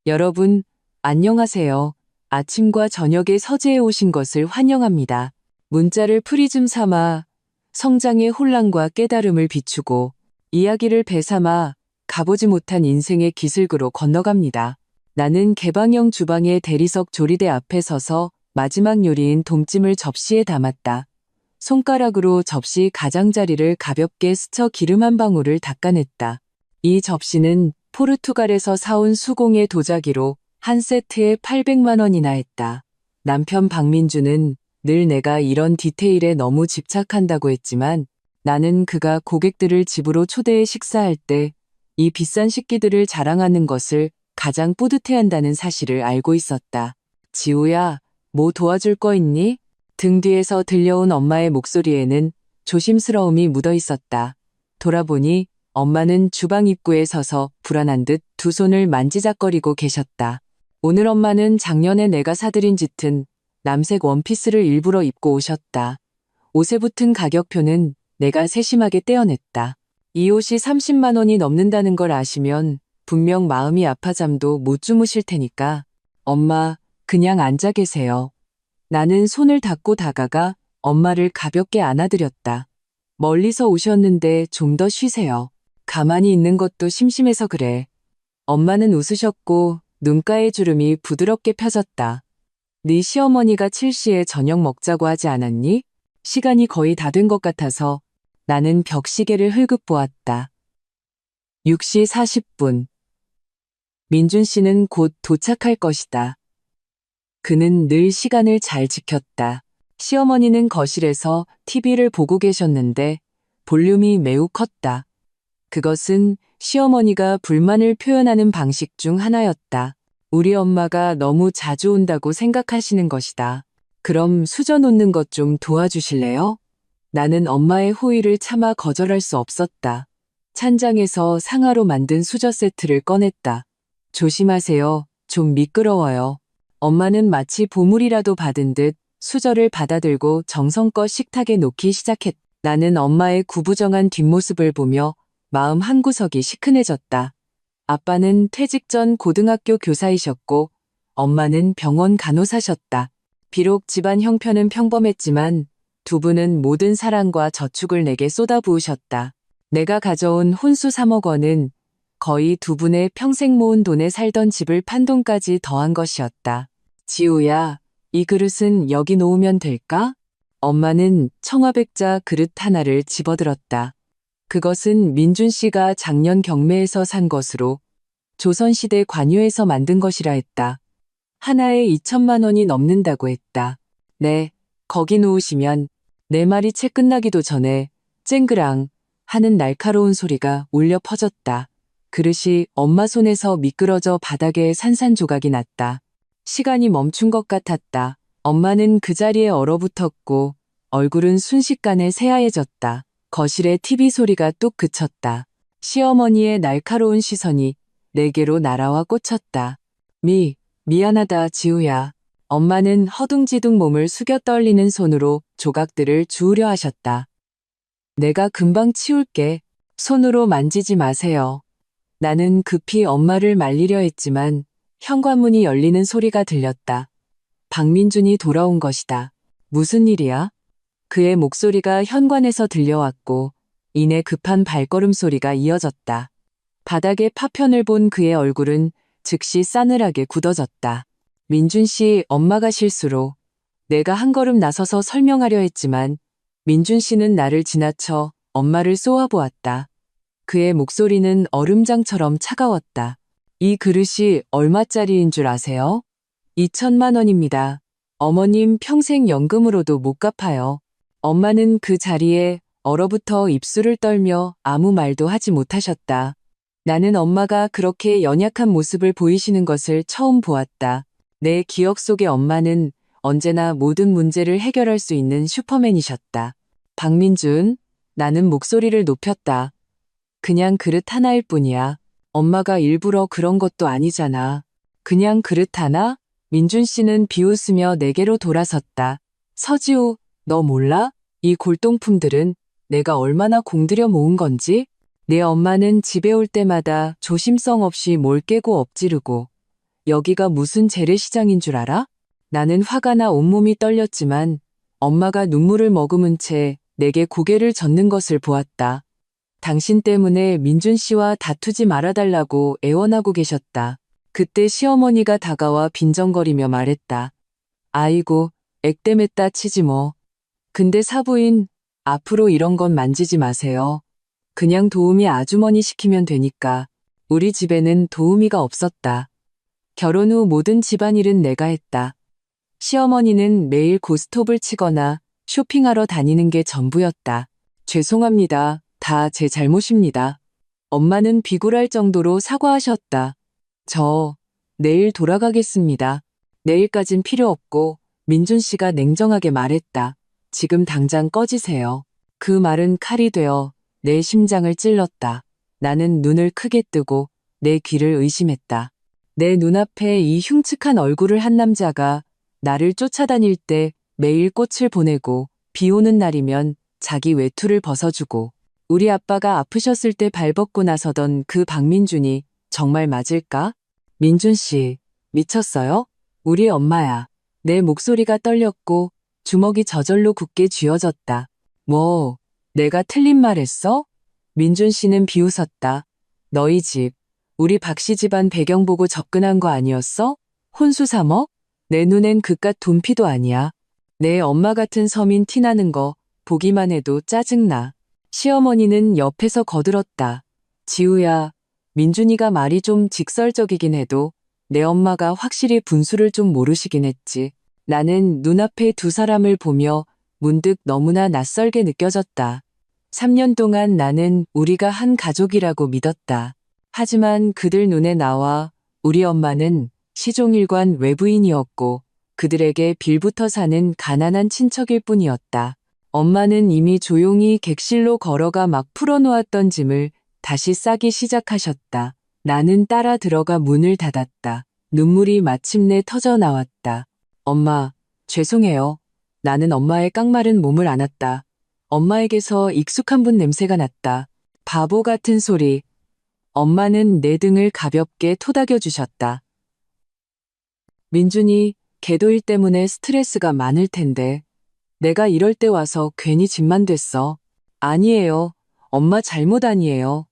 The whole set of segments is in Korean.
여러분, 안녕하세요. 아침과 저녁에 서재에 오신 것을 환영합니다. 문자를 프리즘 삼아 성장의 혼란과 깨달음을 비추고 이야기를 배삼아 가보지 못한 인생의 기슭으로 건너갑니다. 나는 개방형 주방의 대리석 조리대 앞에 서서 마지막 요리인 돔찜을 접시에 담았다. 손가락으로 접시 가장자리를 가볍게 스쳐 기름 한 방울을 닦아냈다. 이 접시는 포르투갈에서 사온 수공예 도자기로 한 세트에 800만 원이나 했다. 남편 박민주는 늘 내가 이런 디테일에 너무 집착한다고 했지만 나는 그가 고객들을 집으로 초대해 식사할 때 이 비싼 식기들을 자랑하는 것을 가장 뿌듯해한다는 사실을 알고 있었다. 지우야, 뭐 도와줄 거 있니? 등 뒤에서 들려온 엄마의 목소리에는 조심스러움이 묻어 있었다. 돌아보니 엄마는 주방 입구에 서서 불안한 듯 두 손을 만지작거리고 계셨다. 오늘 엄마는 작년에 내가 사들인 짙은 남색 원피스를 일부러 입고 오셨다. 옷에 붙은 가격표는 내가 세심하게 떼어냈다. 이 옷이 30만 원이 넘는다는 걸 아시면 분명 마음이 아파 잠도 못 주무실 테니까 엄마, 그냥 앉아 계세요. 나는 손을 닫고 다가가 엄마를 가볍게 안아드렸다. 멀리서 오셨는데 좀 더 쉬세요. 가만히 있는 것도 심심해서 그래. 엄마는 웃으셨고 눈가의 주름이 부드럽게 펴졌다. 네 시어머니가 7시에 저녁 먹자고 하지 않았니? 시간이 거의 다 된 것 같아서 나는 벽시계를 흘금 보았다. 6시 40분. 민준 씨는 곧 도착할 것이다. 그는 늘 시간을 잘 지켰다. 시어머니는 거실에서 TV를 보고 계셨는데 볼륨이 매우 컸다. 그것은 시어머니가 불만을 표현하는 방식 중 하나였다. 우리 엄마가 너무 자주 온다고 생각하시는 것이다. 그럼 수저 놓는 것 좀 도와주실래요? 나는 엄마의 호의를 차마 거절할 수 없었다. 찬장에서 상아로 만든 수저 세트를 꺼냈다. 조심하세요. 좀 미끄러워요. 엄마는 마치 보물이라도 받은 듯 수저를 받아들고 정성껏 식탁에 놓기 시작했다. 나는 엄마의 구부정한 뒷모습을 보며 마음 한구석이 시큰해졌다. 아빠는 퇴직 전 고등학교 교사이셨고 엄마는 병원 간호사셨다. 비록 집안 형편은 평범했지만 두 분은 모든 사랑과 저축을 내게 쏟아부으셨다. 내가 가져온 혼수 3억 원은 거의 두 분의 평생 모은 돈에 살던 집을 판 돈까지 더한 것이었다. 지우야, 이 그릇은 여기 놓으면 될까? 엄마는 청화백자 그릇 하나를 집어들었다. 그것은 민준 씨가 작년 경매에서 산 것으로 조선시대 관유에서 만든 것이라 했다. 하나에 2천만 원이 넘는다고 했다. 네, 거기 놓으시면 내 말이 채 끝나기도 전에 쨍그랑 하는 날카로운 소리가 울려 퍼졌다. 그릇이 엄마 손에서 미끄러져 바닥에 산산조각이 났다. 시간이 멈춘 것 같았다. 엄마는 그 자리에 얼어붙었고 얼굴은 순식간에 새하얘졌다. 거실에 TV 소리가 뚝 그쳤다. 시어머니의 날카로운 시선이 내게로 날아와 꽂혔다. 미안하다 지우야. 엄마는 허둥지둥 몸을 숙여 떨리는 손으로 조각들을 주우려 하셨다. 내가 금방 치울게. 손으로 만지지 마세요. 나는 급히 엄마를 말리려 했지만 현관문이 열리는 소리가 들렸다. 박민준이 돌아온 것이다. 무슨 일이야? 그의 목소리가 현관에서 들려왔고 이내 급한 발걸음 소리가 이어졌다. 바닥에 파편을 본 그의 얼굴은 즉시 싸늘하게 굳어졌다. 민준 씨 엄마가 실수로 내가 한 걸음 나서서 설명하려 했지만 민준 씨는 나를 지나쳐 엄마를 쏘아보았다. 그의 목소리는 얼음장처럼 차가웠다. 이 그릇이 얼마짜리인 줄 아세요? 2천만 원입니다. 어머님 평생 연금으로도 못 갚아요. 엄마는 그 자리에 얼어붙어 입술을 떨며 아무 말도 하지 못하셨다. 나는 엄마가 그렇게 연약한 모습을 보이시는 것을 처음 보았다. 내 기억 속의 엄마는 언제나 모든 문제를 해결할 수 있는 슈퍼맨이셨다. 박민준, 나는 목소리를 높였다. 그냥 그릇 하나일 뿐이야. 엄마가 일부러 그런 것도 아니잖아. 그냥 그릇 하나? 민준 씨는 비웃으며 내게로 돌아섰다. 서지우, 너 몰라? 이 골동품들은 내가 얼마나 공들여 모은 건지? 내 엄마는 집에 올 때마다 조심성 없이 뭘 깨고 엎지르고 여기가 무슨 재래시장인 줄 알아? 나는 화가 나 온몸이 떨렸지만 엄마가 눈물을 머금은 채 내게 고개를 젓는 것을 보았다. 당신 때문에 민준 씨와 다투지 말아달라고 애원하고 계셨다. 그때 시어머니가 다가와 빈정거리며 말했다. 아이고, 액땜했다 치지 뭐. 근데 사부인, 앞으로 이런 건 만지지 마세요. 그냥 도우미 아주머니 시키면 되니까. 우리 집에는 도우미가 없었다. 결혼 후 모든 집안일은 내가 했다. 시어머니는 매일 고스톱을 치거나 쇼핑하러 다니는 게 전부였다. 죄송합니다. 다 제 잘못입니다. 엄마는 비굴할 정도로 사과하셨다. 저, 내일 돌아가겠습니다. 내일까진 필요 없고 민준 씨가 냉정하게 말했다. 지금 당장 꺼지세요. 그 말은 칼이 되어 내 심장을 찔렀다. 나는 눈을 크게 뜨고 내 귀를 의심했다. 내 눈앞에 이 흉측한 얼굴을 한 남자가 나를 쫓아다닐 때 매일 꽃을 보내고 비 오는 날이면 자기 외투를 벗어주고 우리 아빠가 아프셨을 때 발벗고 나서던 그 박민준이 정말 맞을까? 민준 씨, 미쳤어요? 우리 엄마야. 내 목소리가 떨렸고 주먹이 저절로 굳게 쥐어졌다. 뭐, 내가 틀린 말 했어? 민준 씨는 비웃었다. 너희 집, 우리 박씨 집안 배경 보고 접근한 거 아니었어? 혼수 3억? 내 눈엔 그깟 돈피도 아니야. 내 엄마 같은 서민 티나는 거 보기만 해도 짜증나. 시어머니는 옆에서 거들었다. 지우야, 민준이가 말이 좀 직설적이긴 해도 내 엄마가 확실히 분수를 좀 모르시긴 했지. 나는 눈앞에 두 사람을 보며 문득 너무나 낯설게 느껴졌다. 3년 동안 나는 우리가 한 가족이라고 믿었다. 하지만 그들 눈에 나와 우리 엄마는 시종일관 외부인이었고 그들에게 빌부터 사는 가난한 친척일 뿐이었다. 엄마는 이미 조용히 객실로 걸어가 막 풀어놓았던 짐을 다시 싸기 시작하셨다. 나는 따라 들어가 문을 닫았다. 눈물이 마침내 터져 나왔다. 엄마, 죄송해요. 나는 엄마의 깡마른 몸을 안았다. 엄마에게서 익숙한 분 냄새가 났다. 바보 같은 소리. 엄마는 내 등을 가볍게 토닥여 주셨다. 민준이 걔도 일 때문에 스트레스가 많을 텐데 내가 이럴 때 와서 괜히 집만 됐어. 아니에요. 엄마 잘못 아니에요.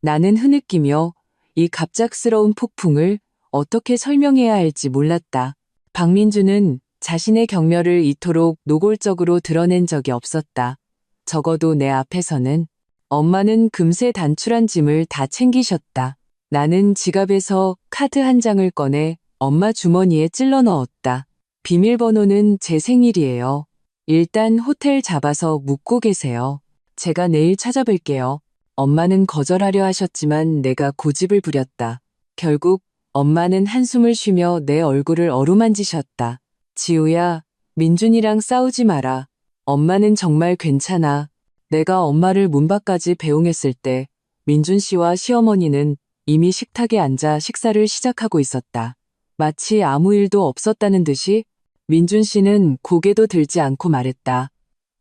나는 흐느끼며 이 갑작스러운 폭풍을 어떻게 설명해야 할지 몰랐다. 박민주는 자신의 경멸을 이토록 노골적으로 드러낸 적이 없었다. 적어도 내 앞에서는. 엄마는 금세 단출한 짐을 다 챙기셨다. 나는 지갑에서 카드 한 장을 꺼내 엄마 주머니에 찔러 넣었다. 비밀번호는 제 생일이에요. 일단 호텔 잡아서 묵고 계세요. 제가 내일 찾아뵐게요. 엄마는 거절하려 하셨지만 내가 고집을 부렸다. 결국 엄마는 한숨을 쉬며 내 얼굴을 어루만지셨다. 지우야, 민준이랑 싸우지 마라. 엄마는 정말 괜찮아. 내가 엄마를 문 밖까지 배웅했을 때 민준 씨와 시어머니는 이미 식탁에 앉아 식사를 시작하고 있었다. 마치 아무 일도 없었다는 듯이 민준 씨는 고개도 들지 않고 말했다.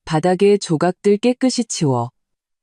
바닥에 조각들 깨끗이 치워.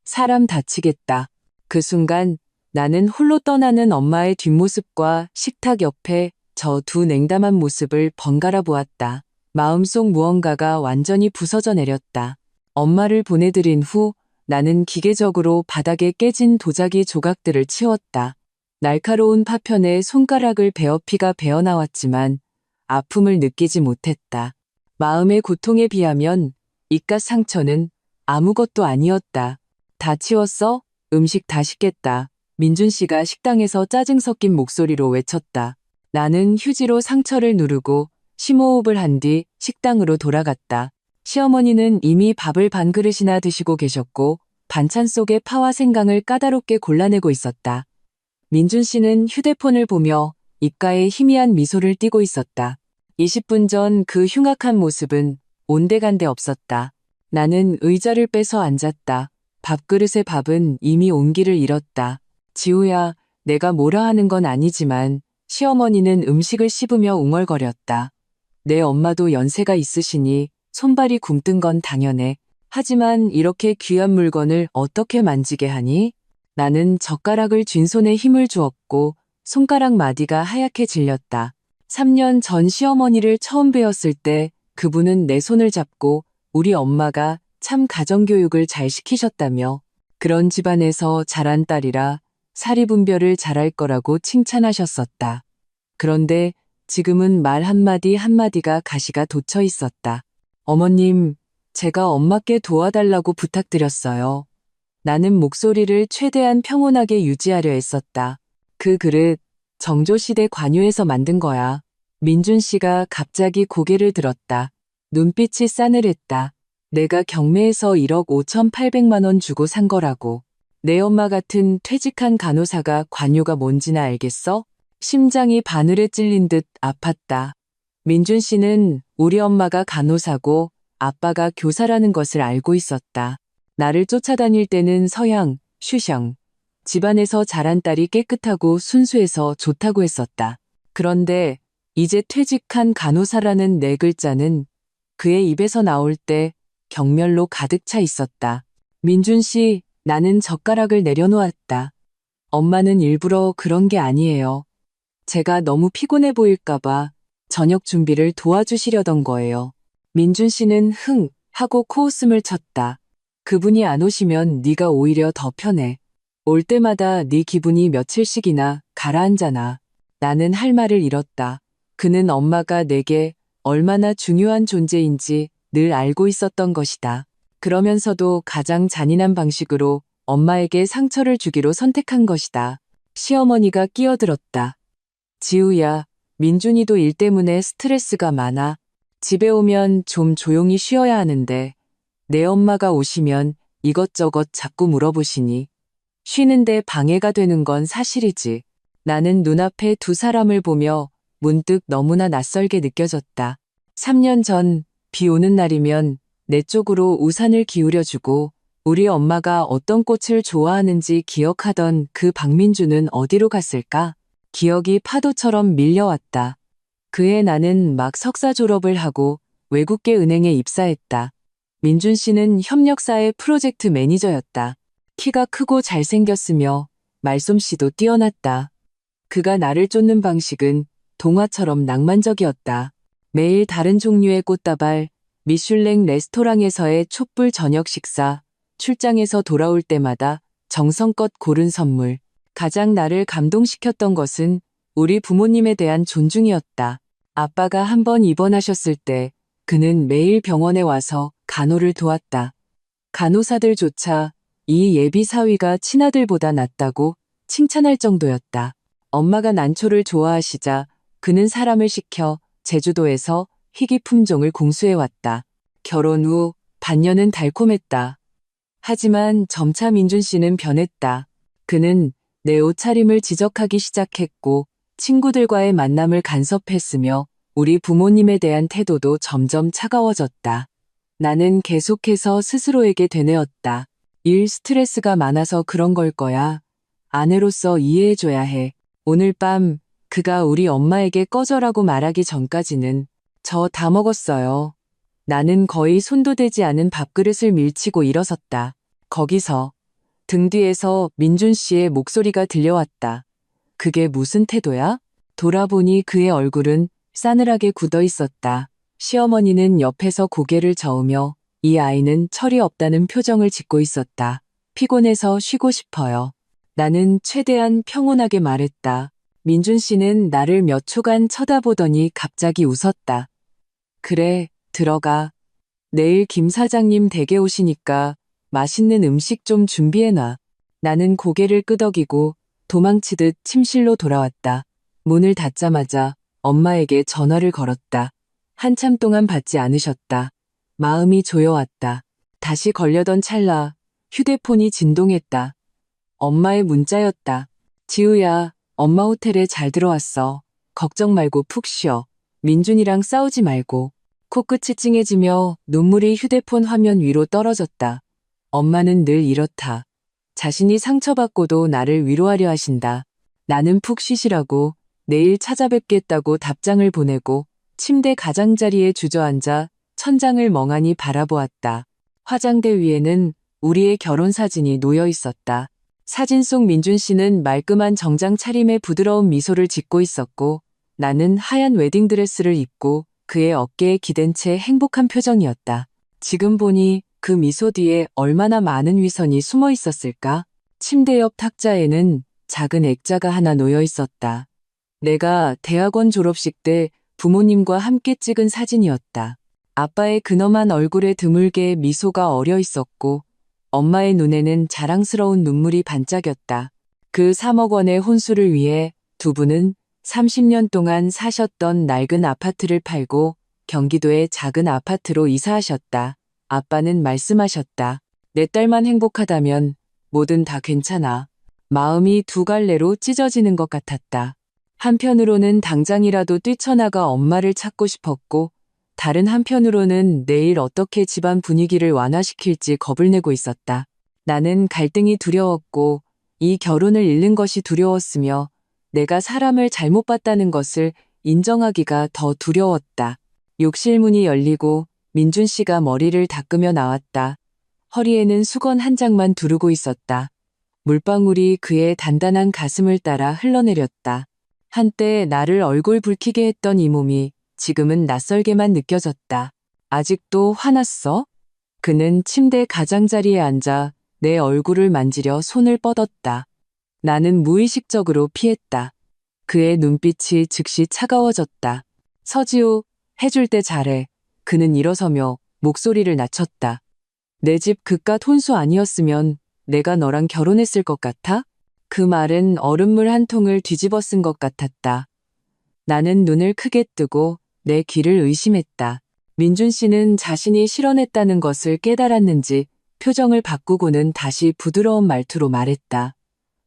사람 다치겠다. 그 순간 나는 홀로 떠나는 엄마의 뒷모습과 식탁 옆에 저 두 냉담한 모습을 번갈아 보았다. 마음속 무언가가 완전히 부서져 내렸다. 엄마를 보내드린 후 나는 기계적으로 바닥에 깨진 도자기 조각들을 치웠다. 날카로운 파편에 손가락을 베어 피가 배어나왔지만 아픔을 느끼지 못했다. 마음의 고통에 비하면 이깟 상처는 아무것도 아니었다. 다 치웠어? 음식 다 식겠다. 민준 씨가 식당에서 짜증 섞인 목소리로 외쳤다. 나는 휴지로 상처를 누르고 심호흡을 한 뒤 식당으로 돌아갔다. 시어머니는 이미 밥을 반 그릇이나 드시고 계셨고 반찬 속에 파와 생강을 까다롭게 골라내고 있었다. 민준 씨는 휴대폰을 보며 입가에 희미한 미소를 띠고 있었다. 20분 전 그 흉악한 모습은 온데간데 없었다. 나는 의자를 빼서 앉았다. 밥그릇의 밥은 이미 온기를 잃었다. 지우야, 내가 뭐라 하는 건 아니지만 시어머니는 음식을 씹으며 웅얼거렸다. 내 엄마도 연세가 있으시니 손발이 굼뜬 건 당연해. 하지만 이렇게 귀한 물건을 어떻게 만지게 하니? 나는 젓가락을 쥔 손에 힘을 주었고 손가락 마디가 하얗게 질렸다. 3년 전 시어머니를 처음 뵈었을 때 그분은 내 손을 잡고 우리 엄마가 참 가정교육을 잘 시키셨다며 그런 집안에서 자란 딸이라 사리분별을 잘할 거라고 칭찬하셨었다. 그런데 지금은 말 한마디 한마디가 가시가 돋쳐 있었다. 어머님, 제가 엄마께 도와달라고 부탁드렸어요. 나는 목소리를 최대한 평온하게 유지하려 했었다. 그 그릇 정조시대 관유에서 만든 거야. 민준 씨가 갑자기 고개를 들었다. 눈빛이 싸늘했다. 내가 경매에서 1억 5,800만 원 주고 산 거라고. 내 엄마 같은 퇴직한 간호사가 관유가 뭔지나 알겠어? 심장이 바늘에 찔린 듯 아팠다. 민준 씨는 우리 엄마가 간호사고 아빠가 교사라는 것을 알고 있었다. 나를 쫓아다닐 때는 서양, 슈형, 집안에서 자란 딸이 깨끗하고 순수해서 좋다고 했었다. 그런데 이제 퇴직한 간호사라는 네 글자는 그의 입에서 나올 때 경멸로 가득 차 있었다. 민준 씨, 나는 젓가락을 내려놓았다. 엄마는 일부러 그런 게 아니에요. 제가 너무 피곤해 보일까봐 저녁 준비를 도와주시려던 거예요. 민준 씨는 흥 하고 코웃음을 쳤다. 그분이 안 오시면 네가 오히려 더 편해. 올 때마다 네 기분이 며칠씩이나 가라앉잖아. 나는 할 말을 잃었다. 그는 엄마가 내게 얼마나 중요한 존재인지 늘 알고 있었던 것이다. 그러면서도 가장 잔인한 방식으로 엄마에게 상처를 주기로 선택한 것이다. 시어머니가 끼어들었다. 지우야, 민준이도 일 때문에 스트레스가 많아. 집에 오면 좀 조용히 쉬어야 하는데 내 엄마가 오시면 이것저것 자꾸 물어보시니 쉬는데 방해가 되는 건 사실이지. 나는 눈앞에 두 사람을 보며 문득 너무나 낯설게 느껴졌다. 3년 전 비 오는 날이면 내 쪽으로 우산을 기울여주고 우리 엄마가 어떤 꽃을 좋아하는지 기억하던 그 박민주는 어디로 갔을까? 기억이 파도처럼 밀려왔다. 그해 나는 막 석사 졸업을 하고 외국계 은행에 입사했다. 민준 씨는 협력사의 프로젝트 매니저였다. 키가 크고 잘생겼으며 말솜씨도 뛰어났다. 그가 나를 쫓는 방식은 동화처럼 낭만적이었다. 매일 다른 종류의 꽃다발, 미슐랭 레스토랑에서의 촛불 저녁 식사, 출장에서 돌아올 때마다 정성껏 고른 선물. 가장 나를 감동시켰던 것은 우리 부모님에 대한 존중이었다. 아빠가 한 번 입원하셨을 때 그는 매일 병원에 와서 간호를 도왔다. 간호사들조차 이 예비 사위가 친아들보다 낫다고 칭찬할 정도였다. 엄마가 난초를 좋아하시자 그는 사람을 시켜 제주도에서 희귀 품종을 공수해왔다. 결혼 후 반년은 달콤했다. 하지만 점차 민준 씨는 변했다. 그는 내 옷차림을 지적하기 시작했고 친구들과의 만남을 간섭했으며 우리 부모님에 대한 태도도 점점 차가워졌다. 나는 계속해서 스스로에게 되뇌었다. 일 스트레스가 많아서 그런 걸 거야. 아내로서 이해해줘야 해. 오늘 밤 그가 우리 엄마에게 꺼져라고 말하기 전까지는 저 다 먹었어요. 나는 거의 손도 대지 않은 밥그릇을 밀치고 일어섰다. 거기서 등 뒤에서 민준 씨의 목소리가 들려왔다. 그게 무슨 태도야? 돌아보니 그의 얼굴은 싸늘하게 굳어 있었다. 시어머니는 옆에서 고개를 저으며 이 아이는 철이 없다는 표정을 짓고 있었다. 피곤해서 쉬고 싶어요. 나는 최대한 평온하게 말했다. 민준 씨는 나를 몇 초간 쳐다보더니 갑자기 웃었다. 그래, 들어가. 내일 김 사장님 댁에 오시니까 맛있는 음식 좀 준비해놔. 나는 고개를 끄덕이고 도망치듯 침실로 돌아왔다. 문을 닫자마자 엄마에게 전화를 걸었다. 한참 동안 받지 않으셨다. 마음이 조여왔다. 다시 걸려던 찰나 휴대폰이 진동했다. 엄마의 문자였다. 지우야, 엄마 호텔에 잘 들어왔어. 걱정 말고 푹 쉬어. 민준이랑 싸우지 말고. 코끝이 찡해지며 눈물이 휴대폰 화면 위로 떨어졌다. 엄마는 늘 이렇다. 자신이 상처받고도 나를 위로하려 하신다. 나는 푹 쉬시라고 내일 찾아뵙겠다고 답장을 보내고 침대 가장자리에 주저앉아 천장을 멍하니 바라보았다. 화장대 위에는 우리의 결혼 사진이 놓여 있었다. 사진 속 민준 씨는 말끔한 정장 차림에 부드러운 미소를 짓고 있었고 나는 하얀 웨딩드레스를 입고 그의 어깨에 기댄 채 행복한 표정이었다. 지금 보니 그 미소 뒤에 얼마나 많은 위선이 숨어 있었을까? 침대 옆 탁자에는 작은 액자가 하나 놓여 있었다. 내가 대학원 졸업식 때 부모님과 함께 찍은 사진이었다. 아빠의 근엄한 얼굴에 드물게 미소가 어려 있었고 엄마의 눈에는 자랑스러운 눈물이 반짝였다. 그 3억 원의 혼수를 위해 두 분은 30년 동안 사셨던 낡은 아파트를 팔고 경기도의 작은 아파트로 이사하셨다. 아빠는 말씀하셨다. 내 딸만 행복하다면 뭐든 다 괜찮아. 마음이 두 갈래로 찢어지는 것 같았다. 한편으로는 당장이라도 뛰쳐나가 엄마를 찾고 싶었고 다른 한편으로는 내일 어떻게 집안 분위기를 완화시킬지 겁을 내고 있었다. 나는 갈등이 두려웠고 이 결혼을 잃는 것이 두려웠으며 내가 사람을 잘못 봤다는 것을 인정하기가 더 두려웠다. 욕실 문이 열리고 민준 씨가 머리를 닦으며 나왔다. 허리에는 수건 한 장만 두르고 있었다. 물방울이 그의 단단한 가슴을 따라 흘러내렸다. 한때 나를 얼굴 붉히게 했던 이 몸이 지금은 낯설게만 느껴졌다. 아직도 화났어? 그는 침대 가장자리에 앉아 내 얼굴을 만지려 손을 뻗었다. 나는 무의식적으로 피했다. 그의 눈빛이 즉시 차가워졌다. 서지우, 해줄 때 잘해. 그는 일어서며 목소리를 낮췄다. 내 집 그깟 혼수 아니었으면 내가 너랑 결혼했을 것 같아? 그 말은 얼음물 한 통을 뒤집어 쓴 것 같았다. 나는 눈을 크게 뜨고 내 귀를 의심했다. 민준 씨는 자신이 실언했다는 것을 깨달았는지 표정을 바꾸고는 다시 부드러운 말투로 말했다.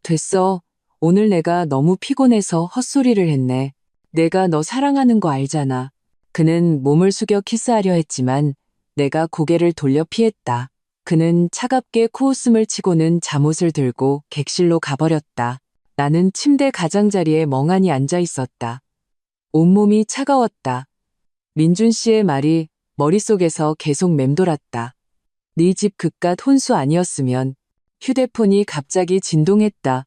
됐어. 오늘 내가 너무 피곤해서 헛소리를 했네. 내가 너 사랑하는 거 알잖아. 그는 몸을 숙여 키스하려 했지만 내가 고개를 돌려 피했다. 그는 차갑게 코웃음을 치고는 잠옷을 들고 객실로 가버렸다. 나는 침대 가장자리에 멍하니 앉아 있었다. 온몸이 차가웠다. 민준 씨의 말이 머릿속에서 계속 맴돌았다. 네 집 그깟 혼수 아니었으면. 휴대폰이 갑자기 진동했다.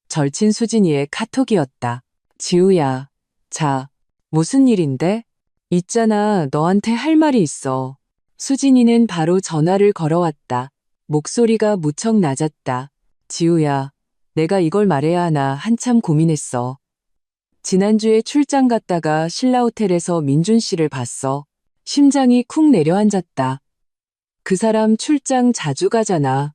절친 수진이의 카톡이었다. 지우야, 자, 무슨 일인데? 있잖아, 너한테 할 말이 있어. 수진이는 바로 전화를 걸어왔다. 목소리가 무척 낮았다. 지우야, 내가 이걸 말해야 하나 한참 고민했어. 지난주에 출장 갔다가 신라호텔에서 민준 씨를 봤어. 심장이 쿵 내려앉았다. 그 사람 출장 자주 가잖아.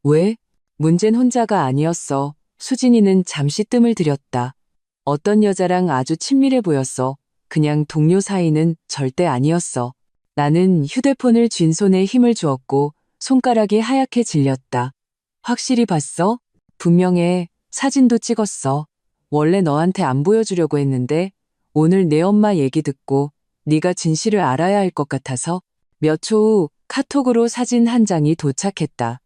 왜? 문제는 혼자가 아니었어. 수진이는 잠시 뜸을 들였다. 어떤 여자랑 아주 친밀해 보였어. 그냥 동료 사이는 절대 아니었어. 나는 휴대폰을 쥔 손에 힘을 주었고 손가락이 하얗게 질렸다. 확실히 봤어? 분명해. 사진도 찍었어. 원래 너한테 안 보여주려고 했는데 오늘 내 엄마 얘기 듣고 네가 진실을 알아야 할 것 같아서 몇 초 후 카톡으로 사진 한 장이 도착했다.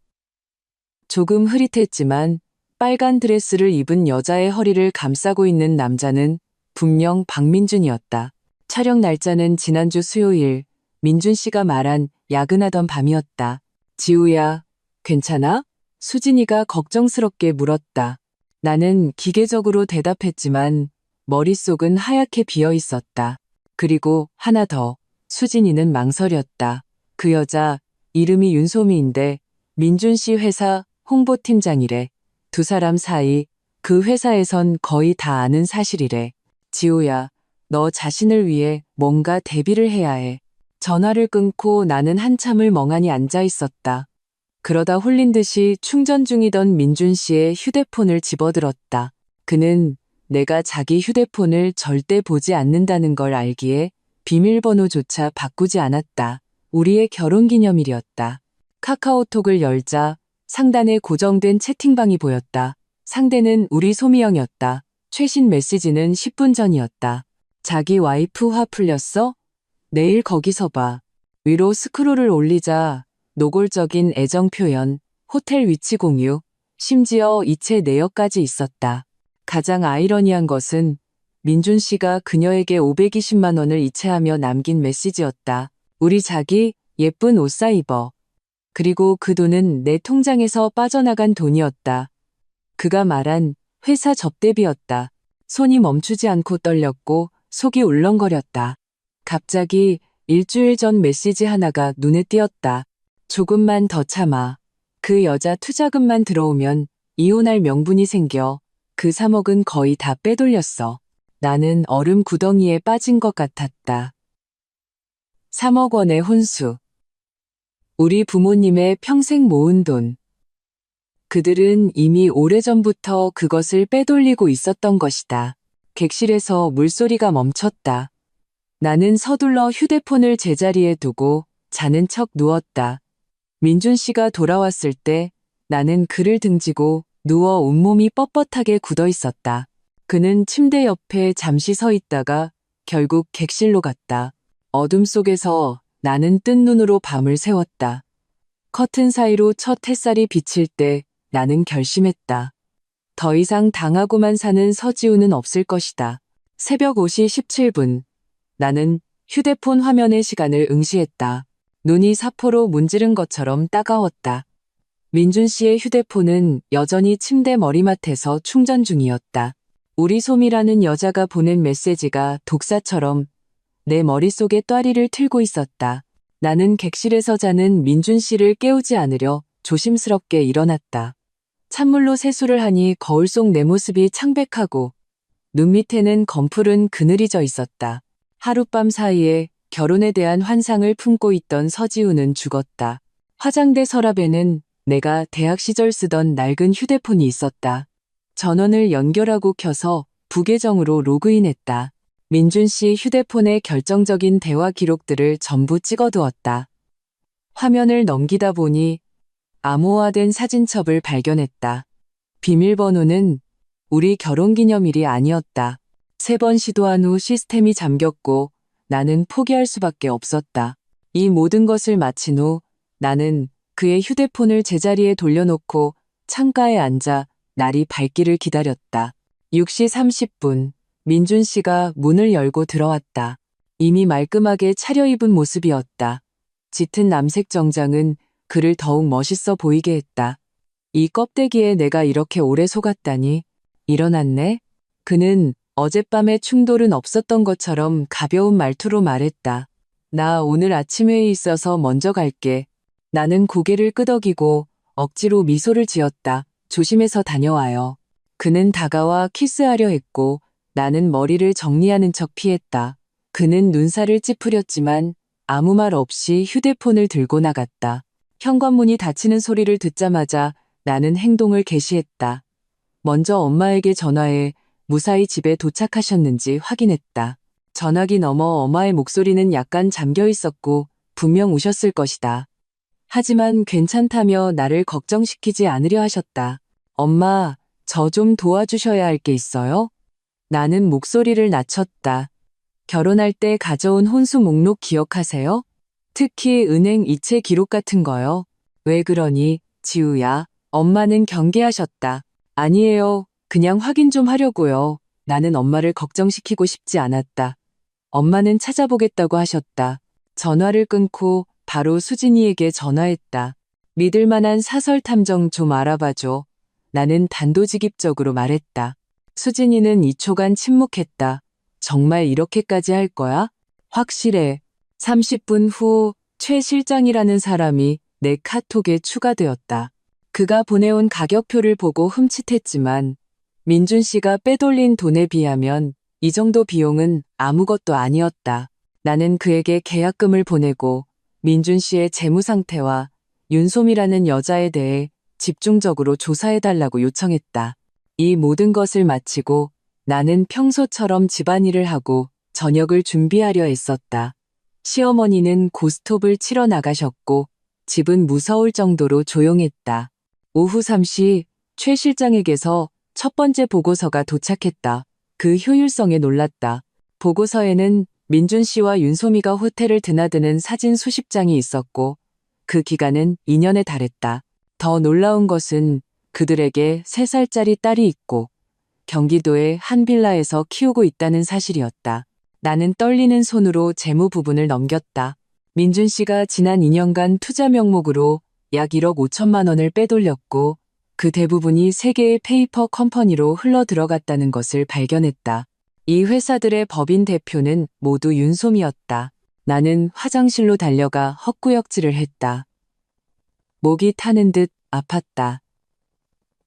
조금 흐릿했지만 빨간 드레스를 입은 여자의 허리를 감싸고 있는 남자는 분명 박민준이었다. 촬영 날짜는 지난주 수요일, 민준 씨가 말한 야근하던 밤이었다. 지우야, 괜찮아? 수진이가 걱정스럽게 물었다. 나는 기계적으로 대답했지만 머릿속은 하얗게 비어 있었다. 그리고 하나 더, 수진이는 망설였다. 그 여자, 이름이 윤소미인데 민준 씨 회사 홍보팀장이래. 두 사람 사이, 그 회사에선 거의 다 아는 사실이래. 지우야, 너 자신을 위해 뭔가 대비를 해야 해. 전화를 끊고 나는 한참을 멍하니 앉아 있었다. 그러다 홀린 듯이 충전 중이던 민준 씨의 휴대폰을 집어들었다. 그는 내가 자기 휴대폰을 절대 보지 않는다는 걸 알기에 비밀번호조차 바꾸지 않았다. 우리의 결혼기념일이었다. 카카오톡을 열자 상단에 고정된 채팅방이 보였다. 상대는 우리 소미영이었다. 최신 메시지는 10분 전이었다. 자기 와이프 화 풀렸어? 내일 거기서 봐. 위로 스크롤을 올리자 노골적인 애정 표현, 호텔 위치 공유, 심지어 이체 내역까지 있었다. 가장 아이러니한 것은 민준 씨가 그녀에게 520만 원을 이체하며 남긴 메시지였다. 우리 자기 예쁜 옷 사 입어. 그리고 그 돈은 내 통장에서 빠져나간 돈이었다. 그가 말한 회사 접대비였다. 손이 멈추지 않고 떨렸고 속이 울렁거렸다. 갑자기 일주일 전 메시지 하나가 눈에 띄었다. 조금만 더 참아. 그 여자 투자금만 들어오면 이혼할 명분이 생겨. 그 3억은 거의 다 빼돌렸어. 나는 얼음 구덩이에 빠진 것 같았다. 3억 원의 혼수. 우리 부모님의 평생 모은 돈. 그들은 이미 오래전부터 그것을 빼돌리고 있었던 것이다. 객실에서 물소리가 멈췄다. 나는 서둘러 휴대폰을 제자리에 두고 자는 척 누웠다. 민준 씨가 돌아왔을 때 나는 그를 등지고 누워 온몸이 뻣뻣하게 굳어 있었다. 그는 침대 옆에 잠시 서 있다가 결국 객실로 갔다. 어둠 속에서 나는 뜬 눈으로 밤을 새웠다. 커튼 사이로 첫 햇살이 비칠 때 나는 결심했다. 더 이상 당하고만 사는 서지우는 없을 것이다. 새벽 5시 17분. 나는 휴대폰 화면의 시간을 응시했다. 눈이 사포로 문지른 것처럼 따가웠다. 민준 씨의 휴대폰은 여전히 침대 머리맡에서 충전 중이었다. 우리 솜이라는 여자가 보낸 메시지가 독사처럼 내 머릿속에 또아리를 틀고 있었다. 나는 객실에서 자는 민준 씨를 깨우지 않으려 조심스럽게 일어났다. 찬물로 세수를 하니 거울 속 내 모습이 창백하고 눈 밑에는 검푸른 그늘이 져 있었다. 하룻밤 사이에 결혼에 대한 환상을 품고 있던 서지우는 죽었다. 화장대 서랍에는 내가 대학 시절 쓰던 낡은 휴대폰이 있었다. 전원을 연결하고 켜서 부계정으로 로그인했다. 민준 씨 휴대폰의 결정적인 대화 기록들을 전부 찍어두었다. 화면을 넘기다 보니 암호화된 사진첩을 발견했다. 비밀번호는 우리 결혼기념일이 아니었다. 3번 시도한 후 시스템이 잠겼고 나는 포기할 수밖에 없었다. 이 모든 것을 마친 후 나는 그의 휴대폰을 제자리에 돌려놓고 창가에 앉아 날이 밝기를 기다렸다. 6시 30분 민준 씨가 문을 열고 들어왔다. 이미 말끔하게 차려입은 모습이었다. 짙은 남색 정장은 그를 더욱 멋있어 보이게 했다. 이 껍데기에 내가 이렇게 오래 속았다니. 일어났네? 그는 어젯밤의 충돌은 없었던 것처럼 가벼운 말투로 말했다. 나 오늘 아침 회의 있어서 먼저 갈게. 나는 고개를 끄덕이고 억지로 미소를 지었다. 조심해서 다녀와요. 그는 다가와 키스하려 했고 나는 머리를 정리하는 척 피했다. 그는 눈살을 찌푸렸지만 아무 말 없이 휴대폰을 들고 나갔다. 현관문이 닫히는 소리를 듣자마자 나는 행동을 개시했다. 먼저 엄마에게 전화해 무사히 집에 도착하셨는지 확인했다. 전화기 너머 엄마의 목소리는 약간 잠겨 있었고 분명 우셨을 것이다. 하지만 괜찮다며 나를 걱정시키지 않으려 하셨다. 엄마, 저 좀 도와주셔야 할 게 있어요? 나는 목소리를 낮췄다. 결혼할 때 가져온 혼수 목록 기억하세요? 특히 은행 이체 기록 같은 거요. 왜 그러니, 지우야? 엄마는 경계하셨다. 아니에요. 그냥 확인 좀 하려고요. 나는 엄마를 걱정시키고 싶지 않았다. 엄마는 찾아보겠다고 하셨다. 전화를 끊고 바로 수진이에게 전화했다. 믿을 만한 사설 탐정 좀 알아봐줘. 나는 단도직입적으로 말했다. 수진이는 2초간 침묵했다. 정말 이렇게까지 할 거야? 확실해. 30분 후 최 실장이라는 사람이 내 카톡에 추가되었다. 그가 보내온 가격표를 보고 흠칫했지만 민준 씨가 빼돌린 돈에 비하면 이 정도 비용은 아무것도 아니었다. 나는 그에게 계약금을 보내고 민준 씨의 재무 상태와 윤솜이라는 여자에 대해 집중적으로 조사해달라고 요청했다. 이 모든 것을 마치고 나는 평소처럼 집안일을 하고 저녁을 준비하려 했었다. 시어머니는 고스톱을 치러 나가셨고 집은 무서울 정도로 조용했다. 오후 3시 최 실장에게서 첫 번째 보고서가 도착했다. 그 효율성에 놀랐다. 보고서에는 민준 씨와 윤소미가 호텔을 드나드는 사진 수십 장이 있었고 그 기간은 2년에 달했다. 더 놀라운 것은 그들에게 3살짜리 딸이 있고 경기도의 한 빌라에서 키우고 있다는 사실이었다. 나는 떨리는 손으로 재무 부분을 넘겼다. 민준 씨가 지난 2년간 투자 명목으로 약 1억 5천만 원을 빼돌렸고 그 대부분이 세 개의 페이퍼 컴퍼니로 흘러 들어갔다는 것을 발견했다. 이 회사들의 법인 대표는 모두 윤솜이었다. 나는 화장실로 달려가 헛구역질을 했다. 목이 타는 듯 아팠다.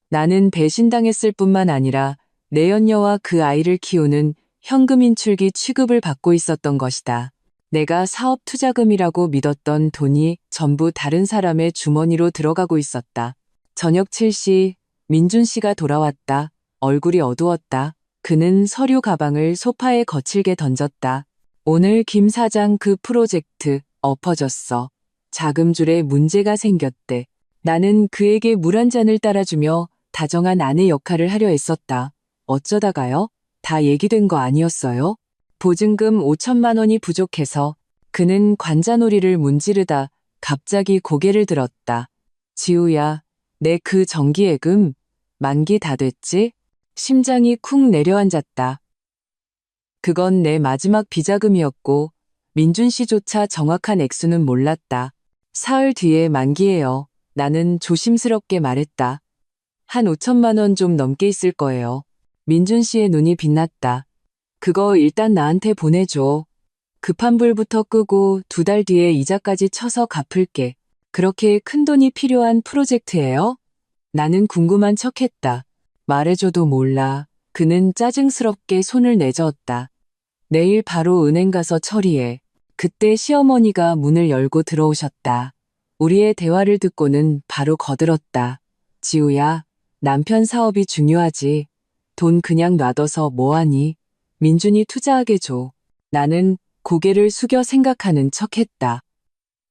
나는 배신당했을 뿐만 아니라 내연녀와 그 아이를 키우는 현금인출기 취급을 받고 있었던 것이다. 내가 사업 투자금이라고 믿었던 돈이 전부 다른 사람의 주머니로 들어가고 있었다. 저녁 7시 민준 씨가 돌아왔다. 얼굴이 어두웠다. 그는 서류 가방을 소파에 거칠게 던졌다. 오늘 김 사장 그 프로젝트 엎어졌어. 자금줄에 문제가 생겼대. 나는 그에게 물 한 잔을 따라주며 다정한 아내 역할을 하려 했었다. 어쩌다가요? 다 얘기된 거 아니었어요? 보증금 5천만 원이 부족해서 그는 관자놀이를 문지르다 갑자기 고개를 들었다. 지우야, 내 그 정기예금 만기 다 됐지? 심장이 쿵 내려앉았다. 그건 내 마지막 비자금이었고 민준 씨조차 정확한 액수는 몰랐다. 사흘 뒤에 만기예요. 나는 조심스럽게 말했다. 한 5천만 원 좀 넘게 있을 거예요. 민준 씨의 눈이 빛났다. 그거 일단 나한테 보내줘. 급한 불부터 끄고 2달 뒤에 이자까지 쳐서 갚을게. 그렇게 큰 돈이 필요한 프로젝트예요? 나는 궁금한 척했다. 말해줘도 몰라. 그는 짜증스럽게 손을 내저었다. 내일 바로 은행 가서 처리해. 그때 시어머니가 문을 열고 들어오셨다. 우리의 대화를 듣고는 바로 거들었다. 지우야, 남편 사업이 중요하지. 돈 그냥 놔둬서 뭐하니? 민준이 투자하게 줘. 나는 고개를 숙여 생각하는 척했다.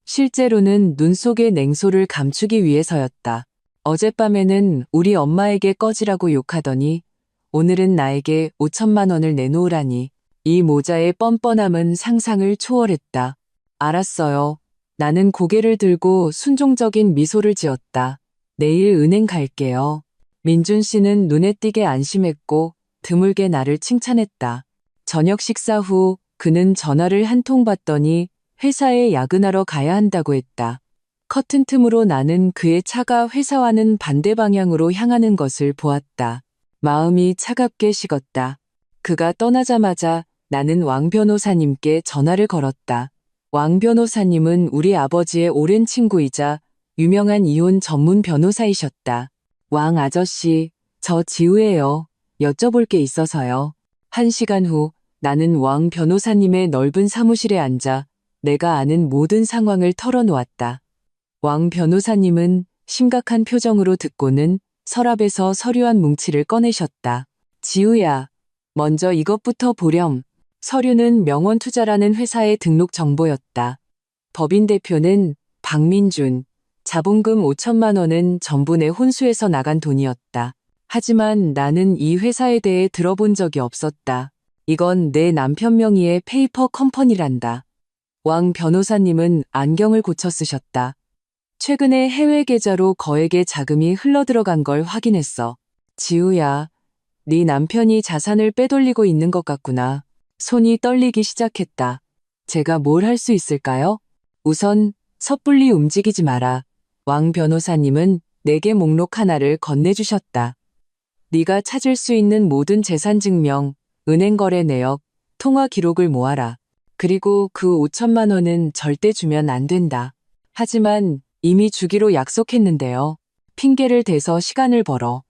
실제로는 눈 속의 냉소를 감추기 위해서였다. 어젯밤에는 우리 엄마에게 꺼지라고 욕하더니 오늘은 나에게 5천만 원을 내놓으라니. 이 모자의 뻔뻔함은 상상을 초월했다. 알았어요. 나는 고개를 들고 순종적인 미소를 지었다. 내일 은행 갈게요. 민준 씨는 눈에 띄게 안심했고 드물게 나를 칭찬했다. 저녁 식사 후 그는 전화를 한 통 받더니 회사에 야근하러 가야 한다고 했다. 커튼 틈으로 나는 그의 차가 회사와는 반대 방향으로 향하는 것을 보았다. 마음이 차갑게 식었다. 그가 떠나자마자 나는 왕 변호사님께 전화를 걸었다. 왕 변호사님은 우리 아버지의 오랜 친구이자 유명한 이혼 전문 변호사이셨다. 왕 아저씨, 저 지우예요. 여쭤볼 게 있어서요. 1시간 후 나는 왕 변호사님의 넓은 사무실에 앉아 내가 아는 모든 상황을 털어놓았다. 왕 변호사님은 심각한 표정으로 듣고는 서랍에서 서류 한 뭉치를 꺼내셨다. 지우야, 먼저 이것부터 보렴. 서류는 명원투자라는 회사의 등록 정보였다. 법인 대표는 박민준, 자본금 5천만 원은 전부 내 혼수에서 나간 돈이었다. 하지만 나는 이 회사에 대해 들어본 적이 없었다. 이건 내 남편 명의의 페이퍼 컴퍼니란다. 왕 변호사님은 안경을 고쳐 쓰셨다. 최근에 해외 계좌로 거액의 자금이 흘러들어간 걸 확인했어. 지우야, 네 남편이 자산을 빼돌리고 있는 것 같구나. 손이 떨리기 시작했다. 제가 뭘 할 수 있을까요? 우선 섣불리 움직이지 마라. 왕 변호사님은 내게 목록 하나를 건네주셨다. 네가 찾을 수 있는 모든 재산 증명, 은행 거래 내역, 통화 기록을 모아라. 그리고 그 5천만 원은 절대 주면 안 된다. 하지만 이미 주기로 약속했는데요. 핑계를 대서 시간을 벌어.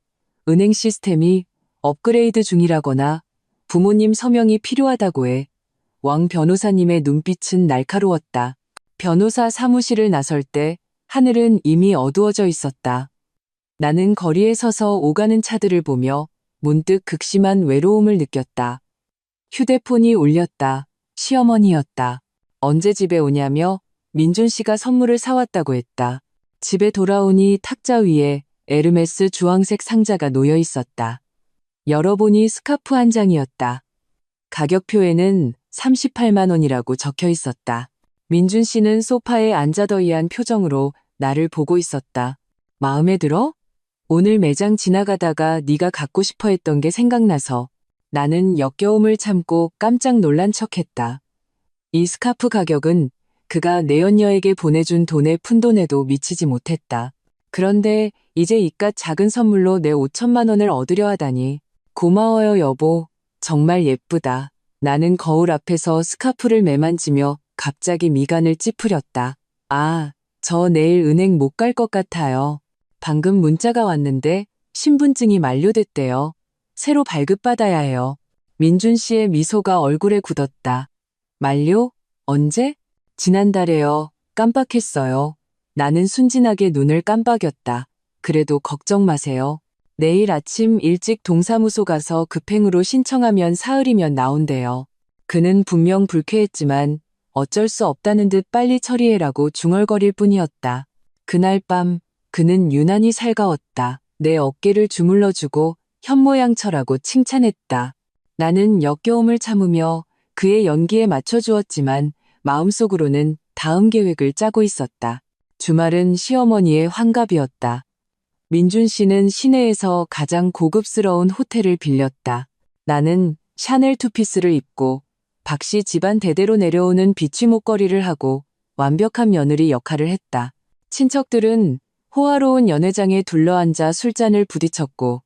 은행 시스템이 업그레이드 중이라거나 부모님 서명이 필요하다고 해. 왕 변호사님의 눈빛은 날카로웠다. 변호사 사무실을 나설 때 하늘은 이미 어두워져 있었다. 나는 거리에 서서 오가는 차들을 보며 문득 극심한 외로움을 느꼈다. 휴대폰이 울렸다. 시어머니였다. 언제 집에 오냐며 민준 씨가 선물을 사왔다고 했다. 집에 돌아오니 탁자 위에 에르메스 주황색 상자가 놓여 있었다. 열어보니 스카프 한 장이었다. 가격표에는 38만 원이라고 적혀 있었다. 민준 씨는 소파에 앉아더이한 표정으로 나를 보고 있었다. 마음에 들어? 오늘 매장 지나가다가 네가 갖고 싶어 했던 게 생각나서. 나는 역겨움을 참고 깜짝 놀란 척했다. 이 스카프 가격은 그가 내연녀에게 보내준 돈의 푼돈에도 미치지 못했다. 그런데 이제 이깟 작은 선물로 내 5천만 원을 얻으려 하다니. 고마워요, 여보. 정말 예쁘다. 나는 거울 앞에서 스카프를 매만지며 갑자기 미간을 찌푸렸다. 아, 저 내일 은행 못 갈 것 같아요. 방금 문자가 왔는데 신분증이 만료됐대요. 새로 발급받아야 해요. 민준 씨의 미소가 얼굴에 굳었다. 만료? 언제? 지난달에요. 깜빡했어요. 나는 순진하게 눈을 깜빡였다. 그래도 걱정 마세요. 내일 아침 일찍 동사무소 가서 급행으로 신청하면 사흘이면 나온대요. 그는 분명 불쾌했지만 어쩔 수 없다는 듯 빨리 처리해라고 중얼거릴 뿐이었다. 그날 밤 그는 유난히 살가웠다. 내 어깨를 주물러주고 현모양처라고 칭찬했다. 나는 역겨움을 참으며 그의 연기에 맞춰주었지만 마음속으로는 다음 계획을 짜고 있었다. 주말은 시어머니의 환갑이었다. 민준 씨는 시내에서 가장 고급스러운 호텔을 빌렸다. 나는 샤넬 투피스를 입고 박 씨 집안 대대로 내려오는 비취 목걸이를 하고 완벽한 며느리 역할을 했다. 친척들은 호화로운 연회장에 둘러앉아 술잔을 부딪혔고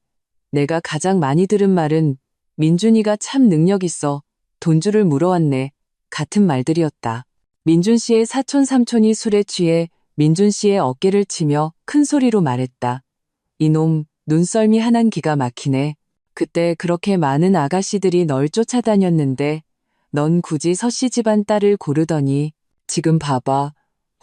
내가 가장 많이 들은 말은 민준이가 참 능력 있어 돈줄을 물어왔네 같은 말들이었다. 민준 씨의 사촌 삼촌이 술에 취해 민준 씨의 어깨를 치며 큰 소리로 말했다. 이놈 눈썰미 하나는 기가 막히네. 그때 그렇게 많은 아가씨들이 널 쫓아다녔는데 넌 굳이 서씨 집안 딸을 고르더니 지금 봐봐.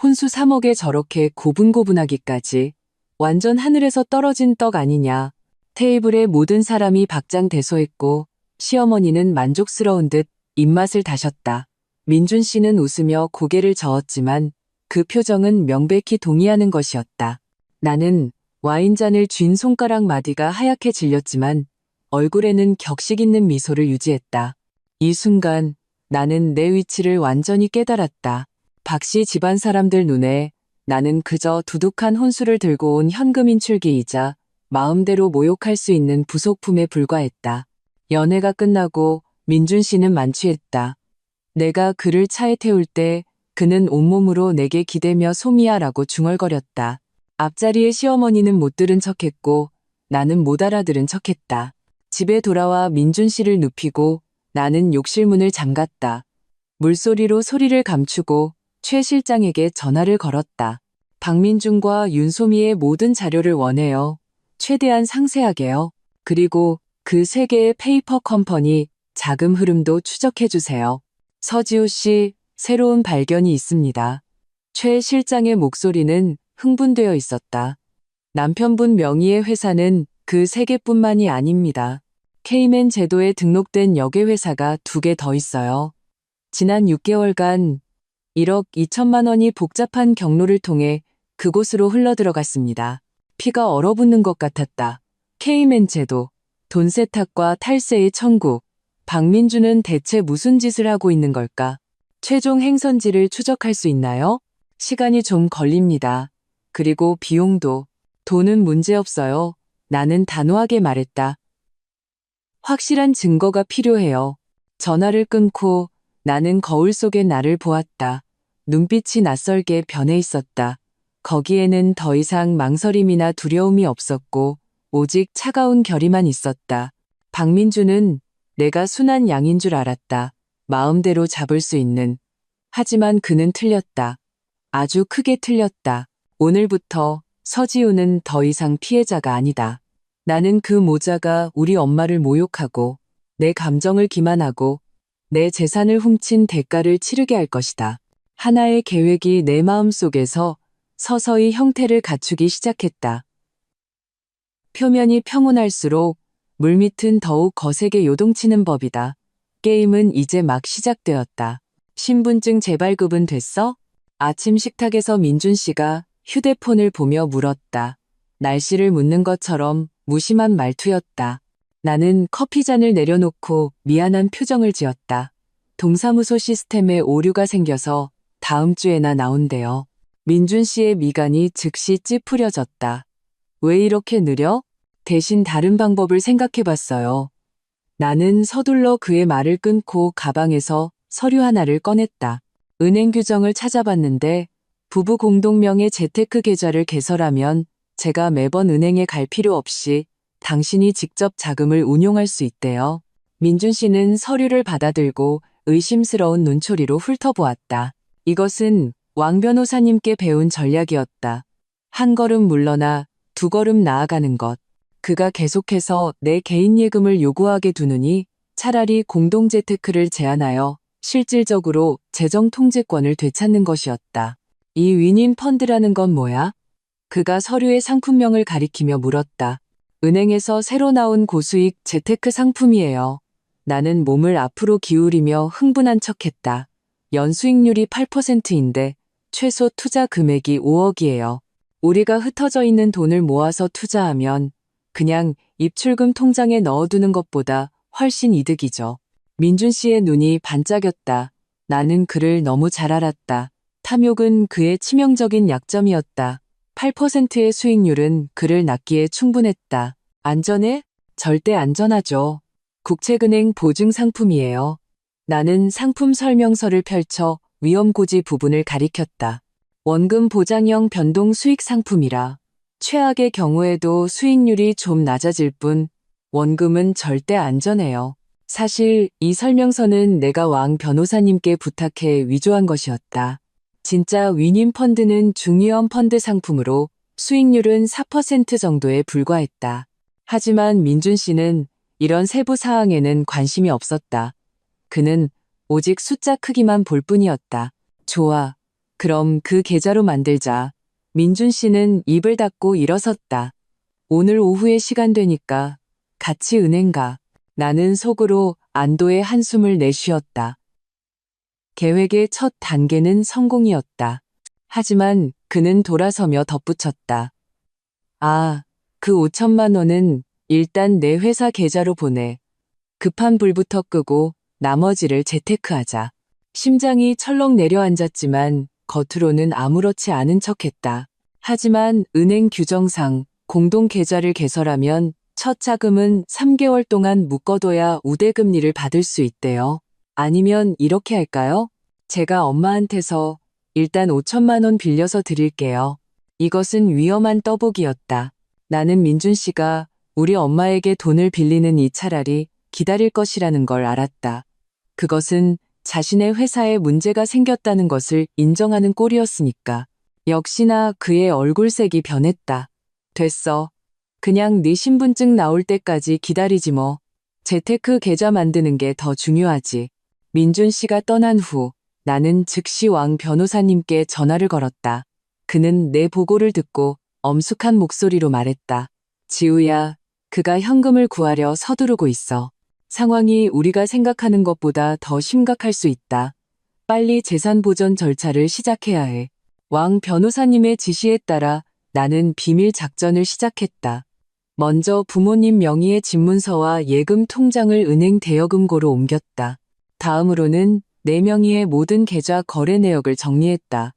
혼수 3억에 저렇게 고분고분하기까지. 완전 하늘에서 떨어진 떡 아니냐. 테이블에 모든 사람이 박장대소했고 시어머니는 만족스러운 듯 입맛을 다셨다. 민준 씨는 웃으며 고개를 저었지만 그 표정은 명백히 동의하는 것이었다. 나는 와인잔을 쥔 손가락 마디가 하얗게 질렸지만 얼굴에는 격식 있는 미소를 유지했다. 이 순간 나는 내 위치를 완전히 깨달았다. 박 씨 집안 사람들 눈에 나는 그저 두둑한 혼수를 들고 온 현금인 출기이자 마음대로 모욕할 수 있는 부속품에 불과했다. 연애가 끝나고 민준 씨는 만취했다. 내가 그를 차에 태울 때 그는 온몸으로 내게 기대며 소미야라고 중얼거렸다. 앞자리의 시어머니는 못 들은 척했고 나는 못 알아들은 척했다. 집에 돌아와 민준 씨를 눕히고 나는 욕실 문을 잠갔다. 물소리로 소리를 감추고 최 실장에게 전화를 걸었다. 박민준과 윤소미의 모든 자료를 원해요. 최대한 상세하게요. 그리고 그 세 개의 페이퍼 컴퍼니 자금 흐름도 추적해주세요. 서지우 씨, 새로운 발견이 있습니다. 최 실장의 목소리는 흥분되어 있었다. 남편분 명의의 회사는 그 세 개뿐만이 아닙니다. 케이맨 제도에 등록된 여객 회사가 2개 더 있어요. 지난 6개월간 1억 2천만 원이 복잡한 경로를 통해 그곳으로 흘러들어갔습니다. 피가 얼어붙는 것 같았다. 케이맨 제도, 돈 세탁과 탈세의 천국. 박민주는 대체 무슨 짓을 하고 있는 걸까? 최종 행선지를 추적할 수 있나요? 시간이 좀 걸립니다. 그리고 비용도. 돈은 문제없어요. 나는 단호하게 말했다. 확실한 증거가 필요해요. 전화를 끊고 나는 거울 속의 나를 보았다. 눈빛이 낯설게 변해 있었다. 거기에는 더 이상 망설임이나 두려움이 없었고 오직 차가운 결의만 있었다. 박민주는 내가 순한 양인 줄 알았다. 마음대로 잡을 수 있는. 하지만 그는 틀렸다. 아주 크게 틀렸다. 오늘부터 서지우는 더 이상 피해자가 아니다. 나는 그 모자가 우리 엄마를 모욕하고 내 감정을 기만하고 내 재산을 훔친 대가를 치르게 할 것이다. 하나의 계획이 내 마음속에서 서서히 형태를 갖추기 시작했다. 표면이 평온할수록 물밑은 더욱 거세게 요동치는 법이다. 게임은 이제 막 시작되었다. 신분증 재발급은 됐어? 아침 식탁에서 민준 씨가 휴대폰을 보며 물었다. 날씨를 묻는 것처럼 무심한 말투였다. 나는 커피잔을 내려놓고 미안한 표정을 지었다. 동사무소 시스템에 오류가 생겨서 다음 주에나 나온대요. 민준 씨의 미간이 즉시 찌푸려졌다. 왜 이렇게 느려? 대신 다른 방법을 생각해봤어요. 나는 서둘러 그의 말을 끊고 가방에서 서류 하나를 꺼냈다. 은행 규정을 찾아봤는데 부부 공동명의 재테크 계좌를 개설하면 제가 매번 은행에 갈 필요 없이 당신이 직접 자금을 운용할 수 있대요. 민준 씨는 서류를 받아들고 의심스러운 눈초리로 훑어보았다. 이것은 왕 변호사님께 배운 전략이었다. 한 걸음 물러나 두 걸음 나아가는 것. 그가 계속해서 내 개인 예금을 요구하게 두느니 차라리 공동재테크를 제안하여 실질적으로 재정 통제권을 되찾는 것이었다. 이 위닌 펀드라는 건 뭐야? 그가 서류의 상품명을 가리키며 물었다. 은행에서 새로 나온 고수익 재테크 상품이에요. 나는 몸을 앞으로 기울이며 흥분한 척했다. 연수익률이 8%인데 최소 투자 금액이 5억이에요. 우리가 흩어져 있는 돈을 모아서 투자하면 그냥 입출금 통장에 넣어두는 것보다 훨씬 이득이죠. 민준 씨의 눈이 반짝였다. 나는 그를 너무 잘 알았다. 탐욕은 그의 치명적인 약점이었다. 8%의 수익률은 그를 낚기에 충분했다. 안전해? 절대 안전하죠. 국책은행 보증 상품이에요. 나는 상품 설명서를 펼쳐 위험고지 부분을 가리켰다. 원금 보장형 변동 수익 상품이라 최악의 경우에도 수익률이 좀 낮아질 뿐 원금은 절대 안전해요. 사실 이 설명서는 내가 왕 변호사님께 부탁해 위조한 것이었다. 진짜 위님 펀드는 중위험 펀드 상품으로 수익률은 4% 정도에 불과했다. 하지만 민준 씨는 이런 세부 사항에는 관심이 없었다. 그는 오직 숫자 크기만 볼 뿐이었다. 좋아. 그럼 그 계좌로 만들자. 민준 씨는 입을 닫고 일어섰다. 오늘 오후에 시간 되니까 같이 은행 가. 나는 속으로 안도의 한숨을 내쉬었다. 계획의 첫 단계는 성공이었다. 하지만 그는 돌아서며 덧붙였다. 아, 그 5천만 원은 일단 내 회사 계좌로 보내. 급한 불부터 끄고 나머지를 재테크하자. 심장이 철렁 내려앉았지만 겉으로는 아무렇지 않은 척했다. 하지만 은행 규정상 공동 계좌를 개설하면 첫 자금은 3개월 동안 묶어둬야 우대금리를 받을 수 있대요. 아니면 이렇게 할까요? 제가 엄마한테서 일단 5천만 원 빌려서 드릴게요. 이것은 위험한 떠보기였다. 나는 민준 씨가 우리 엄마에게 돈을 빌리는 이 차라리 기다릴 것이라는 걸 알았다. 그것은 자신의 회사에 문제가 생겼다는 것을 인정하는 꼴이었으니까. 역시나 그의 얼굴색이 변했다. 됐어. 그냥 네 신분증 나올 때까지 기다리지 뭐. 재테크 계좌 만드는 게 더 중요하지. 민준 씨가 떠난 후 나는 즉시 왕 변호사님께 전화를 걸었다. 그는 내 보고를 듣고 엄숙한 목소리로 말했다. 지우야, 그가 현금을 구하려 서두르고 있어. 상황이 우리가 생각하는 것보다 더 심각할 수 있다. 빨리 재산 보전 절차를 시작해야 해. 왕 변호사님의 지시에 따라 나는 비밀 작전을 시작했다. 먼저 부모님 명의의 집문서와 예금 통장을 은행 대여금고로 옮겼다. 다음으로는 내 명의의 모든 계좌 거래 내역을 정리했다.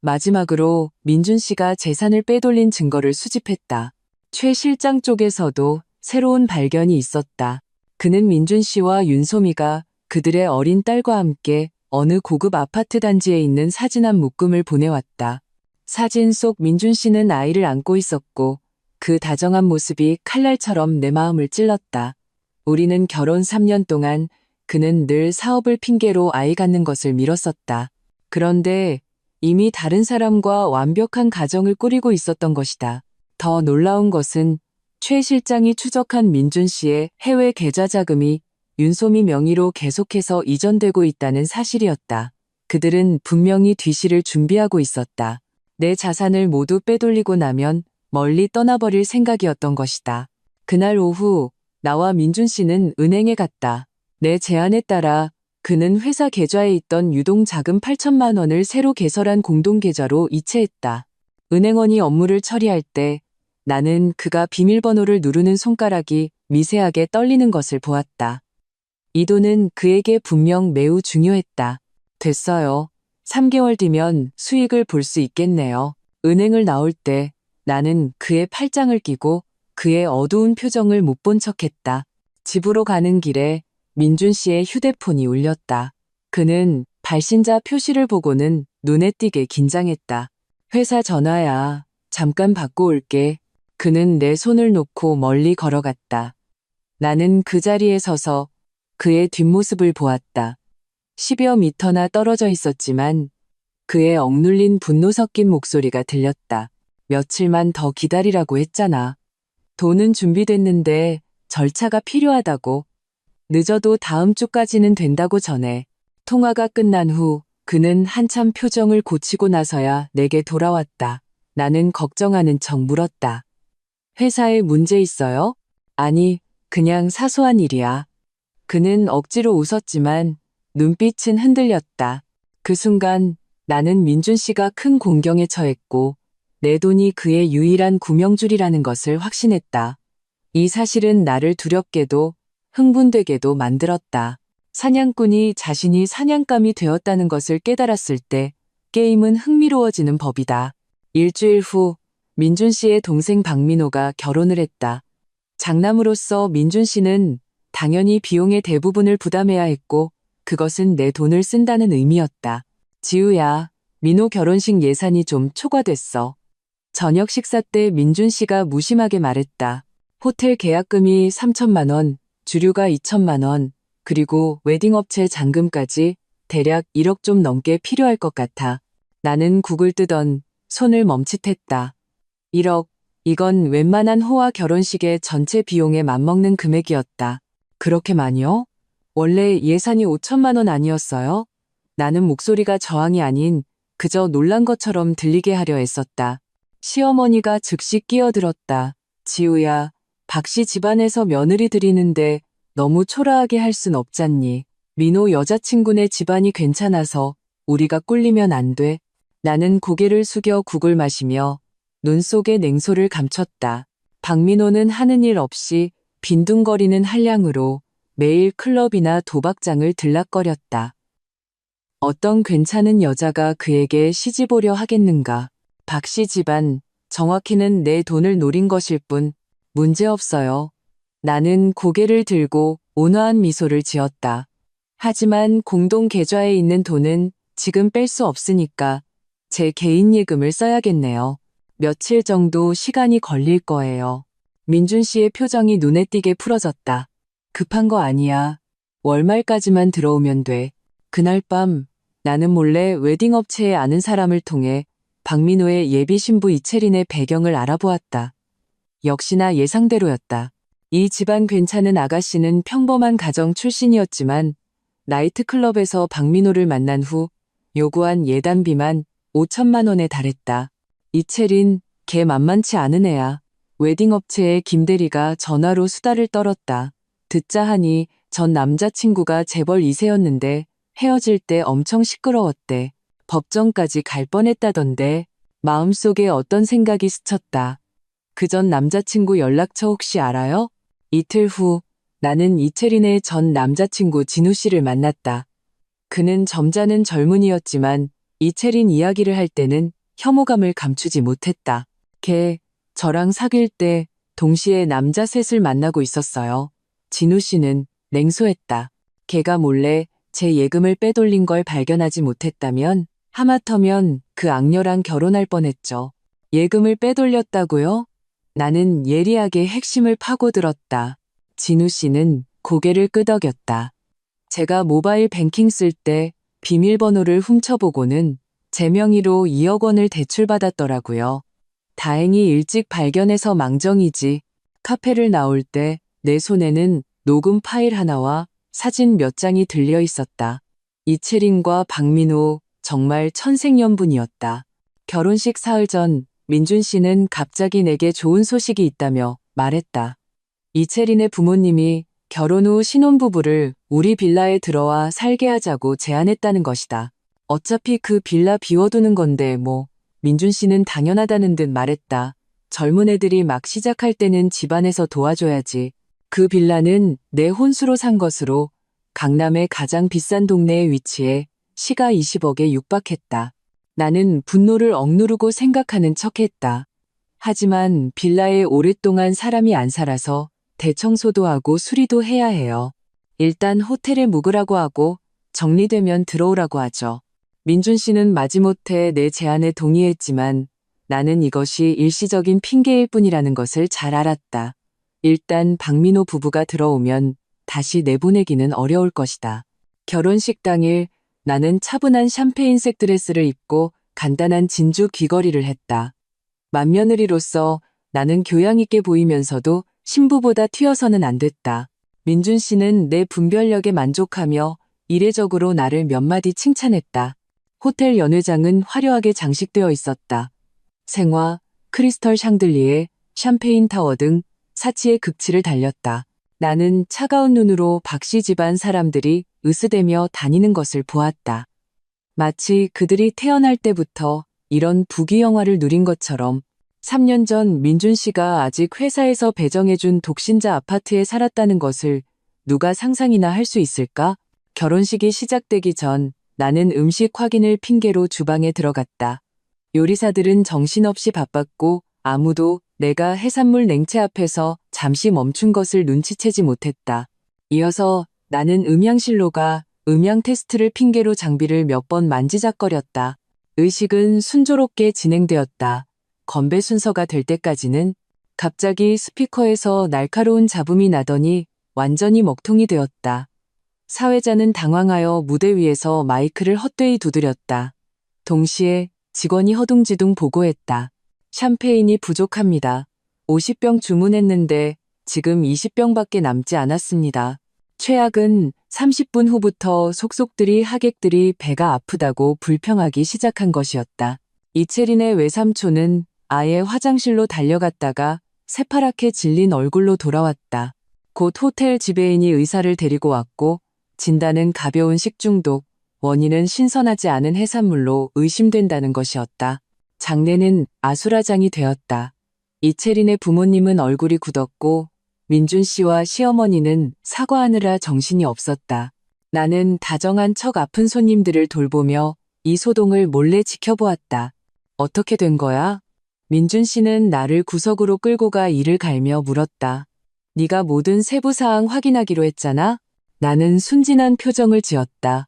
마지막으로 민준 씨가 재산을 빼돌린 증거를 수집했다. 최 실장 쪽에서도 새로운 발견이 있었다. 그는 민준 씨와 윤소미가 그들의 어린 딸과 함께 어느 고급 아파트 단지에 있는 사진 한 묶음을 보내왔다. 사진 속 민준 씨는 아이를 안고 있었고 그 다정한 모습이 칼날처럼 내 마음을 찔렀다. 우리는 결혼 3년 동안 그는 늘 사업을 핑계로 아이 갖는 것을 미뤘었다. 그런데 이미 다른 사람과 완벽한 가정을 꾸리고 있었던 것이다. 더 놀라운 것은 최 실장이 추적한 민준 씨의 해외 계좌 자금이 윤소미 명의로 계속해서 이전되고 있다는 사실이었다. 그들은 분명히 뒤실을 준비하고 있었다. 내 자산을 모두 빼돌리고 나면 멀리 떠나버릴 생각이었던 것이다. 그날 오후 나와 민준 씨는 은행에 갔다. 내 제안에 따라 그는 회사 계좌에 있던 유동 자금 8천만 원을 새로 개설한 공동계좌로 이체했다. 은행원이 업무를 처리할 때 나는 그가 비밀번호를 누르는 손가락이 미세하게 떨리는 것을 보았다. 이 돈은 그에게 분명 매우 중요했다. 됐어요. 3개월 뒤면 수익을 볼 수 있겠네요. 은행을 나올 때 나는 그의 팔짱을 끼고 그의 어두운 표정을 못 본 척했다. 집으로 가는 길에 민준 씨의 휴대폰이 울렸다. 그는 발신자 표시를 보고는 눈에 띄게 긴장했다. 회사 전화야. 잠깐 받고 올게. 그는 내 손을 놓고 멀리 걸어갔다. 나는 그 자리에 서서 그의 뒷모습을 보았다. 10여 미터나 떨어져 있었지만 그의 억눌린 분노 섞인 목소리가 들렸다. 며칠만 더 기다리라고 했잖아. 돈은 준비됐는데 절차가 필요하다고. 늦어도 다음 주까지는 된다고 전해. 통화가 끝난 후 그는 한참 표정을 고치고 나서야 내게 돌아왔다. 나는 걱정하는 척 물었다. 회사에 문제 있어요? 아니, 그냥 사소한 일이야. 그는 억지로 웃었지만 눈빛은 흔들렸다. 그 순간 나는 민준 씨가 큰 공경에 처했고 내 돈이 그의 유일한 구명줄이라는 것을 확신했다. 이 사실은 나를 두렵게도 흥분되게도 만들었다. 사냥꾼이 자신이 사냥감이 되었다는 것을 깨달았을 때 게임은 흥미로워지는 법이다. 일주일 후 민준 씨의 동생 박민호가 결혼을 했다. 장남으로서 민준 씨는 당연히 비용의 대부분을 부담해야 했고 그것은 내 돈을 쓴다는 의미였다. 지우야, 민호 결혼식 예산이 좀 초과됐어. 저녁 식사 때 민준 씨가 무심하게 말했다. 호텔 계약금이 3천만 원, 주류가 2천만 원, 그리고 웨딩업체 잔금까지 대략 1억 좀 넘게 필요할 것 같아. 나는 국을 뜨던 손을 멈칫했다. 1억, 이건 웬만한 호화 결혼식의 전체 비용에 맞먹는 금액이었다. 그렇게 많이요? 원래 예산이 5천만 원 아니었어요? 나는 목소리가 저항이 아닌 그저 놀란 것처럼 들리게 하려 애썼다. 시어머니가 즉시 끼어들었다. 지우야, 박씨 집안에서 며느리 들이는데 너무 초라하게 할 순 없잖니. 민호 여자친구네 집안이 괜찮아서 우리가 꿀리면 안 돼. 나는 고개를 숙여 국을 마시며 눈 속에 냉소를 감췄다. 박민호는 하는 일 없이 빈둥거리는 한량으로 매일 클럽이나 도박장을 들락거렸다. 어떤 괜찮은 여자가 그에게 시집오려 하겠는가. 박씨 집안, 정확히는 내 돈을 노린 것일 뿐 문제없어요. 나는 고개를 들고 온화한 미소를 지었다. 하지만 공동 계좌에 있는 돈은 지금 뺄 수 없으니까 제 개인 예금을 써야겠네요. 며칠 정도 시간이 걸릴 거예요. 민준 씨의 표정이 눈에 띄게 풀어졌다. 급한 거 아니야. 월말까지만 들어오면 돼. 그날 밤 나는 몰래 웨딩업체에 아는 사람을 통해 박민호의 예비 신부 이채린의 배경을 알아보았다. 역시나 예상대로였다. 이 집안 괜찮은 아가씨는 평범한 가정 출신이었지만 나이트클럽에서 박민호를 만난 후 요구한 예단비만 5천만 원에 달했다. 이채린, 걔 만만치 않은 애야. 웨딩업체에 김대리가 전화로 수다를 떨었다. 듣자 하니 전 남자친구가 재벌 2세였는데 헤어질 때 엄청 시끄러웠대. 법정까지 갈 뻔했다던데. 마음속에 어떤 생각이 스쳤다. 그 전 남자친구 연락처 혹시 알아요? 이틀 후 나는 이채린의 전 남자친구 진우 씨를 만났다. 그는 점잖은 젊은이였지만 이채린 이야기를 할 때는 혐오감을 감추지 못했다. 걔, 저랑 사귈 때 동시에 남자 셋을 만나고 있었어요. 진우 씨는 냉소했다. 걔가 몰래 제 예금을 빼돌린 걸 발견하지 못했다면 하마터면 그 악녀랑 결혼할 뻔했죠. 예금을 빼돌렸다고요? 나는 예리하게 핵심을 파고들었다. 진우 씨는 고개를 끄덕였다. 제가 모바일 뱅킹 쓸 때 비밀번호를 훔쳐보고는 제 명의로 2억 원을 대출받았더라고요. 다행히 일찍 발견해서 망정이지. 카페를 나올 때 내 손에는 녹음 파일 하나와 사진 몇 장이 들려 있었다. 이채린과 박민호 정말 천생연분이었다. 결혼식 사흘 전 민준 씨는 갑자기 내게 좋은 소식이 있다며 말했다. 이채린의 부모님이 결혼 후 신혼부부를 우리 빌라에 들어와 살게 하자고 제안했다는 것이다. 어차피 그 빌라 비워두는 건데 뭐. 민준 씨는 당연하다는 듯 말했다. 젊은 애들이 막 시작할 때는 집안에서 도와줘야지. 그 빌라는 내 혼수로 산 것으로 강남의 가장 비싼 동네에 위치해 시가 20억에 육박했다. 나는 분노를 억누르고 생각하는 척했다. 하지만 빌라에 오랫동안 사람이 안 살아서 대청소도 하고 수리도 해야 해요. 일단 호텔에 묵으라고 하고 정리되면 들어오라고 하죠. 민준 씨는 마지못해 내 제안에 동의했지만 나는 이것이 일시적인 핑계일 뿐이라는 것을 잘 알았다. 일단 박민호 부부가 들어오면 다시 내보내기는 어려울 것이다. 결혼식 당일 나는 차분한 샴페인색 드레스를 입고 간단한 진주 귀걸이를 했다. 맏며느리로서 나는 교양 있게 보이면서도 신부보다 튀어서는 안 됐다. 민준 씨는 내 분별력에 만족하며 이례적으로 나를 몇 마디 칭찬했다. 호텔 연회장은 화려하게 장식되어 있었다. 생화, 크리스털 샹들리에, 샴페인 타워 등 사치의 극치를 달렸다. 나는 차가운 눈으로 박씨 집안 사람들이 으스대며 다니는 것을 보았다. 마치 그들이 태어날 때부터 이런 부귀 영화를 누린 것처럼 3년 전 민준 씨가 아직 회사에서 배정해준 독신자 아파트에 살았다는 것을 누가 상상이나 할 수 있을까? 결혼식이 시작되기 전 나는 음식 확인을 핑계로 주방에 들어갔다. 요리사들은 정신없이 바빴고 아무도 내가 해산물 냉채 앞에서 잠시 멈춘 것을 눈치채지 못했다. 이어서 나는 음향실로 가 음향 테스트를 핑계로 장비를 몇 번 만지작거렸다. 의식은 순조롭게 진행되었다. 건배 순서가 될 때까지는. 갑자기 스피커에서 날카로운 잡음이 나더니 완전히 먹통이 되었다. 사회자는 당황하여 무대 위에서 마이크를 헛되이 두드렸다. 동시에 직원이 허둥지둥 보고했다. 샴페인이 부족합니다. 50병 주문했는데 지금 20병밖에 남지 않았습니다. 최악은 30분 후부터 속속들이 하객들이 배가 아프다고 불평하기 시작한 것이었다. 이채린의 외삼촌은 아예 화장실로 달려갔다가 새파랗게 질린 얼굴로 돌아왔다. 곧 호텔 지배인이 의사를 데리고 왔고 진단은 가벼운 식중독, 원인은 신선하지 않은 해산물로 의심된다는 것이었다. 장례는 아수라장이 되었다. 이채린의 부모님은 얼굴이 굳었고 민준 씨와 시어머니는 사과하느라 정신이 없었다. 나는 다정한 척 아픈 손님들을 돌보며 이 소동을 몰래 지켜보았다. 어떻게 된 거야? 민준 씨는 나를 구석으로 끌고 가 이를 갈며 물었다. 네가 모든 세부사항 확인하기로 했잖아? 나는 순진한 표정을 지었다.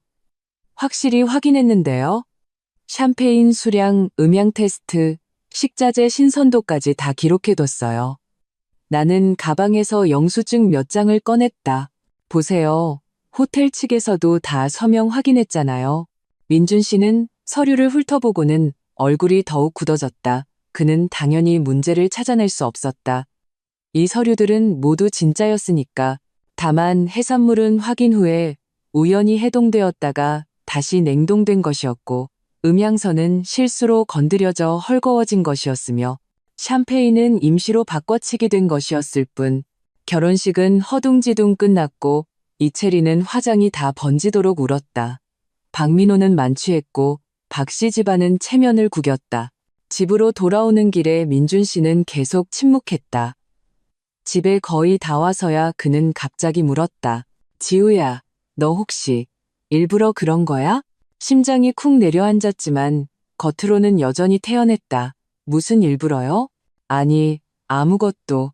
확실히 확인했는데요. 샴페인 수량, 음향 테스트, 식자재 신선도까지 다 기록해뒀어요. 나는 가방에서 영수증 몇 장을 꺼냈다. 보세요. 호텔 측에서도 다 서명 확인했잖아요. 민준 씨는 서류를 훑어보고는 얼굴이 더욱 굳어졌다. 그는 당연히 문제를 찾아낼 수 없었다. 이 서류들은 모두 진짜였으니까. 다만 해산물은 확인 후에 우연히 해동되었다가 다시 냉동된 것이었고 음향선은 실수로 건드려져 헐거워진 것이었으며 샴페인은 임시로 바꿔치기 된 것이었을 뿐 결혼식은 허둥지둥 끝났고 이채리는 화장이 다 번지도록 울었다. 박민호는 만취했고 박씨 집안은 체면을 구겼다. 집으로 돌아오는 길에 민준 씨는 계속 침묵했다. 집에 거의 다 와서야 그는 갑자기 물었다. 지우야, 너 혹시 일부러 그런 거야? 심장이 쿵 내려앉았지만 겉으로는 여전히 태연했다. 무슨 일부러요? 아니, 아무것도.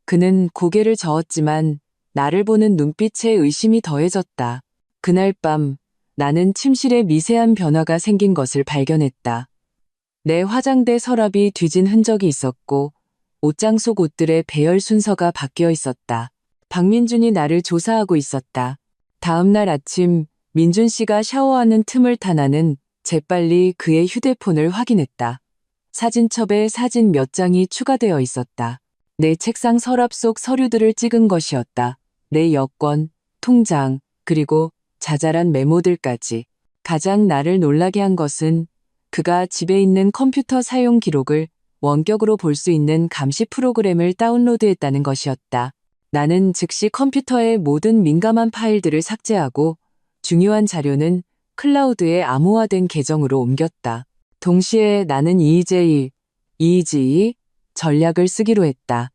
그는 고개를 저었지만 나를 보는 눈빛에 의심이 더해졌다. 그날 밤 나는 침실에 미세한 변화가 생긴 것을 발견했다. 내 화장대 서랍이 뒤진 흔적이 있었고 옷장 속 옷들의 배열 순서가 바뀌어 있었다. 박민준이 나를 조사하고 있었다. 다음 날 아침 민준 씨가 샤워하는 틈을 타 나는 재빨리 그의 휴대폰을 확인했다. 사진첩에 사진 몇 장이 추가되어 있었다. 내 책상 서랍 속 서류들을 찍은 것이었다. 내 여권, 통장, 그리고 자잘한 메모들까지. 가장 나를 놀라게 한 것은 그가 집에 있는 컴퓨터 사용 기록을 원격으로 볼 수 있는 감시 프로그램을 다운로드했다는 것이었다. 나는 즉시 컴퓨터의 모든 민감한 파일들을 삭제하고 중요한 자료는 클라우드에 암호화된 계정으로 옮겼다. 동시에 나는 EEG 전략을 쓰기로 했다.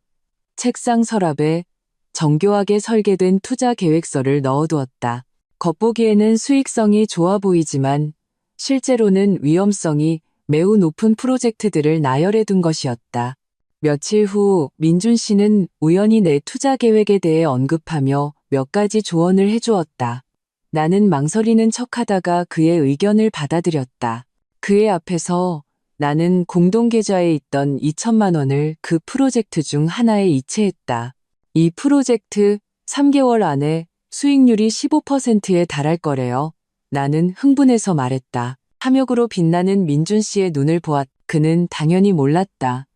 책상 서랍에 정교하게 설계된 투자 계획서를 넣어두었다. 겉보기에는 수익성이 좋아 보이지만 실제로는 위험성이 매우 높은 프로젝트들을 나열해 둔 것이었다. 며칠 후 민준 씨는 우연히 내 투자 계획에 대해 언급하며 몇 가지 조언을 해주었다. 나는 망설이는 척하다가 그의 의견을 받아들였다. 그의 앞에서 나는 공동계좌에 있던 2천만 원을 그 프로젝트 중 하나에 이체했다. 이 프로젝트 3개월 안에 수익률이 15%에 달할 거래요. 나는 흥분해서 말했다. 탐욕으로 빛나는 민준 씨의 눈을 보았다. 그는 당연히 몰랐다.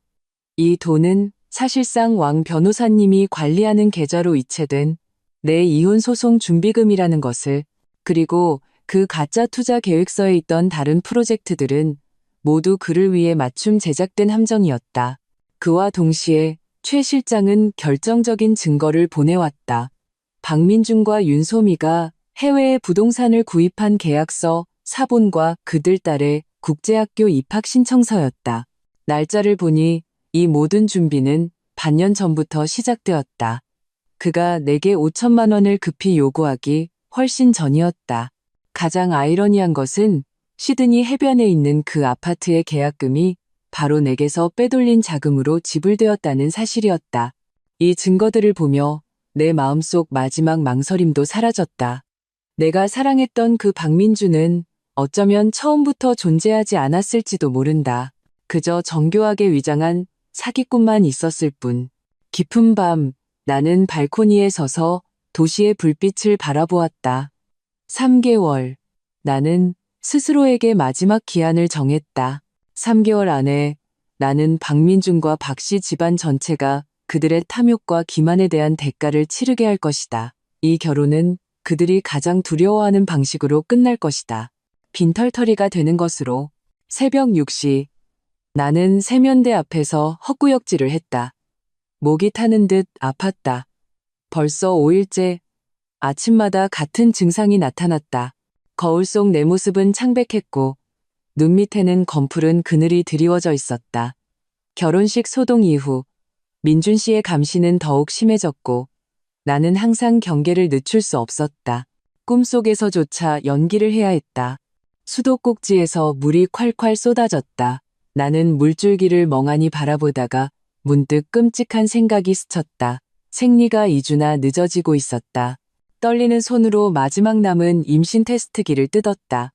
이 돈은 사실상 왕 변호사님이 관리하는 계좌로 이체된 내 이혼 소송 준비금이라는 것을, 그리고 그 가짜 투자 계획서에 있던 다른 프로젝트들은 모두 그를 위해 맞춤 제작된 함정이었다. 그와 동시에 최 실장은 결정적인 증거를 보내왔다. 박민준과 윤소미가 해외에 부동산을 구입한 계약서, 사본과 그들 딸의 국제학교 입학 신청서였다. 날짜를 보니 이 모든 준비는 반년 전부터 시작되었다. 그가 내게 5천만 원을 급히 요구하기 훨씬 전이었다. 가장 아이러니한 것은 시드니 해변에 있는 그 아파트의 계약금이 바로 내게서 빼돌린 자금으로 지불되었다는 사실이었다. 이 증거들을 보며 내 마음속 마지막 망설임도 사라졌다. 내가 사랑했던 그 박민주는 어쩌면 처음부터 존재하지 않았을지도 모른다. 그저 정교하게 위장한 사기꾼만 있었을 뿐. 깊은 밤, 나는 발코니에 서서 도시의 불빛을 바라보았다. 3개월. 나는 스스로에게 마지막 기한을 정했다. 3개월 안에 나는 박민준과 박씨 집안 전체가 그들의 탐욕과 기만에 대한 대가를 치르게 할 것이다. 이 결혼은 그들이 가장 두려워하는 방식으로 끝날 것이다. 빈털터리가 되는 것으로. 새벽 6시. 나는 세면대 앞에서 헛구역질을 했다. 목이 타는 듯 아팠다. 벌써 5일째 아침마다 같은 증상이 나타났다. 거울 속 내 모습은 창백했고 눈 밑에는 검푸른 그늘이 드리워져 있었다. 결혼식 소동 이후 민준 씨의 감시는 더욱 심해졌고 나는 항상 경계를 늦출 수 없었다. 꿈속에서조차 연기를 해야 했다. 수도꼭지에서 물이 콸콸 쏟아졌다. 나는 물줄기를 멍하니 바라보다가 문득 끔찍한 생각이 스쳤다. 생리가 2주나 늦어지고 있었다. 떨리는 손으로 마지막 남은 임신 테스트기를 뜯었다.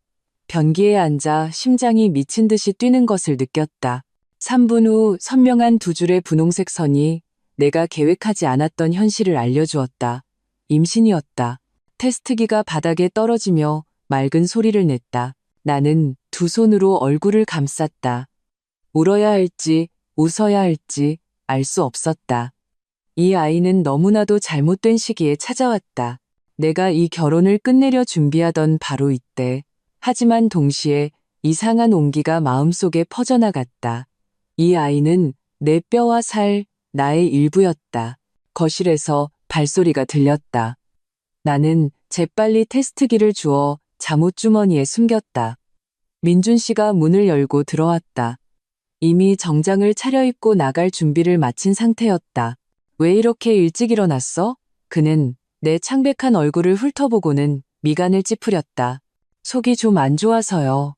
변기에 앉아 심장이 미친 듯이 뛰는 것을 느꼈다. 3분 후 선명한 두 줄의 분홍색 선이 내가 계획하지 않았던 현실을 알려주었다. 임신이었다. 테스트기가 바닥에 떨어지며 맑은 소리를 냈다. 나는 두 손으로 얼굴을 감쌌다. 울어야 할지 웃어야 할지 알 수 없었다. 이 아이는 너무나도 잘못된 시기에 찾아왔다. 내가 이 결혼을 끝내려 준비하던 바로 이때. 하지만 동시에 이상한 온기가 마음속에 퍼져나갔다. 이 아이는 내 뼈와 살, 나의 일부였다. 거실에서 발소리가 들렸다. 나는 재빨리 테스트기를 주워 잠옷주머니에 숨겼다. 민준 씨가 문을 열고 들어왔다. 이미 정장을 차려입고 나갈 준비를 마친 상태였다. 왜 이렇게 일찍 일어났어? 그는 내 창백한 얼굴을 훑어보고는 미간을 찌푸렸다. 속이 좀 안 좋아서요.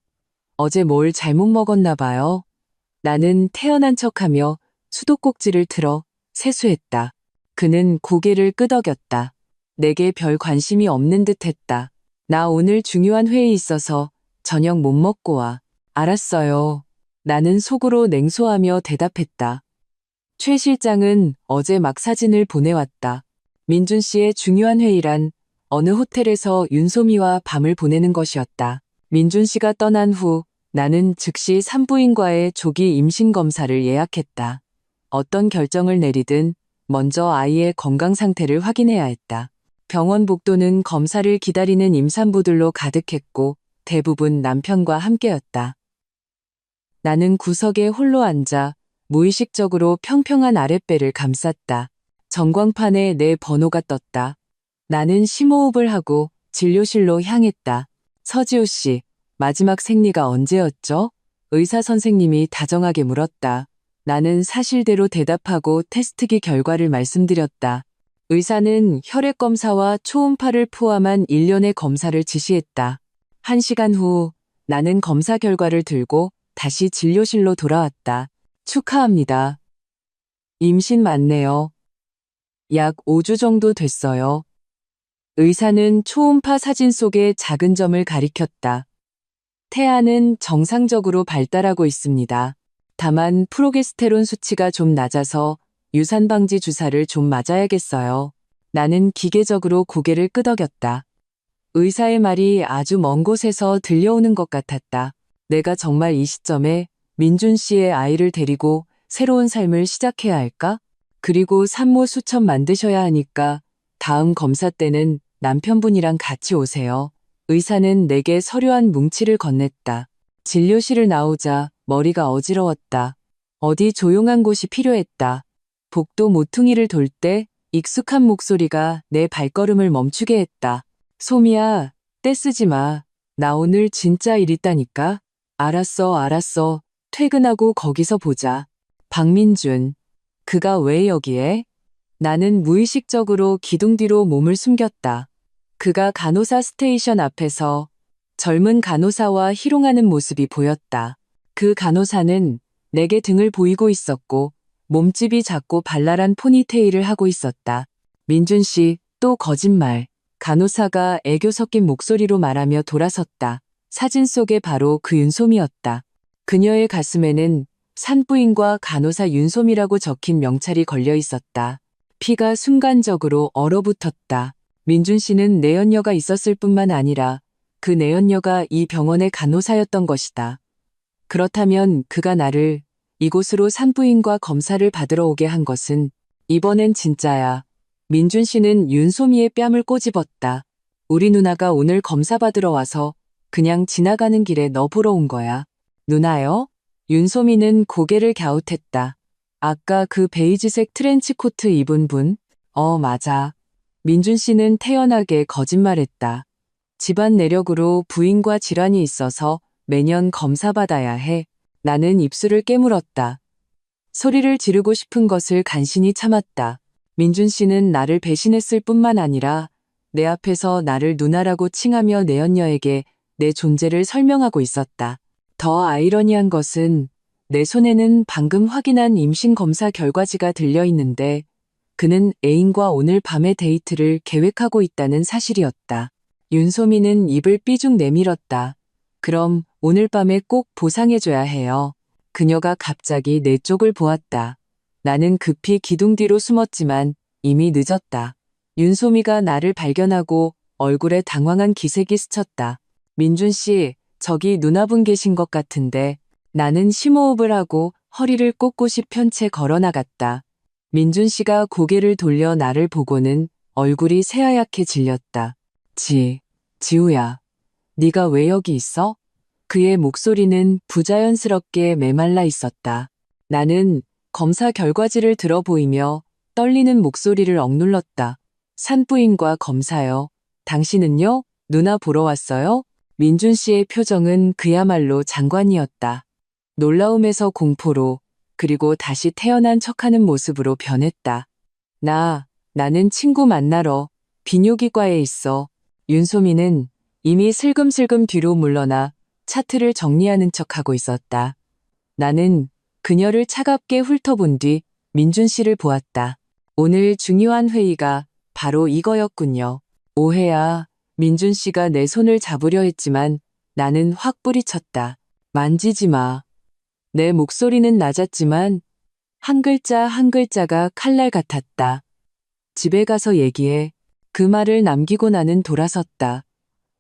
어제 뭘 잘못 먹었나 봐요. 나는 태연한 척하며 수도꼭지를 틀어 세수했다. 그는 고개를 끄덕였다. 내게 별 관심이 없는 듯했다. 나 오늘 중요한 회의 있어서 저녁 못 먹고 와. 알았어요. 나는 속으로 냉소하며 대답했다. 최 실장은 어제 막 사진을 보내왔다. 민준 씨의 중요한 회의란 어느 호텔에서 윤소미와 밤을 보내는 것이었다. 민준 씨가 떠난 후 나는 즉시 산부인과의 조기 임신 검사를 예약했다. 어떤 결정을 내리든 먼저 아이의 건강 상태를 확인해야 했다. 병원 복도는 검사를 기다리는 임산부들로 가득했고 대부분 남편과 함께였다. 나는 구석에 홀로 앉아 무의식적으로 평평한 아랫배를 감쌌다. 전광판에 내 번호가 떴다. 나는 심호흡을 하고 진료실로 향했다. 서지우 씨, 마지막 생리가 언제였죠? 의사 선생님이 다정하게 물었다. 나는 사실대로 대답하고 테스트기 결과를 말씀드렸다. 의사는 혈액 검사와 초음파를 포함한 일련의 검사를 지시했다. 1시간 후 나는 검사 결과를 들고 다시 진료실로 돌아왔다. 축하합니다. 임신 맞네요. 약 5주 정도 됐어요. 의사는 초음파 사진 속의 작은 점을 가리켰다. 태아는 정상적으로 발달하고 있습니다. 다만 프로게스테론 수치가 좀 낮아서 유산방지 주사를 좀 맞아야겠어요. 나는 기계적으로 고개를 끄덕였다. 의사의 말이 아주 먼 곳에서 들려오는 것 같았다. 내가 정말 이 시점에 민준 씨의 아이를 데리고 새로운 삶을 시작해야 할까? 그리고 산모 수첩 만드셔야 하니까 다음 검사 때는 남편분이랑 같이 오세요. 의사는 내게 서류한 뭉치를 건넸다. 진료실을 나오자 머리가 어지러웠다. 어디 조용한 곳이 필요했다. 복도 모퉁이를 돌 때 익숙한 목소리가 내 발걸음을 멈추게 했다. 소미야, 떼쓰지 마. 나 오늘 진짜 일 있다니까. 알았어. 퇴근하고 거기서 보자. 박민준. 그가 왜 여기에? 나는 무의식적으로 기둥 뒤로 몸을 숨겼다. 그가 간호사 스테이션 앞에서 젊은 간호사와 희롱하는 모습이 보였다. 그 간호사는 내게 등을 보이고 있었고 몸집이 작고 발랄한 포니테일을 하고 있었다. 민준 씨, 또 거짓말. 간호사가 애교 섞인 목소리로 말하며 돌아섰다. 사진 속에 바로 그 윤소미였다. 그녀의 가슴에는 산부인과 간호사 윤소미라고 적힌 명찰이 걸려 있었다. 피가 순간적으로 얼어붙었다. 민준 씨는 내연녀가 있었을 뿐만 아니라 그 내연녀가 이 병원의 간호사였던 것이다. 그렇다면 그가 나를 이곳으로 산부인과 검사를 받으러 오게 한 것은 이번엔 진짜야. 민준 씨는 윤소미의 뺨을 꼬집었다. 우리 누나가 오늘 검사 받으러 와서 그냥 지나가는 길에 너 보러 온 거야. 누나요? 윤소미는 고개를 갸웃했다. 아까 그 베이지색 트렌치코트 입은 분? 맞아. 민준 씨는 태연하게 거짓말했다. 집안 내력으로 부인과 질환이 있어서 매년 검사 받아야 해. 나는 입술을 깨물었다. 소리를 지르고 싶은 것을 간신히 참았다. 민준 씨는 나를 배신했을 뿐만 아니라 내 앞에서 나를 누나라고 칭하며 내연녀에게 내 존재를 설명하고 있었다. 더 아이러니한 것은 내 손에는 방금 확인한 임신 검사 결과지가 들려 있는데 그는 애인과 오늘 밤의 데이트를 계획하고 있다는 사실이었다. 윤소미는 입을 삐죽 내밀었다. 그럼 오늘 밤에 꼭 보상해줘야 해요. 그녀가 갑자기 내 쪽을 보았다. 나는 급히 기둥 뒤로 숨었지만 이미 늦었다. 윤소미가 나를 발견하고 얼굴에 당황한 기색이 스쳤다. 민준 씨, 저기 누나분 계신 것 같은데. 나는 심호흡을 하고 허리를 꼿꼿이 편 채 걸어 나갔다. 민준 씨가 고개를 돌려 나를 보고는 얼굴이 새하얗게 질렸다. 지우야, 네가 왜 여기 있어? 그의 목소리는 부자연스럽게 메말라 있었다. 나는 검사 결과지를 들어 보이며 떨리는 목소리를 억눌렀다. 산부인과 검사요. 당신은요? 누나 보러 왔어요? 민준 씨의 표정은 그야말로 장관이었다. 놀라움에서 공포로, 그리고 다시 태어난 척하는 모습으로 변했다. 나는 친구 만나러 비뇨기과에 있어. 윤소미는 이미 슬금슬금 뒤로 물러나 차트를 정리하는 척하고 있었다. 나는 그녀를 차갑게 훑어본 뒤 민준 씨를 보았다. 오늘 중요한 회의가 바로 이거였군요. 오해야. 민준 씨가 내 손을 잡으려 했지만 나는 확 뿌리쳤다. 만지지 마. 내 목소리는 낮았지만 한 글자 한 글자가 칼날 같았다. 집에 가서 얘기해. 그 말을 남기고 나는 돌아섰다.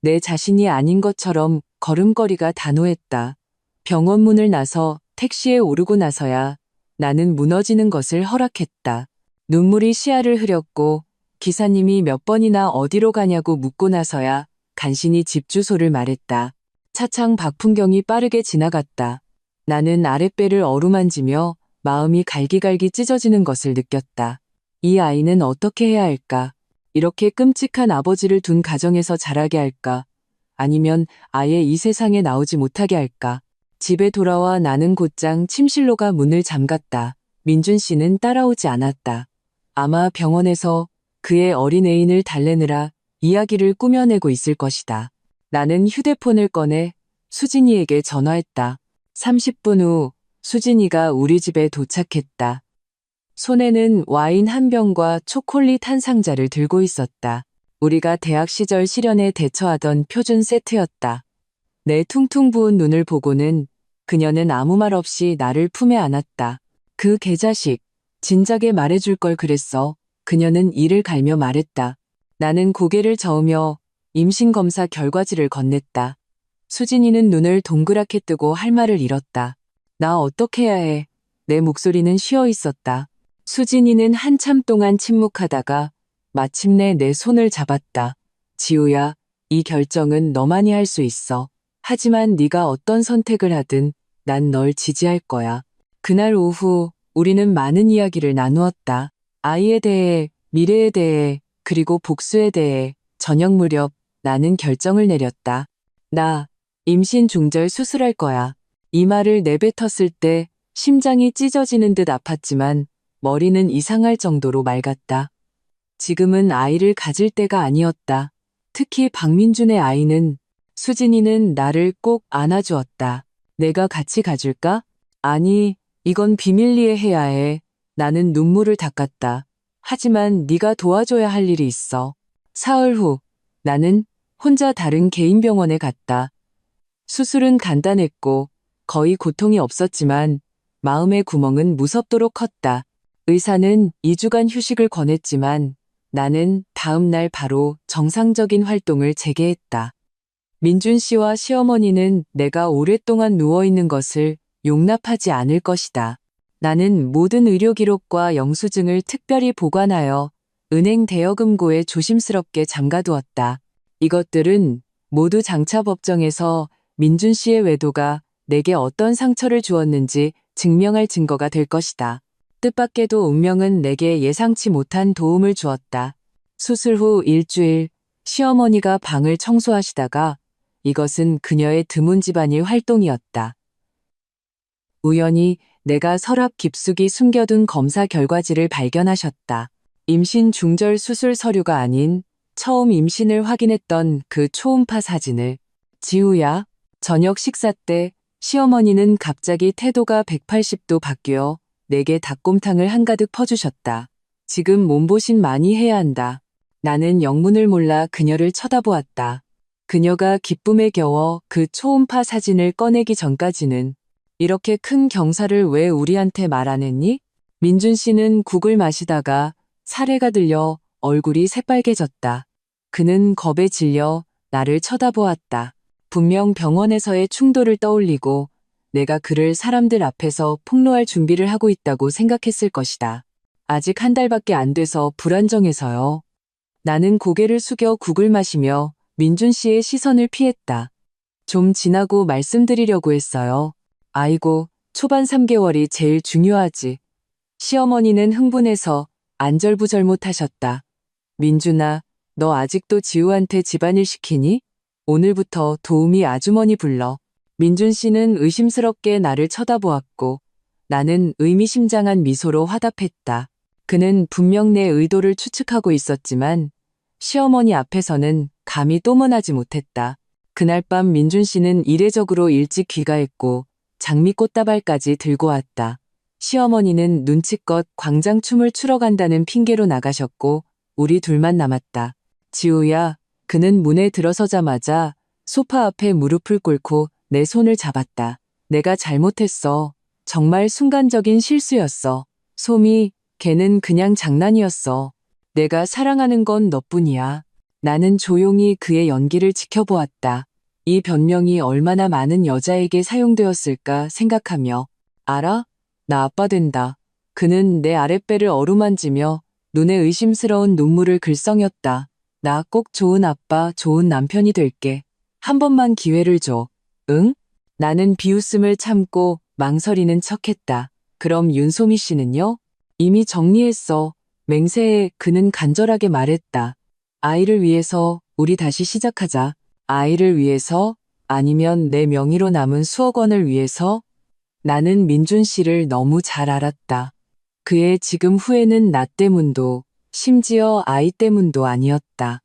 내 자신이 아닌 것처럼 걸음걸이가 단호했다. 병원 문을 나서 택시에 오르고 나서야 나는 무너지는 것을 허락했다. 눈물이 시야를 흐렸고 기사님이 몇 번이나 어디로 가냐고 묻고 나서야 간신히 집 주소를 말했다. 차창 밖 풍경이 빠르게 지나갔다. 나는 아랫배를 어루만지며 마음이 갈기갈기 찢어지는 것을 느꼈다. 이 아이는 어떻게 해야 할까? 이렇게 끔찍한 아버지를 둔 가정에서 자라게 할까? 아니면 아예 이 세상에 나오지 못하게 할까? 집에 돌아와 나는 곧장 침실로 가 문을 잠갔다. 민준 씨는 따라오지 않았다. 아마 병원에서 그의 어린 애인을 달래느라 이야기를 꾸며내고 있을 것이다. 나는 휴대폰을 꺼내 수진이에게 전화했다. 30분 후 수진이가 우리 집에 도착했다. 손에는 와인 한 병과 초콜릿 한 상자를 들고 있었다. 우리가 대학 시절 실연에 대처하던 표준 세트였다. 내 퉁퉁 부은 눈을 보고는 그녀는 아무 말 없이 나를 품에 안았다. 그 개자식, 진작에 말해줄 걸 그랬어. 그녀는 이를 갈며 말했다. 나는 고개를 저으며 임신검사 결과지를 건넸다. 수진이는 눈을 동그랗게 뜨고 할 말을 잃었다. 나 어떻게 해야 해? 내 목소리는 쉬어 있었다. 수진이는 한참 동안 침묵하다가 마침내 내 손을 잡았다. 지우야, 이 결정은 너만이 할 수 있어. 하지만 네가 어떤 선택을 하든 난 널 지지할 거야. 그날 오후 우리는 많은 이야기를 나누었다. 아이에 대해, 미래에 대해, 그리고 복수에 대해. 저녁 무렵 나는 결정을 내렸다. 나 임신 중절 수술할 거야. 이 말을 내뱉었을 때 심장이 찢어지는 듯 아팠지만 머리는 이상할 정도로 맑았다. 지금은 아이를 가질 때가 아니었다. 특히 박민준의 아이는. 수진이는 나를 꼭 안아주었다. 내가 같이 가줄까? 아니, 이건 비밀리에 해야 해. 나는 눈물을 닦았다. 하지만 네가 도와줘야 할 일이 있어. 사흘 후 나는 혼자 다른 개인 병원에 갔다. 수술은 간단했고 거의 고통이 없었지만 마음의 구멍은 무섭도록 컸다. 의사는 2주간 휴식을 권했지만 나는 다음 날 바로 정상적인 활동을 재개했다. 민준 씨와 시어머니는 내가 오랫동안 누워있는 것을 용납하지 않을 것이다. 나는 모든 의료 기록과 영수증을 특별히 보관하여 은행 대여금고에 조심스럽게 잠가두었다. 이것들은 모두 장차 법정에서 민준 씨의 외도가 내게 어떤 상처를 주었는지 증명할 증거가 될 것이다. 뜻밖에도 운명은 내게 예상치 못한 도움을 주었다. 수술 후 일주일 시어머니가 방을 청소하시다가 이것은 그녀의 드문 집안일 활동이었다. 우연히 내가 서랍 깊숙이 숨겨둔 검사 결과지를 발견하셨다. 임신 중절 수술 서류가 아닌 처음 임신을 확인했던 그 초음파 사진을. 지우야, 저녁 식사 때 시어머니는 갑자기 태도가 180도 바뀌어 내게 닭곰탕을 한가득 퍼주셨다. 지금 몸보신 많이 해야 한다. 나는 영문을 몰라 그녀를 쳐다보았다. 그녀가 기쁨에 겨워 그 초음파 사진을 꺼내기 전까지는 이렇게 큰 경사를 왜 우리한테 말 안 했니? 민준 씨는 국을 마시다가 사례가 들려 얼굴이 새빨개졌다. 그는 겁에 질려 나를 쳐다보았다. 분명 병원에서의 충돌을 떠올리고 내가 그를 사람들 앞에서 폭로할 준비를 하고 있다고 생각했을 것이다. 아직 한 달밖에 안 돼서 불안정해서요. 나는 고개를 숙여 국을 마시며 민준 씨의 시선을 피했다. 좀 지나고 말씀드리려고 했어요. 아이고, 초반 3개월이 제일 중요하지. 시어머니는 흥분해서 안절부절못하셨다. 민준아, 너 아직도 지우한테 집안일 시키니? 오늘부터 도우미 아주머니 불러. 민준 씨는 의심스럽게 나를 쳐다보았고 나는 의미심장한 미소로 화답했다. 그는 분명 내 의도를 추측하고 있었지만 시어머니 앞에서는 감히 또문하지 못했다. 그날 밤 민준 씨는 이례적으로 일찍 귀가했고 장미꽃다발까지 들고 왔다. 시어머니는 눈치껏 광장춤을 추러 간다는 핑계로 나가셨고 우리 둘만 남았다. 지우야, 그는 문에 들어서자마자 소파 앞에 무릎을 꿇고 내 손을 잡았다. 내가 잘못했어. 정말 순간적인 실수였어. 소미, 걔는 그냥 장난이었어. 내가 사랑하는 건 너뿐이야. 나는 조용히 그의 연기를 지켜보았다. 이 변명이 얼마나 많은 여자에게 사용되었을까 생각하며. 알아? 나 아빠 된다. 그는 내 아랫배를 어루만지며 눈에 의심스러운 눈물을 글썽였다. 나 꼭 좋은 아빠, 좋은 남편이 될게. 한 번만 기회를 줘. 응? 나는 비웃음을 참고 망설이는 척했다. 그럼 윤소미 씨는요? 이미 정리했어. 맹세해. 그는 간절하게 말했다. 아이를 위해서 우리 다시 시작하자. 아이를 위해서? 아니면 내 명의로 남은 수억 원을 위해서? 나는 민준 씨를 너무 잘 알았다. 그의 지금 후회는 나 때문도 심지어 아이 때문도 아니었다.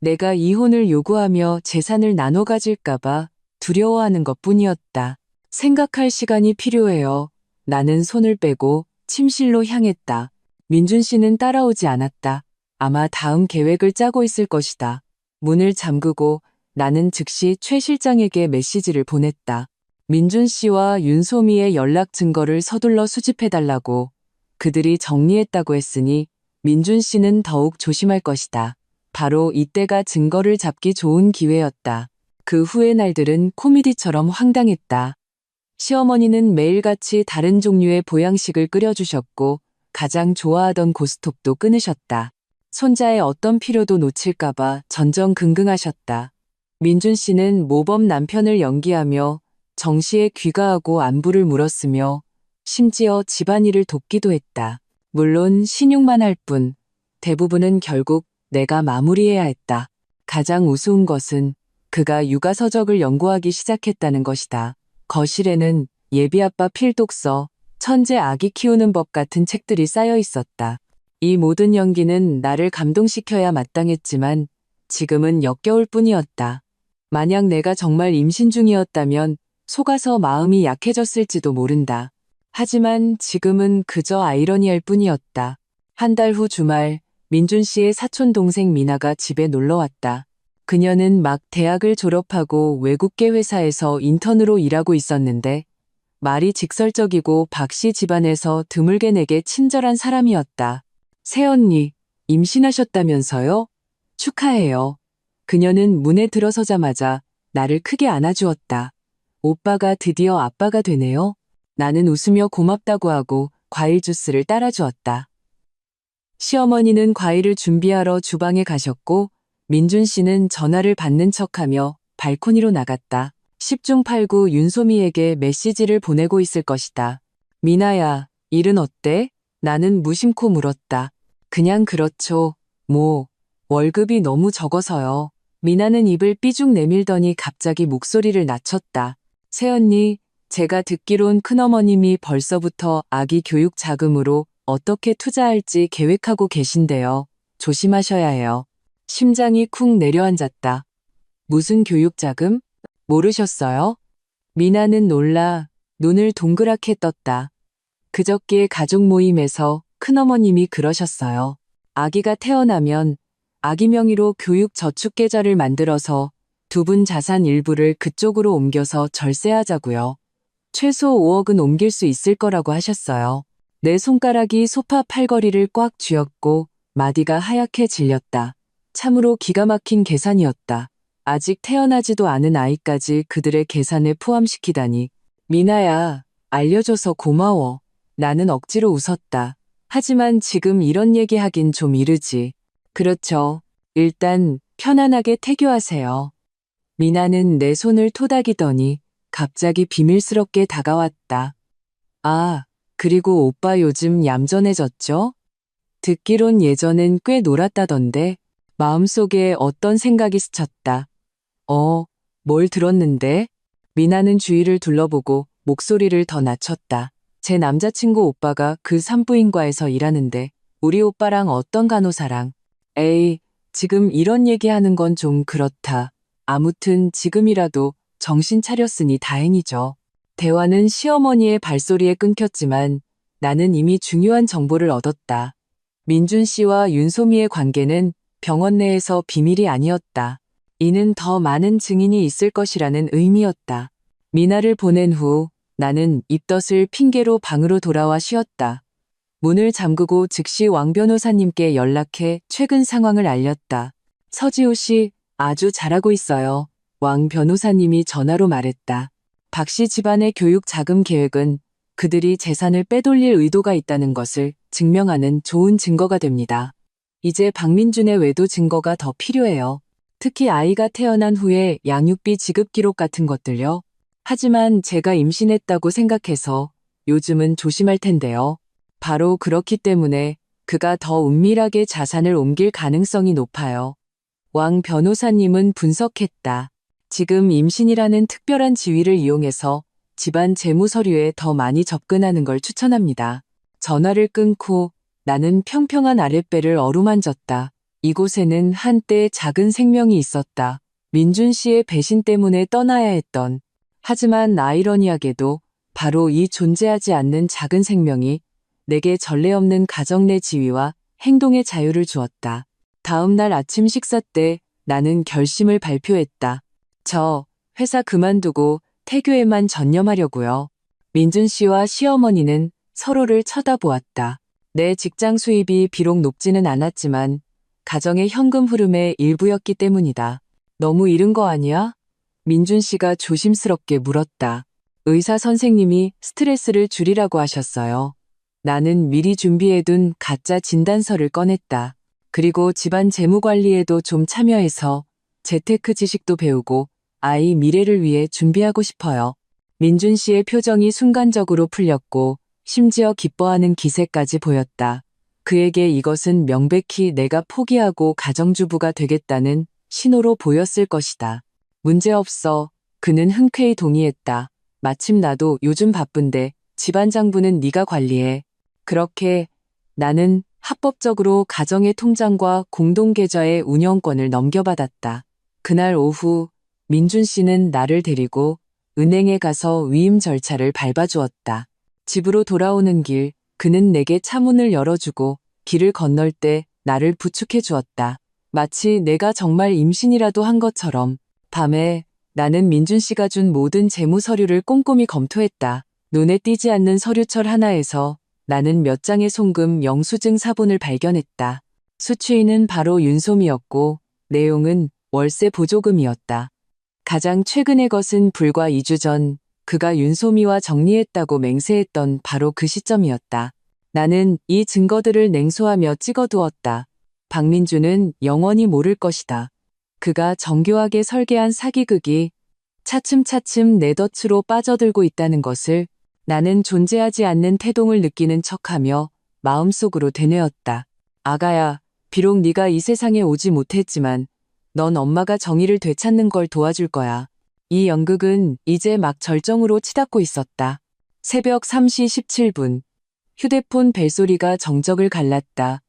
내가 이혼을 요구하며 재산을 나눠 가질까봐 두려워하는 것뿐이었다. 생각할 시간이 필요해요. 나는 손을 빼고 침실로 향했다. 민준 씨는 따라오지 않았다. 아마 다음 계획을 짜고 있을 것이다. 문을 잠그고 나는 즉시 최 실장에게 메시지를 보냈다. 민준 씨와 윤소미의 연락 증거를 서둘러 수집해달라고. 그들이 정리했다고 했으니 민준 씨는 더욱 조심할 것이다. 바로 이때가 증거를 잡기 좋은 기회였다. 그 후의 날들은 코미디처럼 황당했다. 시어머니는 매일같이 다른 종류의 보양식을 끓여주셨고 가장 좋아하던 고스톱도 끊으셨다. 손자의 어떤 필요도 놓칠까봐 전전긍긍하셨다. 민준 씨는 모범 남편을 연기하며 정시에 귀가하고 안부를 물었으며 심지어 집안일을 돕기도 했다. 물론 신용만 할 뿐 대부분은 결국 내가 마무리해야 했다. 가장 우스운 것은 그가 육아서적을 연구하기 시작했다는 것이다. 거실에는 예비아빠 필독서, 천재 아기 키우는 법 같은 책들이 쌓여 있었다. 이 모든 연기는 나를 감동시켜야 마땅했지만 지금은 역겨울 뿐이었다. 만약 내가 정말 임신 중이었다면 속아서 마음이 약해졌을지도 모른다. 하지만 지금은 그저 아이러니할 뿐이었다. 한 달 후 주말, 민준 씨의 사촌 동생 미나가 집에 놀러 왔다. 그녀는 막 대학을 졸업하고 외국계 회사에서 인턴으로 일하고 있었는데 말이 직설적이고 박 씨 집안에서 드물게 내게 친절한 사람이었다. 새언니, 임신하셨다면서요? 축하해요. 그녀는 문에 들어서자마자 나를 크게 안아주었다. 오빠가 드디어 아빠가 되네요. 나는 웃으며 고맙다고 하고 과일 주스를 따라주었다. 시어머니는 과일을 준비하러 주방에 가셨고 민준 씨는 전화를 받는 척하며 발코니로 나갔다. 10중 8구 윤소미에게 메시지를 보내고 있을 것이다. 미나야, 일은 어때? 나는 무심코 물었다. 그냥 그렇죠. 뭐, 월급이 너무 적어서요. 미나는 입을 삐죽 내밀더니 갑자기 목소리를 낮췄다. 새언니, 제가 듣기론 큰어머님이 벌써부터 아기 교육 자금으로 어떻게 투자할지 계획하고 계신데요. 조심하셔야 해요. 심장이 쿵 내려앉았다. 무슨 교육 자금? 모르셨어요? 미나는 놀라 눈을 동그랗게 떴다. 그저께 가족 모임에서 큰어머님이 그러셨어요. 아기가 태어나면 아기 명의로 교육 저축 계좌를 만들어서 두 분 자산 일부를 그쪽으로 옮겨서 절세하자고요. 최소 5억은 옮길 수 있을 거라고 하셨어요. 내 손가락이 소파 팔걸이를 꽉 쥐었고 마디가 하얗게 질렸다. 참으로 기가 막힌 계산이었다. 아직 태어나지도 않은 아이까지 그들의 계산에 포함시키다니. 미나야, 알려줘서 고마워. 나는 억지로 웃었다. 하지만 지금 이런 얘기하긴 좀 이르지. 그렇죠. 일단 편안하게 태교하세요. 미나는 내 손을 토닥이더니 갑자기 비밀스럽게 다가왔다. 아, 그리고 오빠 요즘 얌전해졌죠? 듣기론 예전엔 꽤 놀았다던데 마음속에 어떤 생각이 스쳤다. 뭘 들었는데? 미나는 주위를 둘러보고 목소리를 더 낮췄다. 제 남자친구 오빠가 그 산부인과에서 일하는데 우리 오빠랑 어떤 간호사랑. 에이, 지금 이런 얘기하는 건 좀 그렇다. 아무튼 지금이라도 정신 차렸으니 다행이죠. 대화는 시어머니의 발소리에 끊겼지만 나는 이미 중요한 정보를 얻었다. 민준 씨와 윤소미의 관계는 병원 내에서 비밀이 아니었다. 이는 더 많은 증인이 있을 것이라는 의미였다. 미나를 보낸 후 나는 입덧을 핑계로 방으로 돌아와 쉬었다. 문을 잠그고 즉시 왕 변호사님께 연락해 최근 상황을 알렸다. 서지호 씨, 아주 잘하고 있어요. 왕 변호사님이 전화로 말했다. 박 씨 집안의 교육 자금 계획은 그들이 재산을 빼돌릴 의도가 있다는 것을 증명하는 좋은 증거가 됩니다. 이제 박민준의 외도 증거가 더 필요해요. 특히 아이가 태어난 후에 양육비 지급 기록 같은 것들요. 하지만 제가 임신했다고 생각해서 요즘은 조심할 텐데요. 바로 그렇기 때문에 그가 더 은밀하게 자산을 옮길 가능성이 높아요. 왕 변호사님은 분석했다. 지금 임신이라는 특별한 지위를 이용해서 집안 재무 서류에 더 많이 접근하는 걸 추천합니다. 전화를 끊고 나는 평평한 아랫배를 어루만졌다. 이곳에는 한때 작은 생명이 있었다. 민준 씨의 배신 때문에 떠나야 했던. 하지만 아이러니하게도 바로 이 존재하지 않는 작은 생명이 내게 전례 없는 가정 내 지위와 행동의 자유를 주었다. 다음 날 아침 식사 때 나는 결심을 발표했다. 저 회사 그만두고 태교에만 전념하려고요. 민준 씨와 시어머니는 서로를 쳐다보았다. 내 직장 수입이 비록 높지는 않았지만 가정의 현금 흐름의 일부였기 때문이다. 너무 이른 거 아니야? 민준 씨가 조심스럽게 물었다. 의사 선생님이 스트레스를 줄이라고 하셨어요. 나는 미리 준비해둔 가짜 진단서를 꺼냈다. 그리고 집안 재무 관리에도 좀 참여해서 재테크 지식도 배우고 아이 미래를 위해 준비하고 싶어요. 민준 씨의 표정이 순간적으로 풀렸고 심지어 기뻐하는 기색까지 보였다. 그에게 이것은 명백히 내가 포기하고 가정주부가 되겠다는 신호로 보였을 것이다. 문제없어. 그는 흔쾌히 동의했다. 마침 나도 요즘 바쁜데 집안 장부는 네가 관리해. 그렇게 나는 합법적으로 가정의 통장과 공동계좌의 운영권을 넘겨받았다. 그날 오후 민준 씨는 나를 데리고 은행에 가서 위임 절차를 밟아주었다. 집으로 돌아오는 길 그는 내게 차문을 열어주고 길을 건널 때 나를 부축해 주었다. 마치 내가 정말 임신이라도 한 것처럼. 밤에 나는 민준 씨가 준 모든 재무 서류를 꼼꼼히 검토했다. 눈에 띄지 않는 서류철 하나에서 나는 몇 장의 송금 영수증 사본을 발견했다. 수취인은 바로 윤솜이었고 내용은 월세 보조금이었다. 가장 최근의 것은 불과 2주 전 그가 윤솜이와 정리했다고 맹세했던 바로 그 시점이었다. 나는 이 증거들을 냉소하며 찍어두었다. 박민주는 영원히 모를 것이다. 그가 정교하게 설계한 사기극이 차츰차츰 내 덫으로 빠져들고 있다는 것을 나는 존재하지 않는 태동을 느끼는 척하며 마음속으로 되뇌었다. 아가야, 비록 네가 이 세상에 오지 못했지만 넌 엄마가 정의를 되찾는 걸 도와줄 거야. 이 연극은 이제 막 절정으로 치닫고 있었다. 새벽 3시 17분. 휴대폰 벨소리가 정적을 갈랐다.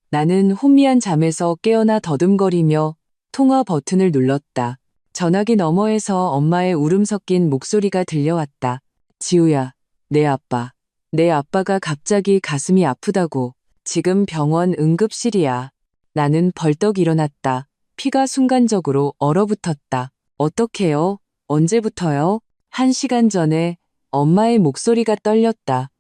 나는 혼미한 잠에서 깨어나 더듬거리며 통화 버튼을 눌렀다. 전화기 너머에서 엄마의 울음 섞인 목소리가 들려왔다. 지우야, 내 아빠가 갑자기 가슴이 아프다고. 지금 병원 응급실이야. 나는 벌떡 일어났다. 피가 순간적으로 얼어붙었다. 어떡해요? 언제부터요? 1시간 전에. 엄마의 목소리가 떨렸다.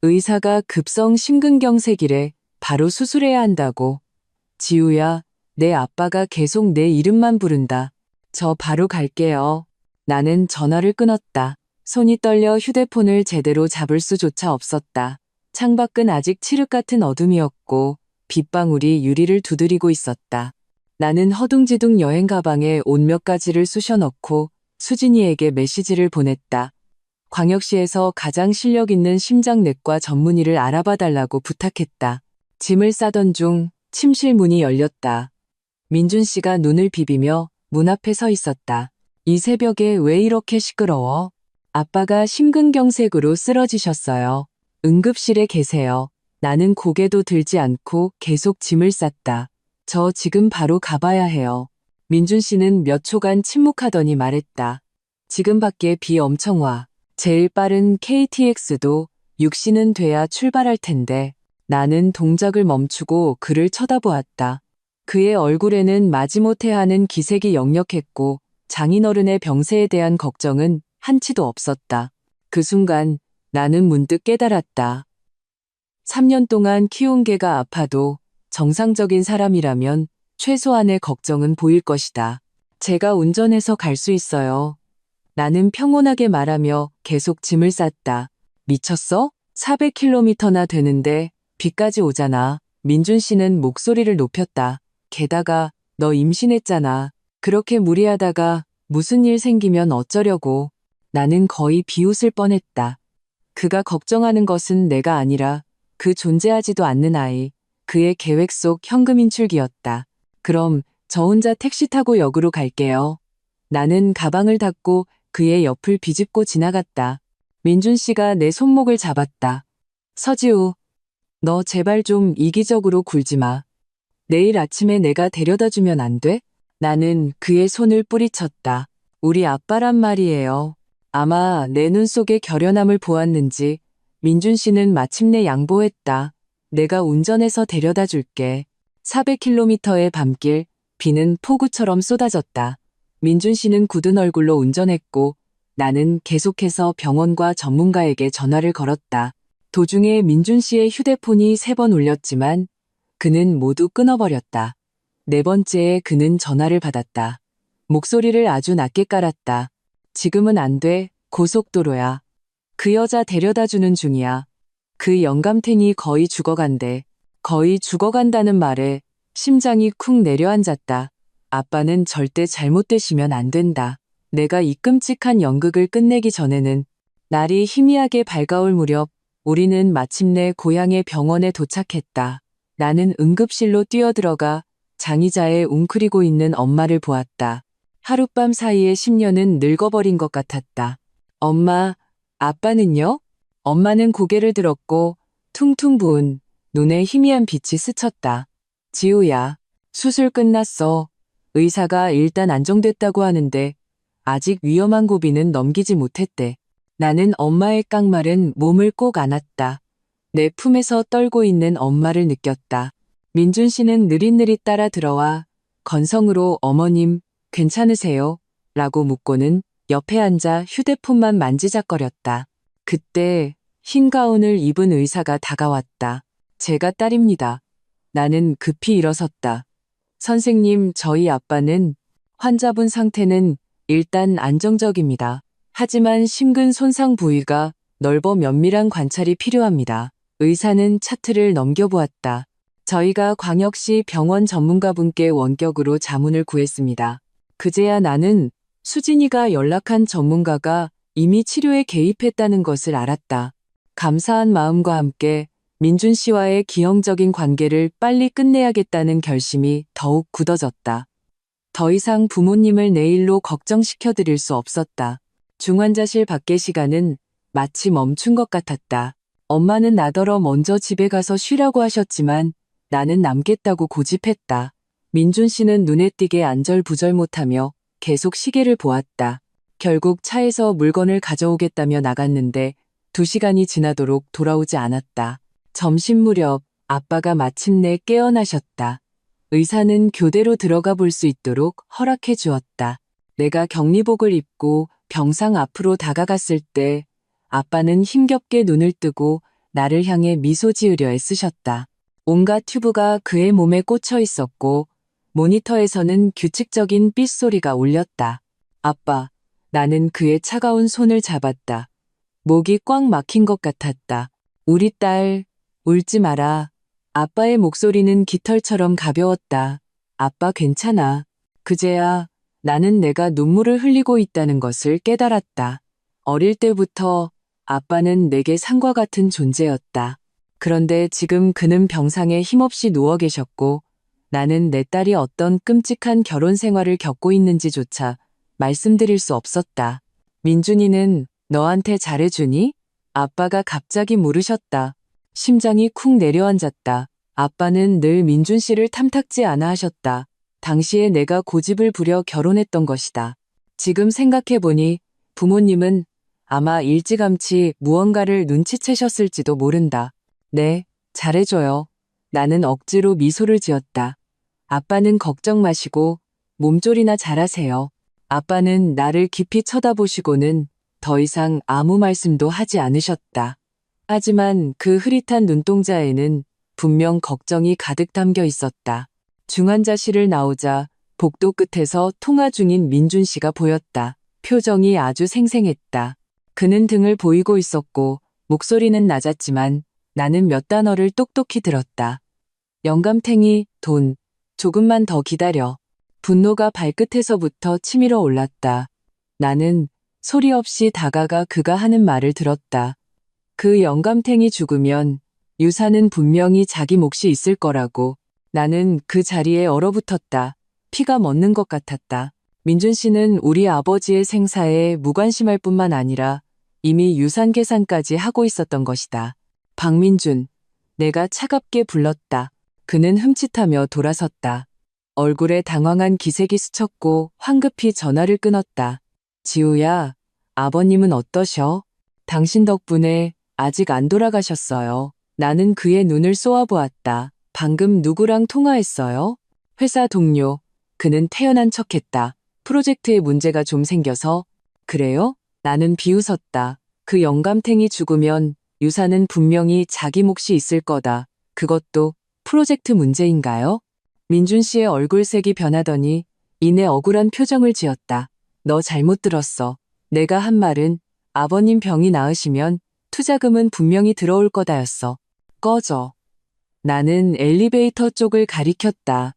의사가 급성 심근경색이래. 바로 수술해야 한다고. 지우야, 내 아빠가 계속 내 이름만 부른다. 저 바로 갈게요. 나는 전화를 끊었다. 손이 떨려 휴대폰을 제대로 잡을 수조차 없었다. 창밖은 아직 칠흑 같은 어둠이었고 빗방울이 유리를 두드리고 있었다. 나는 허둥지둥 여행 가방에 옷 몇 가지를 쑤셔 넣고 수진이에게 메시지를 보냈다. 광역시에서 가장 실력 있는 심장내과 전문의를 알아봐 달라고 부탁했다. 짐을 싸던 중 침실 문이 열렸다. 민준 씨가 눈을 비비며 문 앞에 서 있었다. 이 새벽에 왜 이렇게 시끄러워? 아빠가 심근경색으로 쓰러지셨어요. 응급실에 계세요. 나는 고개도 들지 않고 계속 짐을 쌌다. 저 지금 바로 가봐야 해요. 민준 씨는 몇 초간 침묵하더니 말했다. 지금 밖에 비 엄청 와. 제일 빠른 KTX도 6시는 돼야 출발할 텐데. 나는 동작을 멈추고 그를 쳐다보았다. 그의 얼굴에는 마지못해 하는 기색이 역력했고 장인어른의 병세에 대한 걱정은 한치도 없었다. 그 순간 나는 문득 깨달았다. 3년 동안 키운 개가 아파도 정상적인 사람이라면 최소한의 걱정은 보일 것이다. 제가 운전해서 갈 수 있어요. 나는 평온하게 말하며 계속 짐을 쌌다. 미쳤어? 400km나 되는데 비까지 오잖아. 민준 씨는 목소리를 높였다. 게다가 너 임신했잖아. 그렇게 무리하다가 무슨 일 생기면 어쩌려고. 나는 거의 비웃을 뻔했다. 그가 걱정하는 것은 내가 아니라 그 존재하지도 않는 아이, 그의 계획 속 현금 인출기였다. 그럼 저 혼자 택시 타고 역으로 갈게요. 나는 가방을 닫고 그의 옆을 비집고 지나갔다. 민준 씨가 내 손목을 잡았다. 서지우, 너 제발 좀 이기적으로 굴지 마. 내일 아침에 내가 데려다 주면 안 돼? 나는 그의 손을 뿌리쳤다. 우리 아빠란 말이에요. 아마 내 눈 속의 결연함을 보았는지 민준 씨는 마침내 양보했다. 내가 운전해서 데려다 줄게. 400km의 밤길, 비는 폭우처럼 쏟아졌다. 민준 씨는 굳은 얼굴로 운전했고 나는 계속해서 병원과 전문가에게 전화를 걸었다. 도중에 민준 씨의 휴대폰이 3번 울렸지만 그는 모두 끊어버렸다. 네 번째에 그는 전화를 받았다. 목소리를 아주 낮게 깔았다. 지금은 안 돼. 고속도로야. 그 여자 데려다 주는 중이야. 그 영감탱이 거의 죽어간대. 거의 죽어간다는 말에 심장이 쿵 내려앉았다. 아빠는 절대 잘못되시면 안 된다. 내가 이 끔찍한 연극을 끝내기 전에는. 날이 희미하게 밝아올 무렵 우리는 마침내 고향의 병원에 도착했다. 나는 응급실로 뛰어들어가 장의자에 웅크리고 있는 엄마를 보았다. 하룻밤 사이에 10년은 늙어버린 것 같았다. 엄마, 아빠는요? 엄마는 고개를 들었고 퉁퉁 부은 눈에 희미한 빛이 스쳤다. 지우야, 수술 끝났어. 의사가 일단 안정됐다고 하는데 아직 위험한 고비는 넘기지 못했대. 나는 엄마의 깡마른 몸을 꼭 안았다. 내 품에서 떨고 있는 엄마를 느꼈다. 민준 씨는 느릿느릿 따라 들어와 건성으로 어머님, 괜찮으세요? 라고 묻고는 옆에 앉아 휴대폰만 만지작거렸다. 그때 흰 가운을 입은 의사가 다가왔다. 제가 딸입니다. 나는 급히 일어섰다. 선생님, 저희 아빠는 환자분 상태는 일단 안정적입니다. 하지만 심근 손상 부위가 넓어 면밀한 관찰이 필요합니다. 의사는 차트를 넘겨보았다. 저희가 광역시 병원 전문가분께 원격으로 자문을 구했습니다. 그제야 나는 수진이가 연락한 전문가가 이미 치료에 개입했다는 것을 알았다. 감사한 마음과 함께 민준 씨와의 기형적인 관계를 빨리 끝내야겠다는 결심이 더욱 굳어졌다. 더 이상 부모님을 내일로 걱정시켜 드릴 수 없었다. 중환자실 밖의 시간은 마치 멈춘 것 같았다. 엄마는 나더러 먼저 집에 가서 쉬라고 하셨지만 나는 남겠다고 고집했다. 민준 씨는 눈에 띄게 안절부절 못하며 계속 시계를 보았다. 결국 차에서 물건을 가져오겠다며 나갔는데 2시간이 지나도록 돌아오지 않았다. 점심 무렵 아빠가 마침내 깨어나셨다. 의사는 교대로 들어가 볼 수 있도록 허락해 주었다. 내가 격리복을 입고 병상 앞으로 다가갔을 때 아빠는 힘겹게 눈을 뜨고 나를 향해 미소 지으려 애쓰셨다. 온갖 튜브가 그의 몸에 꽂혀 있었고 모니터에서는 규칙적인 삐소리가 울렸다. 아빠, 나는 그의 차가운 손을 잡았다. 목이 꽉 막힌 것 같았다. 우리 딸, 울지 마라. 아빠의 목소리는 깃털처럼 가벼웠다. 아빠 괜찮아. 그제야 나는 내가 눈물을 흘리고 있다는 것을 깨달았다. 어릴 때부터 아빠는 내게 산과 같은 존재였다. 그런데 지금 그는 병상에 힘없이 누워 계셨고 나는 내 딸이 어떤 끔찍한 결혼 생활을 겪고 있는지조차 말씀드릴 수 없었다. 민준이는 너한테 잘해주니? 아빠가 갑자기 물으셨다. 심장이 쿵 내려앉았다. 아빠는 늘 민준 씨를 탐탁지 않아 하셨다. 당시에 내가 고집을 부려 결혼했던 것이다. 지금 생각해보니 부모님은 아마 일찌감치 무언가를 눈치채셨을지도 모른다. 네, 잘해줘요. 나는 억지로 미소를 지었다. 아빠는 걱정 마시고 몸조리나 잘하세요. 아빠는 나를 깊이 쳐다보시고는 더 이상 아무 말씀도 하지 않으셨다. 하지만 그 흐릿한 눈동자에는 분명 걱정이 가득 담겨 있었다. 중환자실을 나오자 복도 끝에서 통화 중인 민준 씨가 보였다. 표정이 아주 생생했다. 그는 등을 보이고 있었고 목소리는 낮았지만 나는 몇 단어를 똑똑히 들었다. 영감탱이, 돈, 조금만 더 기다려. 분노가 발끝에서부터 치밀어 올랐다. 나는 소리 없이 다가가 그가 하는 말을 들었다. 그 영감탱이 죽으면 유산은 분명히 자기 몫이 있을 거라고. 나는 그 자리에 얼어붙었다. 피가 멎는 것 같았다. 민준 씨는 우리 아버지의 생사에 무관심할 뿐만 아니라 이미 유산 계산까지 하고 있었던 것이다. 박민준, 내가 차갑게 불렀다. 그는 흠칫하며 돌아섰다. 얼굴에 당황한 기색이 스쳤고 황급히 전화를 끊었다. 지우야, 아버님은 어떠셔? 당신 덕분에 아직 안 돌아가셨어요. 나는 그의 눈을 쏘아보았다. 방금 누구랑 통화했어요? 회사 동료. 그는 태연한 척했다. 프로젝트에 문제가 좀 생겨서. 그래요? 나는 비웃었다. 그 영감탱이 죽으면 유산은 분명히 자기 몫이 있을 거다. 그것도 프로젝트 문제인가요? 민준 씨의 얼굴색이 변하더니 이내 억울한 표정을 지었다. 너 잘못 들었어. 내가 한 말은 아버님 병이 나으시면 투자금은 분명히 들어올 거다였어. 꺼져. 나는 엘리베이터 쪽을 가리켰다.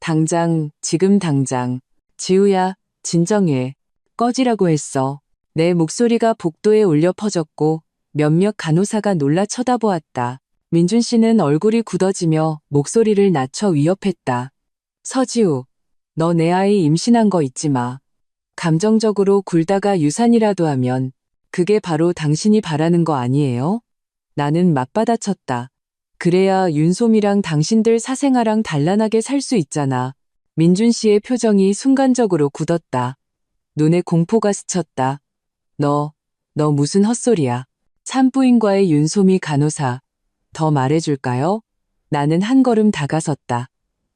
당장, 지금 당장. 지우야, 진정해. 꺼지라고 했어. 내 목소리가 복도에 울려 퍼졌고 몇몇 간호사가 놀라 쳐다보았다. 민준 씨는 얼굴이 굳어지며 목소리를 낮춰 위협했다. 서지우, 너 내 아이 임신한 거 잊지 마. 감정적으로 굴다가 유산이라도 하면 그게 바로 당신이 바라는 거 아니에요? 나는 맞받아쳤다. 그래야 윤솜이랑 당신들 사생아랑 단란하게 살 수 있잖아. 민준 씨의 표정이 순간적으로 굳었다. 눈에 공포가 스쳤다. 너 무슨 헛소리야. 산부인과의 윤솜이 간호사. 더 말해줄까요? 나는 한 걸음 다가섰다.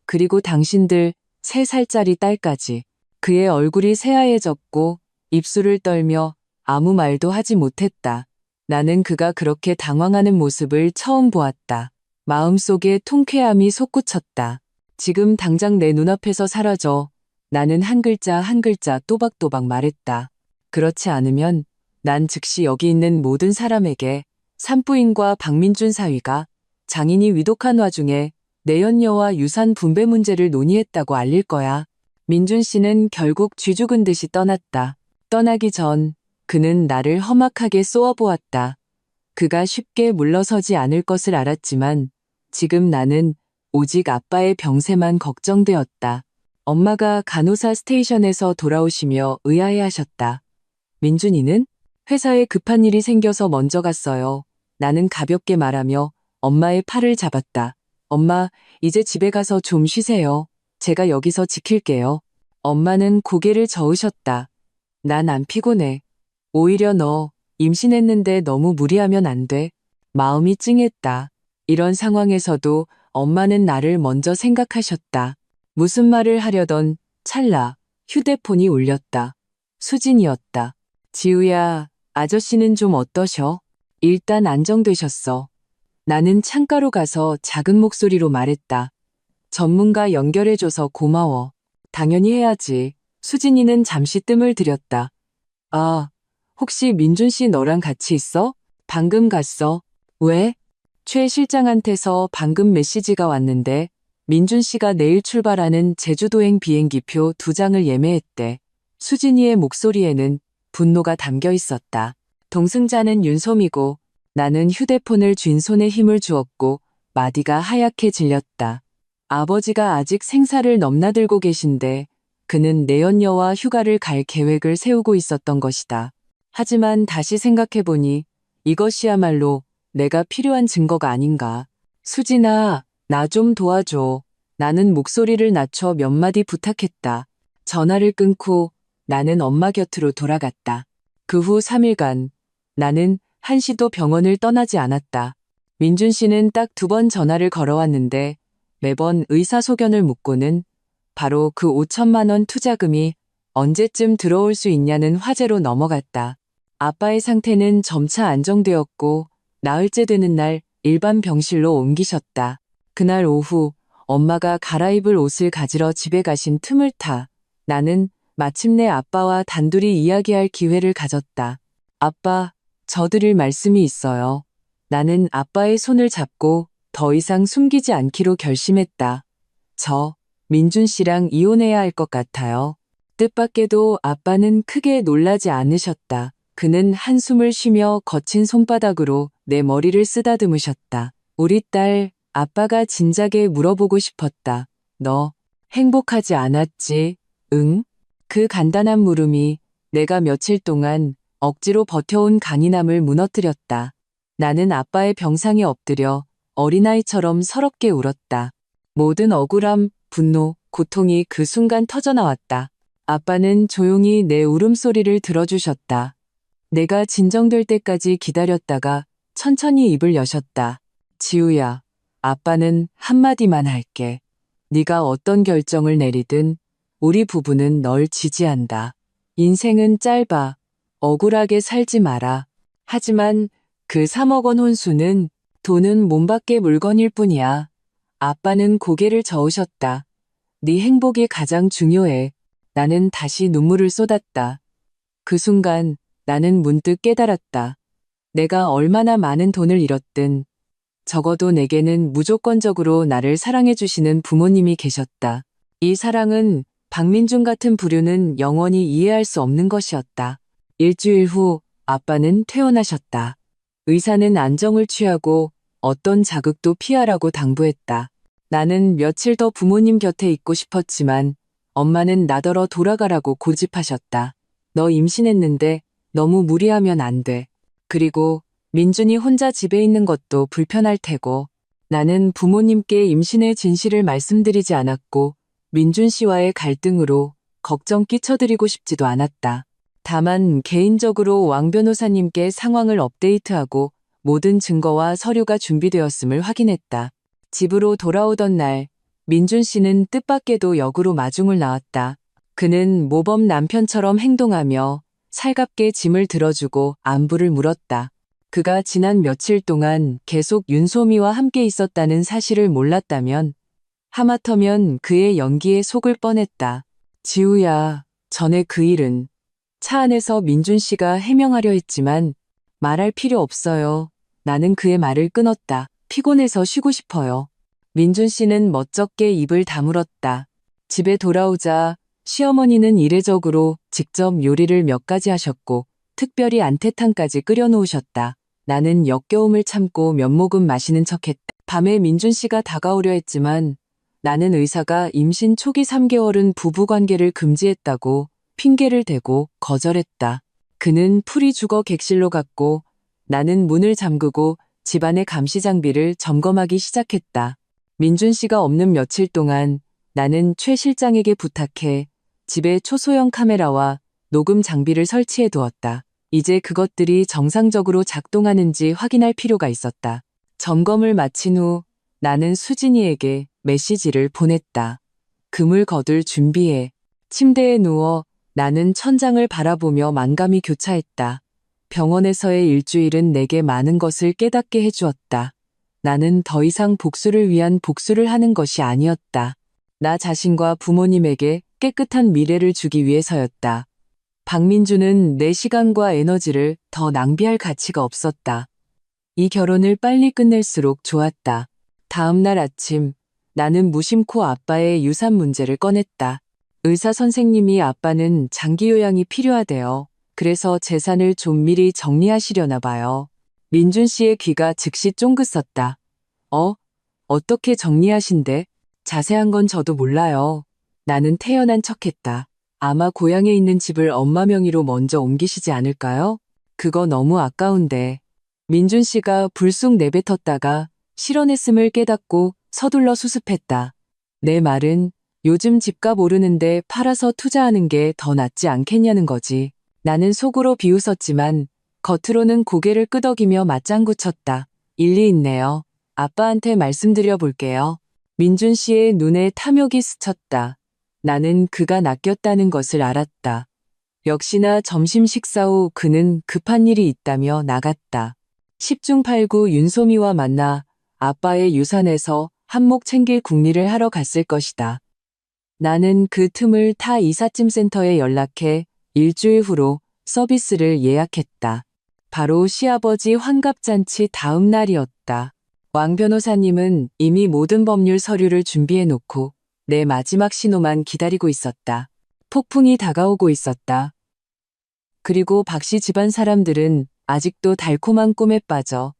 그리고 당신들 3살짜리 딸까지. 그의 얼굴이 새하얘졌고 입술을 떨며 아무 말도 하지 못했다. 나는 그가 그렇게 당황하는 모습을 처음 보았다. 마음속에 통쾌함이 솟구쳤다. 지금 당장 내 눈앞에서 사라져. 나는 한 글자 한 글자 또박또박 말했다. 그렇지 않으면 난 즉시 여기 있는 모든 사람에게 산부인과 박민준 사위가 장인이 위독한 와중에 내연녀와 유산 분배 문제를 논의했다고 알릴 거야. 민준 씨는 결국 쥐죽은 듯이 떠났다. 떠나기 전 그는 나를 험악하게 쏘아보았다. 그가 쉽게 물러서지 않을 것을 알았지만 지금 나는 오직 아빠의 병세만 걱정되었다. 엄마가 간호사 스테이션에서 돌아오시며 의아해하셨다. 민준이는? 회사에 급한 일이 생겨서 먼저 갔어요. 나는 가볍게 말하며 엄마의 팔을 잡았다. 엄마, 이제 집에 가서 좀 쉬세요. 제가 여기서 지킬게요. 엄마는 고개를 저으셨다. 난 안 피곤해. 오히려 너 임신했는데 너무 무리하면 안 돼. 마음이 찡했다. 이런 상황에서도 엄마는 나를 먼저 생각하셨다. 무슨 말을 하려던 찰나 휴대폰이 울렸다. 수진이었다. 지우야, 아저씨는 좀 어떠셔? 일단 안정되셨어. 나는 창가로 가서 작은 목소리로 말했다. 전문가 연결해줘서 고마워. 당연히 해야지. 수진이는 잠시 뜸을 들였다. 아, 혹시 민준 씨 너랑 같이 있어? 방금 갔어. 왜? 최 실장한테서 방금 메시지가 왔는데 민준 씨가 내일 출발하는 제주도행 비행기표 2장을 예매했대. 수진이의 목소리에는 분노가 담겨 있었다. 동승자는 윤솜이고 나는 휴대폰을 쥔 손에 힘을 주었고 마디가 하얗게 질렸다. 아버지가 아직 생사를 넘나들고 계신데 그는 내연녀와 휴가를 갈 계획을 세우고 있었던 것이다. 하지만 다시 생각해보니 이것이야말로 내가 필요한 증거가 아닌가. 수진아, 나 좀 도와줘. 나는 목소리를 낮춰 몇 마디 부탁했다. 전화를 끊고 나는 엄마 곁으로 돌아갔다. 그 후 3일간 나는 한시도 병원을 떠나지 않았다. 민준 씨는 딱 2번 전화를 걸어왔는데 매번 의사소견을 묻고는 바로 그 5천만 원 투자금이 언제쯤 들어올 수 있냐는 화제로 넘어갔다. 아빠의 상태는 점차 안정되었고 나흘째 되는 날 일반 병실로 옮기셨다. 그날 오후 엄마가 갈아입을 옷을 가지러 집에 가신 틈을 타 나는 마침내 아빠와 단둘이 이야기할 기회를 가졌다. 아빠, 저 드릴 말씀이 있어요. 나는 아빠의 손을 잡고 더 이상 숨기지 않기로 결심했다. 저 민준 씨랑 이혼해야 할 것 같아요. 뜻밖에도 아빠는 크게 놀라지 않으셨다. 그는 한숨을 쉬며 거친 손바닥으로 내 머리를 쓰다듬으셨다. 우리 딸, 아빠가 진작에 물어보고 싶었다. 너 행복하지 않았지? 응? 그 간단한 물음이 내가 며칠 동안 억지로 버텨온 강인함을 무너뜨렸다. 나는 아빠의 병상에 엎드려 어린아이처럼 서럽게 울었다. 모든 억울함, 분노, 고통이 그 순간 터져나왔다. 아빠는 조용히 내 울음소리를 들어주셨다. 내가 진정될 때까지 기다렸다가 천천히 입을 여셨다. 지우야, 아빠는 한마디만 할게. 네가 어떤 결정을 내리든 우리 부부는 널 지지한다. 인생은 짧아. 억울하게 살지 마라. 하지만 그 3억 원 혼수는 돈은 몸밖의 물건일 뿐이야. 아빠는 고개를 저으셨다. 네 행복이 가장 중요해. 나는 다시 눈물을 쏟았다. 그 순간 나는 문득 깨달았다. 내가 얼마나 많은 돈을 잃었든 적어도 내게는 무조건적으로 나를 사랑해주시는 부모님이 계셨다. 이 사랑은 박민준 같은 부류는 영원히 이해할 수 없는 것이었다. 일주일 후 아빠는 퇴원하셨다. 의사는 안정을 취하고 어떤 자극도 피하라고 당부했다. 나는 며칠 더 부모님 곁에 있고 싶었지만 엄마는 나더러 돌아가라고 고집하셨다. 너 임신했는데 너무 무리하면 안 돼. 그리고 민준이 혼자 집에 있는 것도 불편할 테고. 나는 부모님께 임신의 진실을 말씀드리지 않았고 민준 씨와의 갈등으로 걱정 끼쳐드리고 싶지도 않았다. 다만 개인적으로 왕 변호사님께 상황을 업데이트하고 모든 증거와 서류가 준비되었음을 확인했다. 집으로 돌아오던 날 민준 씨는 뜻밖에도 역으로 마중을 나왔다. 그는 모범 남편처럼 행동하며 살갑게 짐을 들어주고 안부를 물었다. 그가 지난 며칠 동안 계속 윤소미와 함께 있었다는 사실을 몰랐다면 하마터면 그의 연기에 속을 뻔했다. 지우야, 전에 그 일은 차 안에서 민준 씨가 해명하려 했지만 말할 필요 없어요. 나는 그의 말을 끊었다. 피곤해서 쉬고 싶어요. 민준 씨는 멋쩍게 입을 다물었다. 집에 돌아오자 시어머니는 이례적으로 직접 요리를 몇 가지 하셨고 특별히 안태탕까지 끓여놓으셨다. 나는 역겨움을 참고 면목은 마시는 척했다. 밤에 민준 씨가 다가오려 했지만 나는 의사가 임신 초기 3개월은 부부관계를 금지했다고 핑계를 대고 거절했다. 그는 풀이 죽어 객실로 갔고 나는 문을 잠그고 집안의 감시 장비를 점검하기 시작했다. 민준 씨가 없는 며칠 동안 나는 최 실장에게 부탁해 집에 초소형 카메라와 녹음 장비를 설치해 두었다. 이제 그것들이 정상적으로 작동하는지 확인할 필요가 있었다. 점검을 마친 후 나는 수진이에게 메시지를 보냈다. 금을 거둘 준비해. 침대에 누워 나는 천장을 바라보며 만감이 교차했다. 병원에서의 일주일은 내게 많은 것을 깨닫게 해주었다. 나는 더 이상 복수를 위한 복수를 하는 것이 아니었다. 나 자신과 부모님에게 깨끗한 미래를 주기 위해서였다. 박민주는 내 시간과 에너지를 더 낭비할 가치가 없었다. 이 결혼을 빨리 끝낼수록 좋았다. 다음 날 아침 나는 무심코 아빠의 유산 문제를 꺼냈다. 의사 선생님이 아빠는 장기 요양이 필요하대요. 그래서 재산을 좀 미리 정리하시려나 봐요. 민준 씨의 귀가 즉시 쫑긋섰다. 어떻게 정리하신대? 자세한 건 저도 몰라요. 나는 태연한 척했다. 아마 고향에 있는 집을 엄마 명의로 먼저 옮기시지 않을까요? 그거 너무 아까운데. 민준 씨가 불쑥 내뱉었다가 실언했음을 깨닫고 서둘러 수습했다. 내 말은 요즘 집값 오르는데 팔아서 투자하는 게 더 낫지 않겠냐는 거지. 나는 속으로 비웃었지만 겉으로는 고개를 끄덕이며 맞장구 쳤다. 일리 있네요. 아빠한테 말씀드려 볼게요. 민준 씨의 눈에 탐욕이 스쳤다. 나는 그가 낚였다는 것을 알았다. 역시나 점심 식사 후 그는 급한 일이 있다며 나갔다. 10중 8구 윤소미와 만나 아빠의 유산에서 한몫 챙길 궁리를 하러 갔을 것이다. 나는 그 틈을 타 이삿짐 센터에 연락해 일주일 후로 서비스를 예약했다. 바로 시아버지 환갑잔치 다음 날이었다. 왕 변호사님은 이미 모든 법률 서류를 준비해 놓고 내 마지막 신호만 기다리고 있었다. 폭풍이 다가오고 있었다. 그리고 박씨 집안 사람들은 아직도 달콤한 꿈에 빠져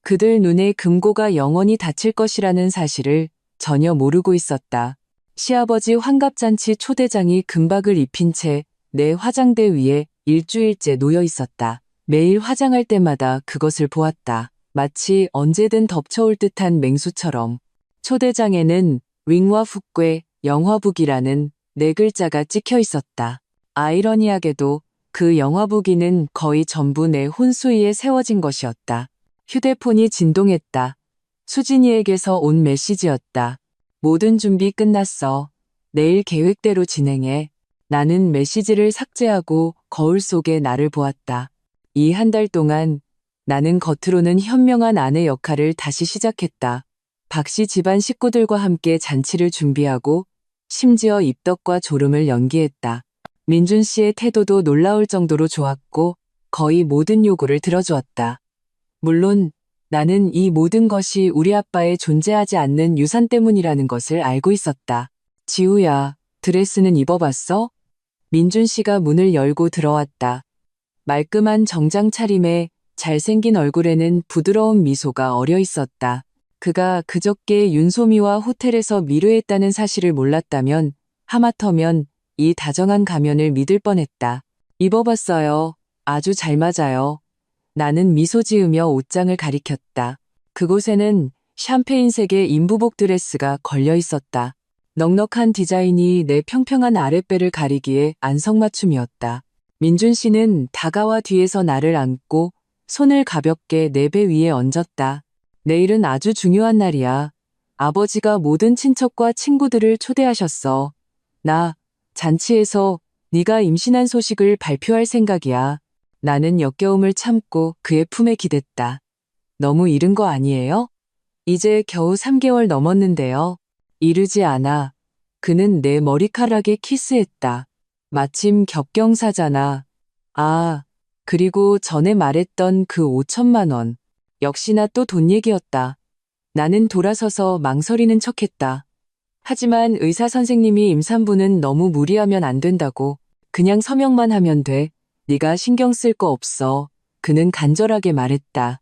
그들 눈에 금고가 영원히 닫힐 것이라는 사실을 전혀 모르고 있었다. 시아버지 환갑잔치 초대장이 금박을 입힌 채 내 화장대 위에 일주일째 놓여 있었다. 매일 화장할 때마다 그것을 보았다. 마치 언제든 덮쳐올 듯한 맹수처럼. 초대장에는 윙와 훅괴 영화북이라는 네 글자가 찍혀 있었다. 아이러니하게도 그 영화북이는 거의 전부 내 혼수위에 세워진 것이었다. 휴대폰이 진동했다. 수진이에게서 온 메시지였다. 모든 준비 끝났어. 내일 계획대로 진행해. 나는 메시지를 삭제하고 거울 속에 나를 보았다. 이 한 달 동안 나는 겉으로는 현명한 아내 역할을 다시 시작했다. 박씨 집안 식구들과 함께 잔치를 준비하고 심지어 입덕과 졸음을 연기했다. 민준 씨의 태도도 놀라울 정도로 좋았고 거의 모든 요구를 들어주었다. 물론 나는 이 모든 것이 우리 아빠의 존재하지 않는 유산 때문이라는 것을 알고 있었다. 지우야, 드레스는 입어봤어? 민준 씨가 문을 열고 들어왔다. 말끔한 정장 차림에 잘생긴 얼굴에는 부드러운 미소가 어려 있었다. 그가 그저께 윤소미와 호텔에서 미루했다는 사실을 몰랐다면 하마터면 이 다정한 가면을 믿을 뻔했다. 입어봤어요. 아주 잘 맞아요. 나는 미소 지으며 옷장을 가리켰다. 그곳에는 샴페인색의 인부복 드레스가 걸려 있었다. 넉넉한 디자인이 내 평평한 아랫배를 가리기에 안성맞춤이었다. 민준 씨는 다가와 뒤에서 나를 안고 손을 가볍게 내 배 위에 얹었다. 내일은 아주 중요한 날이야. 아버지가 모든 친척과 친구들을 초대하셨어. 나 잔치에서 네가 임신한 소식을 발표할 생각이야. 나는 역겨움을 참고 그의 품에 기댔다. 너무 이른 거 아니에요? 이제 겨우 3개월 넘었는데요. 이르지 않아. 그는 내 머리카락에 키스했다. 마침 겹경사잖아. 아, 그리고 전에 말했던 그 5천만 원. 역시나 또 돈 얘기였다. 나는 돌아서서 망설이는 척했다. 하지만 의사 선생님이 임산부는 너무 무리하면 안 된다고. 그냥 서명만 하면 돼. 네가 신경 쓸 거 없어. 그는 간절하게 말했다.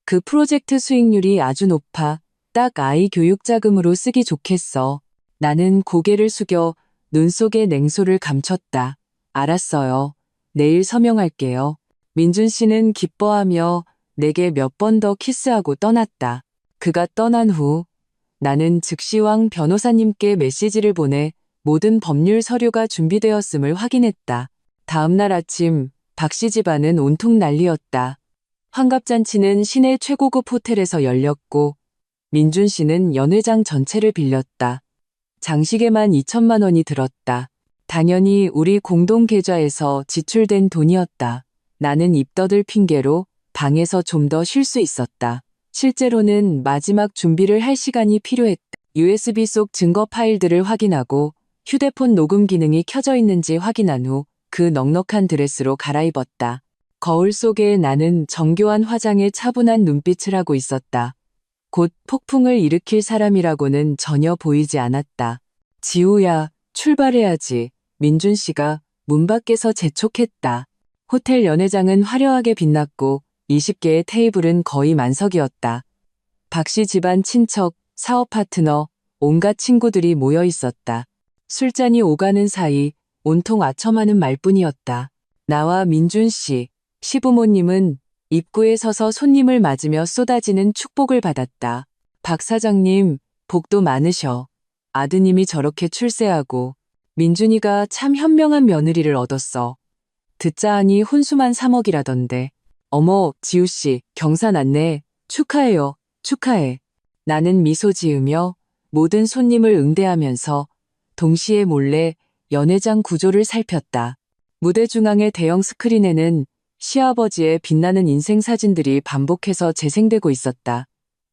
그 프로젝트 수익률이 아주 높아. 딱 아이 교육 자금으로 쓰기 좋겠어. 나는 고개를 숙여 눈 속에 냉소를 감췄다. 알았어요. 내일 서명할게요. 민준 씨는 기뻐하며 내게 몇 번 더 키스하고 떠났다. 그가 떠난 후 나는 즉시 왕 변호사님께 메시지를 보내 모든 법률 서류가 준비되었음을 확인했다. 다음 날 아침 박씨 집안은 온통 난리였다. 환갑잔치는 시내 최고급 호텔에서 열렸고 민준 씨는 연회장 전체를 빌렸다. 장식에만 2천만 원이 들었다. 당연히 우리 공동 계좌에서 지출된 돈이었다. 나는 입덧을 핑계로 방에서 좀 더 쉴 수 있었다. 실제로는 마지막 준비를 할 시간이 필요했다. USB 속 증거 파일들을 확인하고 휴대폰 녹음 기능이 켜져 있는지 확인한 후 그 넉넉한 드레스로 갈아입었다. 거울 속에 나는 정교한 화장에 차분한 눈빛을 하고 있었다. 곧 폭풍을 일으킬 사람이라고는 전혀 보이지 않았다. 지우야, 출발해야지. 민준 씨가 문 밖에서 재촉했다. 호텔 연회장은 화려하게 빛났고 20개의 테이블은 거의 만석이었다. 박씨 집안 친척, 사업 파트너, 온갖 친구들이 모여 있었다. 술잔이 오가는 사이 온통 아첨하는 말뿐이었다. 나와 민준 씨, 시부모님은 입구에 서서 손님을 맞으며 쏟아지는 축복을 받았다. 박 사장님, 복도 많으셔. 아드님이 저렇게 출세하고 민준이가 참 현명한 며느리를 얻었어. 듣자 하니 혼수만 3억이라던데. 어머, 지우씨, 경사 났네. 축하해요. 축하해. 나는 미소 지으며 모든 손님을 응대하면서 동시에 몰래 연회장 구조를 살폈다. 무대 중앙의 대형 스크린에는 시아버지의 빛나는 인생 사진들이 반복해서 재생되고 있었다.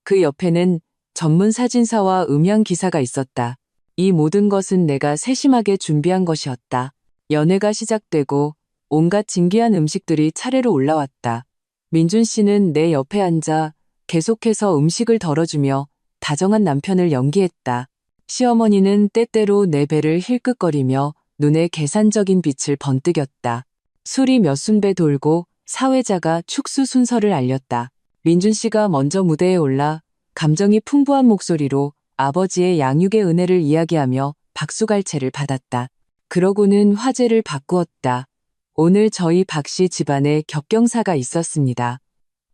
그 옆에는 전문 사진사와 음향 기사가 있었다. 이 모든 것은 내가 세심하게 준비한 것이었다. 연회가 시작되고 온갖 진귀한 음식들이 차례로 올라왔다. 민준 씨는 내 옆에 앉아 계속해서 음식을 덜어주며 다정한 남편을 연기했다. 시어머니는 때때로 내 배를 힐끗거리며 눈에 계산적인 빛을 번뜩였다. 술이 몇 순배 돌고 사회자가 축수 순서를 알렸다. 민준 씨가 먼저 무대에 올라 감정이 풍부한 목소리로 아버지의 양육의 은혜를 이야기하며 박수갈채를 받았다. 그러고는 화제를 바꾸었다. 오늘 저희 박씨 집안에 겹경사가 있었습니다.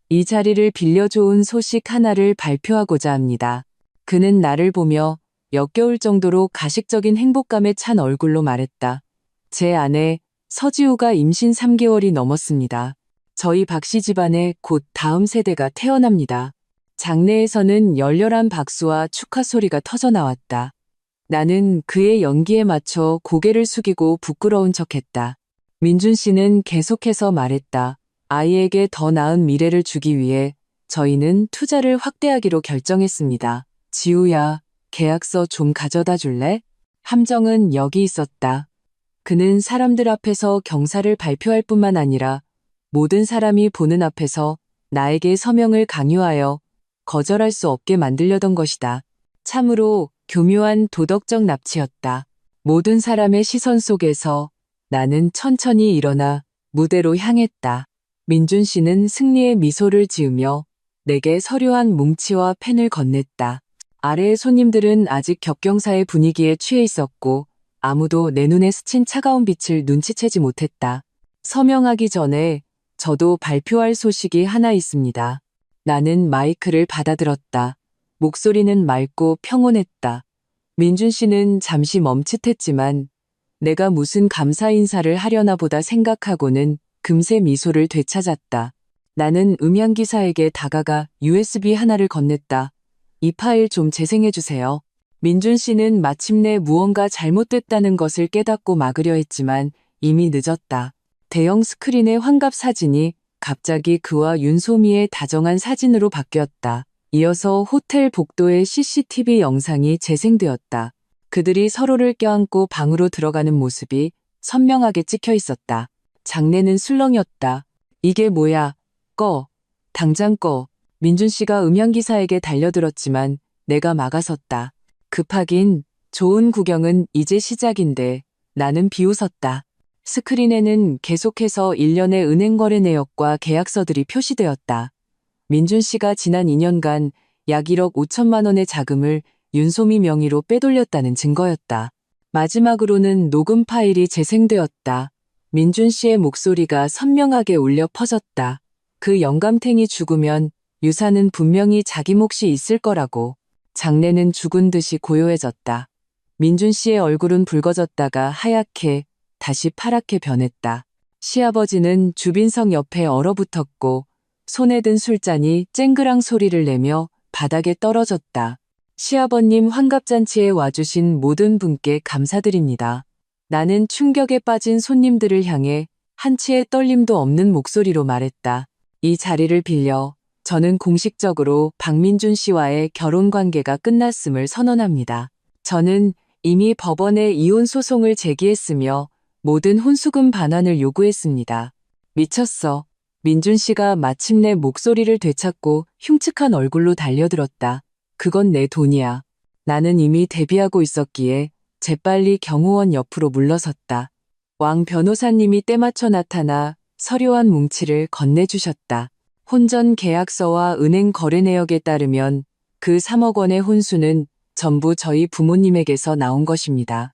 이 자리를 빌려 좋은 소식 하나를 발표하고자 합니다. 그는 나를 보며 역겨울 정도로 가식적인 행복감에 찬 얼굴로 말했다. 제 아내 서지우가 임신 3개월이 넘었습니다. 저희 박씨 집안에 곧 다음 세대가 태어납니다. 장내에서는 열렬한 박수와 축하 소리가 터져나왔다. 나는 그의 연기에 맞춰 고개를 숙이고 부끄러운 척했다. 민준 씨는 계속해서 말했다. 아이에게 더 나은 미래를 주기 위해 저희는 투자를 확대하기로 결정했습니다. 지우야, 계약서 좀 가져다 줄래? 함정은 여기 있었다. 그는 사람들 앞에서 경사를 발표할 뿐만 아니라 모든 사람이 보는 앞에서 나에게 서명을 강요하여 거절할 수 없게 만들려던 것이다. 참으로 교묘한 도덕적 납치였다. 모든 사람의 시선 속에서 나는 천천히 일어나 무대로 향했다. 민준 씨는 승리의 미소를 지으며 내게 서류한 뭉치와 펜을 건넸다. 아래의 손님들은 아직 격경사의 분위기에 취해 있었고 아무도 내 눈에 스친 차가운 빛을 눈치채지 못했다. 서명하기 전에 저도 발표할 소식이 하나 있습니다. 나는 마이크를 받아들었다. 목소리는 맑고 평온했다. 민준 씨는 잠시 멈칫했지만 내가 무슨 감사 인사를 하려나 보다 생각하고는 금세 미소를 되찾았다. 나는 음향기사에게 다가가 USB 하나를 건넸다. 이 파일 좀 재생해주세요. 민준 씨는 마침내 무언가 잘못됐다는 것을 깨닫고 막으려 했지만 이미 늦었다. 대형 스크린의 환갑 사진이 갑자기 그와 윤소미의 다정한 사진으로 바뀌었다. 이어서 호텔 복도의 CCTV 영상이 재생되었다. 그들이 서로를 껴안고 방으로 들어가는 모습이 선명하게 찍혀 있었다. 장내는 술렁였다. 이게 뭐야? 꺼. 당장 꺼. 민준 씨가 음향기사에게 달려들었지만 내가 막아섰다. 급하긴 좋은 구경은 이제 시작인데 나는 비웃었다. 스크린에는 계속해서 일련의 은행 거래 내역과 계약서들이 표시되었다. 민준 씨가 지난 2년간 약 1억 5천만 원의 자금을 윤소미 명의로 빼돌렸다는 증거였다. 마지막으로는 녹음 파일이 재생되었다. 민준 씨의 목소리가 선명하게 울려 퍼졌다. 그 영감탱이 죽으면 유산은 분명히 자기 몫이 있을 거라고. 장내는 죽은 듯이 고요해졌다. 민준 씨의 얼굴은 붉어졌다가 하얗게 다시 파랗게 변했다. 시아버지는 주빈석 옆에 얼어붙었고 손에 든 술잔이 쨍그랑 소리를 내며 바닥에 떨어졌다. 시아버님 환갑잔치에 와주신 모든 분께 감사드립니다. 나는 충격에 빠진 손님들을 향해 한치의 떨림도 없는 목소리로 말했다. 이 자리를 빌려 저는 공식적으로 박민준 씨와의 결혼 관계가 끝났음을 선언합니다. 저는 이미 법원에 이혼 소송을 제기했으며 모든 혼수금 반환을 요구했습니다. 미쳤어. 민준 씨가 마침내 목소리를 되찾고 흉측한 얼굴로 달려들었다. 그건 내 돈이야. 나는 이미 데뷔하고 있었기에 재빨리 경호원 옆으로 물러섰다. 왕 변호사님이 때맞춰 나타나 서류한 뭉치를 건네주셨다. 혼전 계약서와 은행 거래 내역에 따르면 그 3억 원의 혼수는 전부 저희 부모님에게서 나온 것입니다.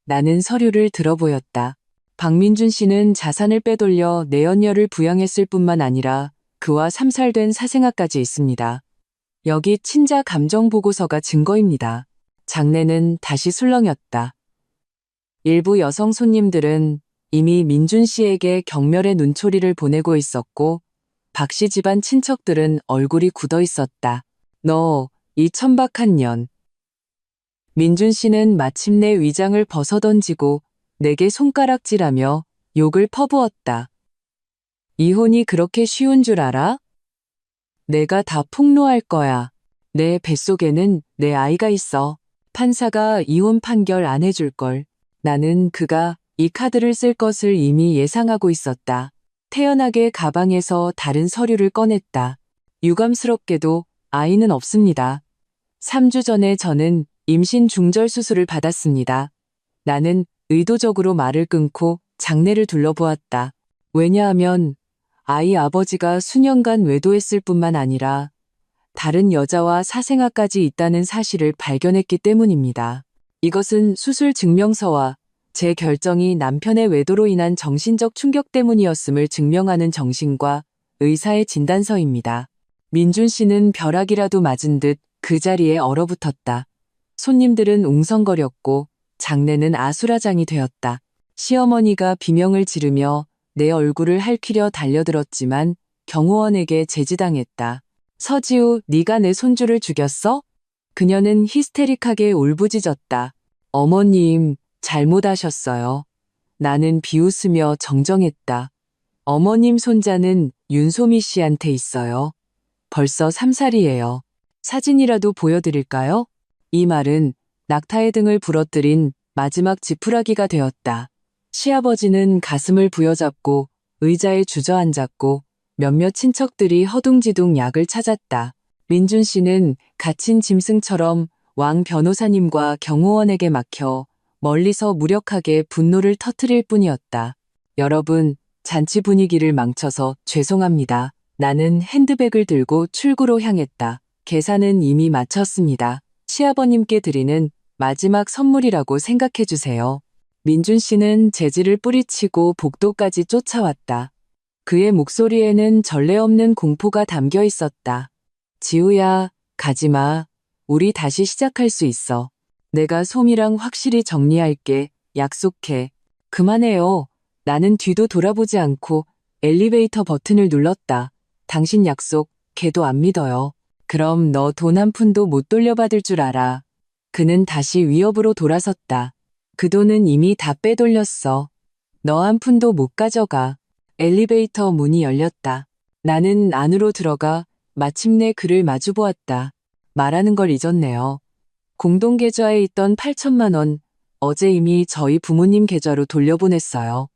나는 서류를 들어보였다. 박민준 씨는 자산을 빼돌려 내연녀를 부양했을 뿐만 아니라 그와 3살 사생아까지 있습니다. 여기 친자 감정 보고서가 증거입니다. 장내는 다시 술렁였다. 일부 여성 손님들은 이미 민준 씨에게 경멸의 눈초리를 보내고 있었고 박 씨 집안 친척들은 얼굴이 굳어 있었다. 너, 이 천박한 년. 민준 씨는 마침내 위장을 벗어던지고 내게 손가락질하며 욕을 퍼부었다. 이혼이 그렇게 쉬운 줄 알아? 내가 다 폭로할 거야. 내 뱃속에는 내 아이가 있어. 판사가 이혼 판결 안 해줄 걸. 나는 그가 이 카드를 쓸 것을 이미 예상하고 있었다. 태연하게 가방에서 다른 서류를 꺼냈다. 유감스럽게도 아이는 없습니다. 3주 전에 저는 임신 중절 수술을 받았습니다. 나는 의도적으로 말을 끊고 장내를 둘러보았다. 왜냐하면 아이 아버지가 수년간 외도했을 뿐만 아니라 다른 여자와 사생아까지 있다는 사실을 발견했기 때문입니다. 이것은 수술 증명서와 제 결정이 남편의 외도로 인한 정신적 충격 때문이었음을 증명하는 정신과 의사의 진단서입니다. 민준 씨는 벼락이라도 맞은 듯 그 자리에 얼어붙었다. 손님들은 웅성거렸고 장내는 아수라장이 되었다. 시어머니가 비명을 지르며 내 얼굴을 핥히려 달려들었지만 경호원에게 제지당했다. 서지우, 네가 내 손주를 죽였어? 그녀는 히스테릭하게 울부짖었다. 어머님, 잘못하셨어요. 나는 비웃으며 정정했다. 어머님 손자는 윤소미 씨한테 있어요. 벌써 3살이에요. 사진이라도 보여드릴까요? 이 말은 낙타의 등을 부러뜨린 마지막 지푸라기가 되었다. 시아버지는 가슴을 부여잡고 의자에 주저앉았고 몇몇 친척들이 허둥지둥 약을 찾았다. 민준 씨는 갇힌 짐승처럼 왕 변호사님과 경호원에게 막혀 멀리서 무력하게 분노를 터뜨릴 뿐이었다. 여러분, 잔치 분위기를 망쳐서 죄송합니다. 나는 핸드백을 들고 출구로 향했다. 계산은 이미 마쳤습니다. 시아버님께 드리는 마지막 선물이라고 생각해 주세요. 민준 씨는 재질을 뿌리치고 복도까지 쫓아왔다. 그의 목소리에는 전례 없는 공포가 담겨 있었다. 지우야, 가지마. 우리 다시 시작할 수 있어. 내가 솜이랑 확실히 정리할게. 약속해. 그만해요. 나는 뒤도 돌아보지 않고 엘리베이터 버튼을 눌렀다. 당신 약속, 걔도 안 믿어요. 그럼 너 돈 한 푼도 못 돌려받을 줄 알아. 그는 다시 위협으로 돌아섰다. 그 돈은 이미 다 빼돌렸어. 너 한 푼도 못 가져가. 엘리베이터 문이 열렸다. 나는 안으로 들어가 마침내 그를 마주보았다. 말하는 걸 잊었네요. 공동계좌에 있던 8천만 원, 어제 이미 저희 부모님 계좌로 돌려보냈어요.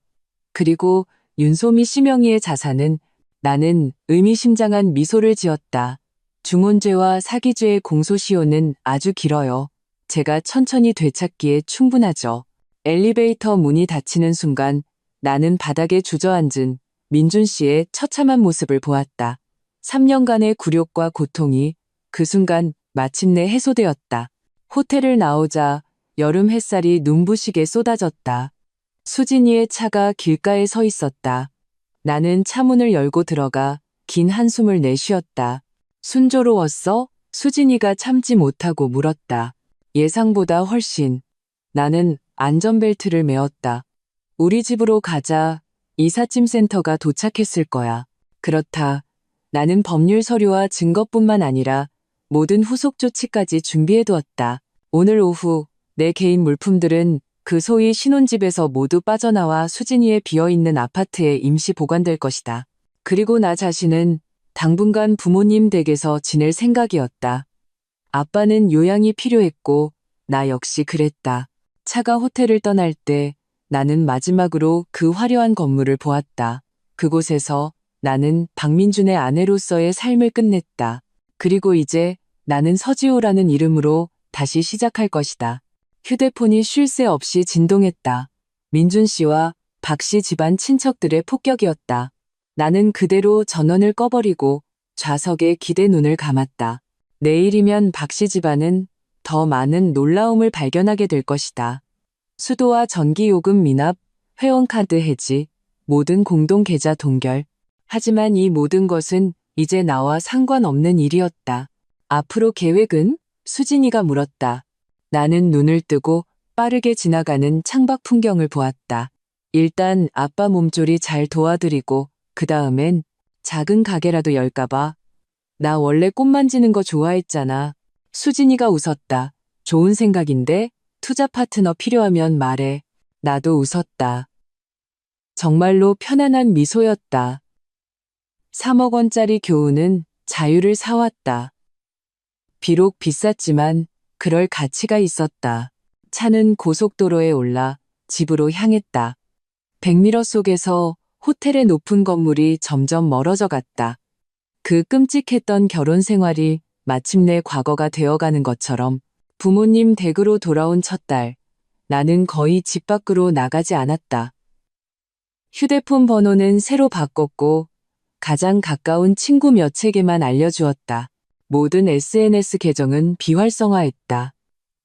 그리고 윤소미 씨 명의의 자산은 나는 의미심장한 미소를 지었다. 중혼죄와 사기죄의 공소시효는 아주 길어요. 제가 천천히 되찾기에 충분하죠. 엘리베이터 문이 닫히는 순간 나는 바닥에 주저앉은 민준 씨의 처참한 모습을 보았다. 3년간의 굴욕과 고통이 그 순간 마침내 해소되었다. 호텔을 나오자 여름 햇살이 눈부시게 쏟아졌다. 수진이의 차가 길가에 서 있었다. 나는 차문을 열고 들어가 긴 한숨을 내쉬었다. 순조로웠어? 수진이가 참지 못하고 물었다. 예상보다 훨씬. 나는 안전벨트를 메었다. 우리 집으로 가자. 이삿짐 센터가 도착했을 거야. 그렇다. 나는 법률 서류와 증거뿐만 아니라 모든 후속 조치까지 준비해두었다. 오늘 오후 내 개인 물품들은 그 소위 신혼집에서 모두 빠져나와 수진이의 비어있는 아파트에 임시 보관될 것이다. 그리고 나 자신은 당분간 부모님 댁에서 지낼 생각이었다. 아빠는 요양이 필요했고 나 역시 그랬다. 차가 호텔을 떠날 때 나는 마지막으로 그 화려한 건물을 보았다. 그곳에서 나는 박민준의 아내로서의 삶을 끝냈다. 그리고 이제 나는 서지호라는 이름으로 다시 시작할 것이다. 휴대폰이 쉴 새 없이 진동했다. 민준 씨와 박 씨 집안 친척들의 폭격이었다. 나는 그대로 전원을 꺼버리고 좌석에 기대 눈을 감았다. 내일이면 박 씨 집안은 더 많은 놀라움을 발견하게 될 것이다. 수도와 전기요금 미납, 회원카드 해지, 모든 공동계좌 동결. 하지만 이 모든 것은 이제 나와 상관없는 일이었다. 앞으로 계획은? 수진이가 물었다. 나는 눈을 뜨고 빠르게 지나가는 창밖 풍경을 보았다. 일단 아빠 몸조리 잘 도와드리고 그 다음엔 작은 가게라도 열까봐. 나 원래 꽃 만지는 거 좋아했잖아. 수진이가 웃었다. 좋은 생각인데 투자 파트너 필요하면 말해. 나도 웃었다. 정말로 편안한 미소였다. 3억 원짜리 교훈은 자유를 사왔다. 비록 비쌌지만 그럴 가치가 있었다. 차는 고속도로에 올라 집으로 향했다. 백미러 속에서 호텔의 높은 건물이 점점 멀어져 갔다. 그 끔찍했던 결혼 생활이 마침내 과거가 되어가는 것처럼 부모님 댁으로 돌아온 첫 달, 나는 거의 집 밖으로 나가지 않았다. 휴대폰 번호는 새로 바꿨고 가장 가까운 친구 몇에게만 알려주었다. 모든 SNS 계정은 비활성화했다.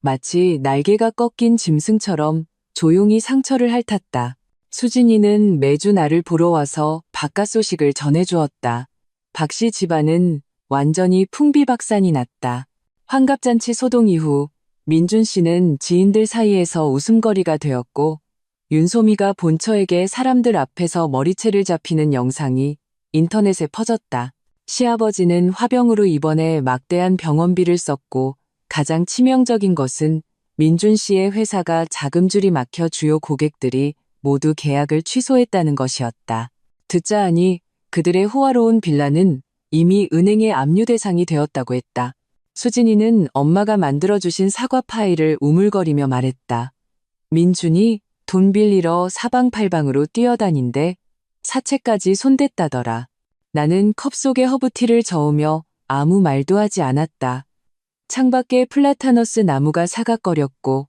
마치 날개가 꺾인 짐승처럼 조용히 상처를 핥았다. 수진이는 매주 나를 보러 와서 바깥 소식을 전해주었다. 박 씨 집안은 완전히 풍비박산이 났다. 환갑잔치 소동 이후 민준 씨는 지인들 사이에서 웃음거리가 되었고 윤소미가 본처에게 사람들 앞에서 머리채를 잡히는 영상이 인터넷에 퍼졌다. 시아버지는 화병으로 입원해 막대한 병원비를 썼고 가장 치명적인 것은 민준 씨의 회사가 자금줄이 막혀 주요 고객들이 모두 계약을 취소했다는 것이었다. 듣자 하니 그들의 호화로운 빌라는 이미 은행의 압류 대상이 되었다고 했다. 수진이는 엄마가 만들어주신 사과 파이를 우물거리며 말했다. 민준이 돈 빌리러 사방팔방으로 뛰어다닌데 사채까지 손댔다더라. 나는 컵 속에 허브티를 저으며 아무 말도 하지 않았다. 창밖에 플라타너스 나무가 사각거렸고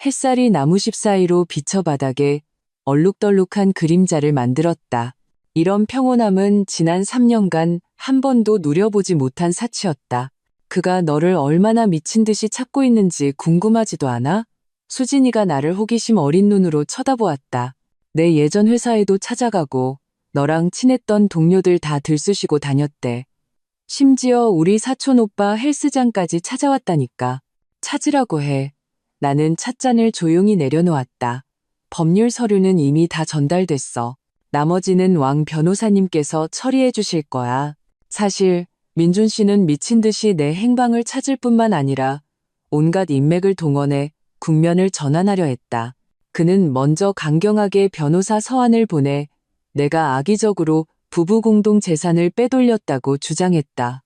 햇살이 나무십 사이로 비쳐 바닥에 얼룩덜룩한 그림자를 만들었다. 이런 평온함은 지난 3년간 한 번도 누려보지 못한 사치였다. 그가 너를 얼마나 미친 듯이 찾고 있는지 궁금하지도 않아? 수진이가 나를 호기심 어린 눈으로 쳐다보았다. 내 예전 회사에도 찾아가고 너랑 친했던 동료들 다 들쑤시고 다녔대. 심지어 우리 사촌 오빠 헬스장까지 찾아왔다니까. 찾으라고 해. 나는 찻잔을 조용히 내려놓았다. 법률 서류는 이미 다 전달됐어. 나머지는 왕 변호사님께서 처리해 주실 거야. 사실 민준 씨는 미친 듯이 내 행방을 찾을 뿐만 아니라 온갖 인맥을 동원해 국면을 전환하려 했다. 그는 먼저 강경하게 변호사 서한을 보내 내가 악의적으로 부부 공동 재산을 빼돌렸다고 주장했다.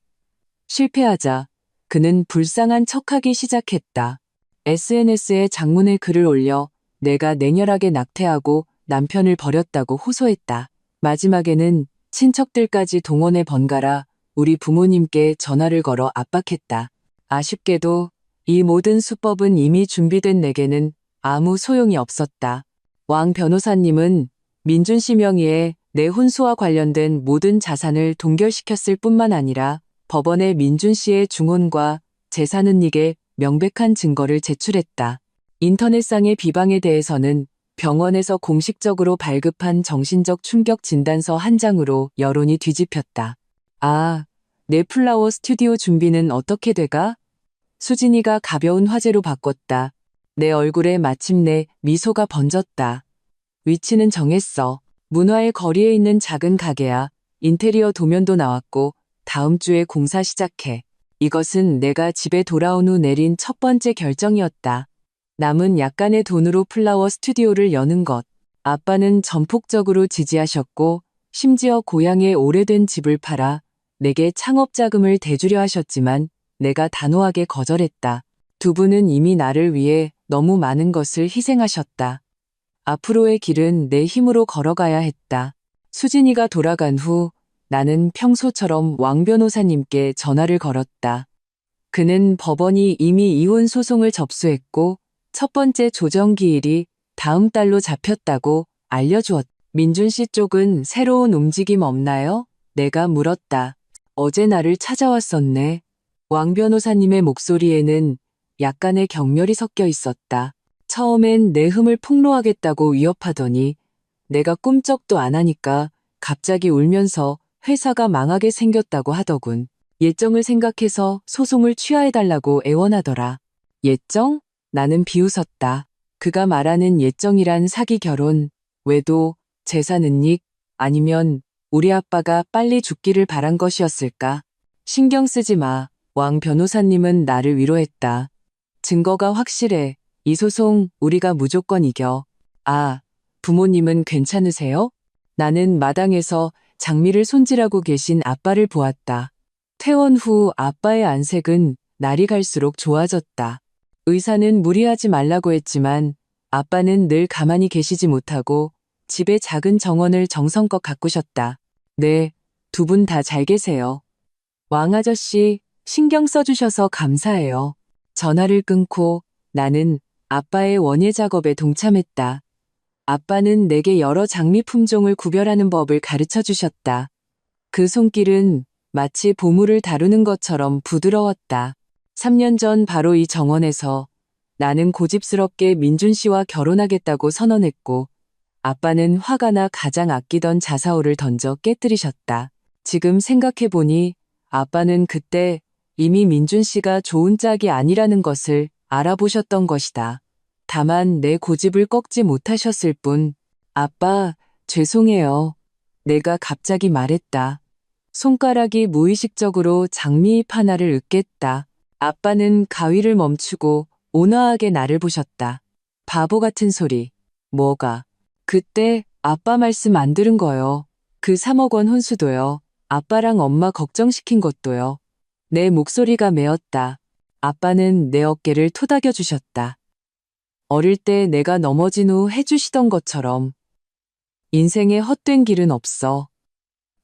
실패하자 그는 불쌍한 척하기 시작했다. SNS에 장문의 글을 올려 내가 냉혈하게 낙태하고 남편을 버렸다고 호소했다. 마지막에는 친척들까지 동원해 번갈아 우리 부모님께 전화를 걸어 압박했다. 아쉽게도 이 모든 수법은 이미 준비된 내게는 아무 소용이 없었다. 왕 변호사님은 민준 씨 명의의 내 혼수와 관련된 모든 자산을 동결시켰을 뿐만 아니라 법원에 민준 씨의 중혼과 재산 은닉의 명백한 증거를 제출했다. 인터넷상의 비방에 대해서는 병원에서 공식적으로 발급한 정신적 충격 진단서 한 장으로 여론이 뒤집혔다. 아, 내 플라워 스튜디오 준비는 어떻게 돼가? 수진이가 가벼운 화제로 바꿨다. 내 얼굴에 마침내 미소가 번졌다. 위치는 정했어. 문화의 거리에 있는 작은 가게야. 인테리어 도면도 나왔고 다음 주에 공사 시작해. 이것은 내가 집에 돌아온 후 내린 첫 번째 결정이었다. 남은 약간의 돈으로 플라워 스튜디오를 여는 것. 아빠는 전폭적으로 지지하셨고 심지어 고향의 오래된 집을 팔아 내게 창업 자금을 대주려 하셨지만 내가 단호하게 거절했다. 두 분은 이미 나를 위해 너무 많은 것을 희생하셨다. 앞으로의 길은 내 힘으로 걸어가야 했다. 수진이가 돌아간 후 나는 평소처럼 왕 변호사님께 전화를 걸었다. 그는 법원이 이미 이혼 소송을 접수했고 첫 번째 조정기일이 다음 달로 잡혔다고 알려주었다. 민준 씨 쪽은 새로운 움직임 없나요? 내가 물었다. 어제 나를 찾아왔었네. 왕 변호사님의 목소리에는 약간의 경멸이 섞여 있었다. 처음엔 내 흠을 폭로하겠다고 위협하더니 내가 꿈쩍도 안 하니까 갑자기 울면서 회사가 망하게 생겼다고 하더군. 예정을 생각해서 소송을 취하해달라고 애원하더라. 예정? 나는 비웃었다. 그가 말하는 예정이란 사기 결혼, 외도, 재산 은닉, 아니면 우리 아빠가 빨리 죽기를 바란 것이었을까? 신경 쓰지 마. 왕 변호사님은 나를 위로했다. 증거가 확실해. 이 소송 우리가 무조건 이겨. 아, 부모님은 괜찮으세요? 나는 마당에서 장미를 손질하고 계신 아빠를 보았다. 퇴원 후 아빠의 안색은 날이 갈수록 좋아졌다. 의사는 무리하지 말라고 했지만 아빠는 늘 가만히 계시지 못하고 집에 작은 정원을 정성껏 가꾸셨다. 네, 두 분 다 잘 계세요. 왕 아저씨, 신경 써주셔서 감사해요. 전화를 끊고 나는 아빠의 원예 작업에 동참했다. 아빠는 내게 여러 장미 품종을 구별하는 법을 가르쳐 주셨다. 그 손길은 마치 보물을 다루는 것처럼 부드러웠다. 3년 전 바로 이 정원에서 나는 고집스럽게 민준 씨와 결혼하겠다고 선언했고 아빠는 화가 나 가장 아끼던 자사오를 던져 깨뜨리셨다. 지금 생각해보니 아빠는 그때 이미 민준 씨가 좋은 짝이 아니라는 것을 알아보셨던 것이다. 다만 내 고집을 꺾지 못하셨을 뿐. 아빠, 죄송해요. 내가 갑자기 말했다. 손가락이 무의식적으로 장미잎 하나를 으깼다. 아빠는 가위를 멈추고 온화하게 나를 보셨다. 바보 같은 소리. 뭐가? 그때 아빠 말씀 안 들은 거요. 그 3억 원 혼수도요. 아빠랑 엄마 걱정시킨 것도요. 내 목소리가 메었다. 아빠는 내 어깨를 토닥여 주셨다. 어릴 때 내가 넘어진 후 해주시던 것처럼. 인생에 헛된 길은 없어.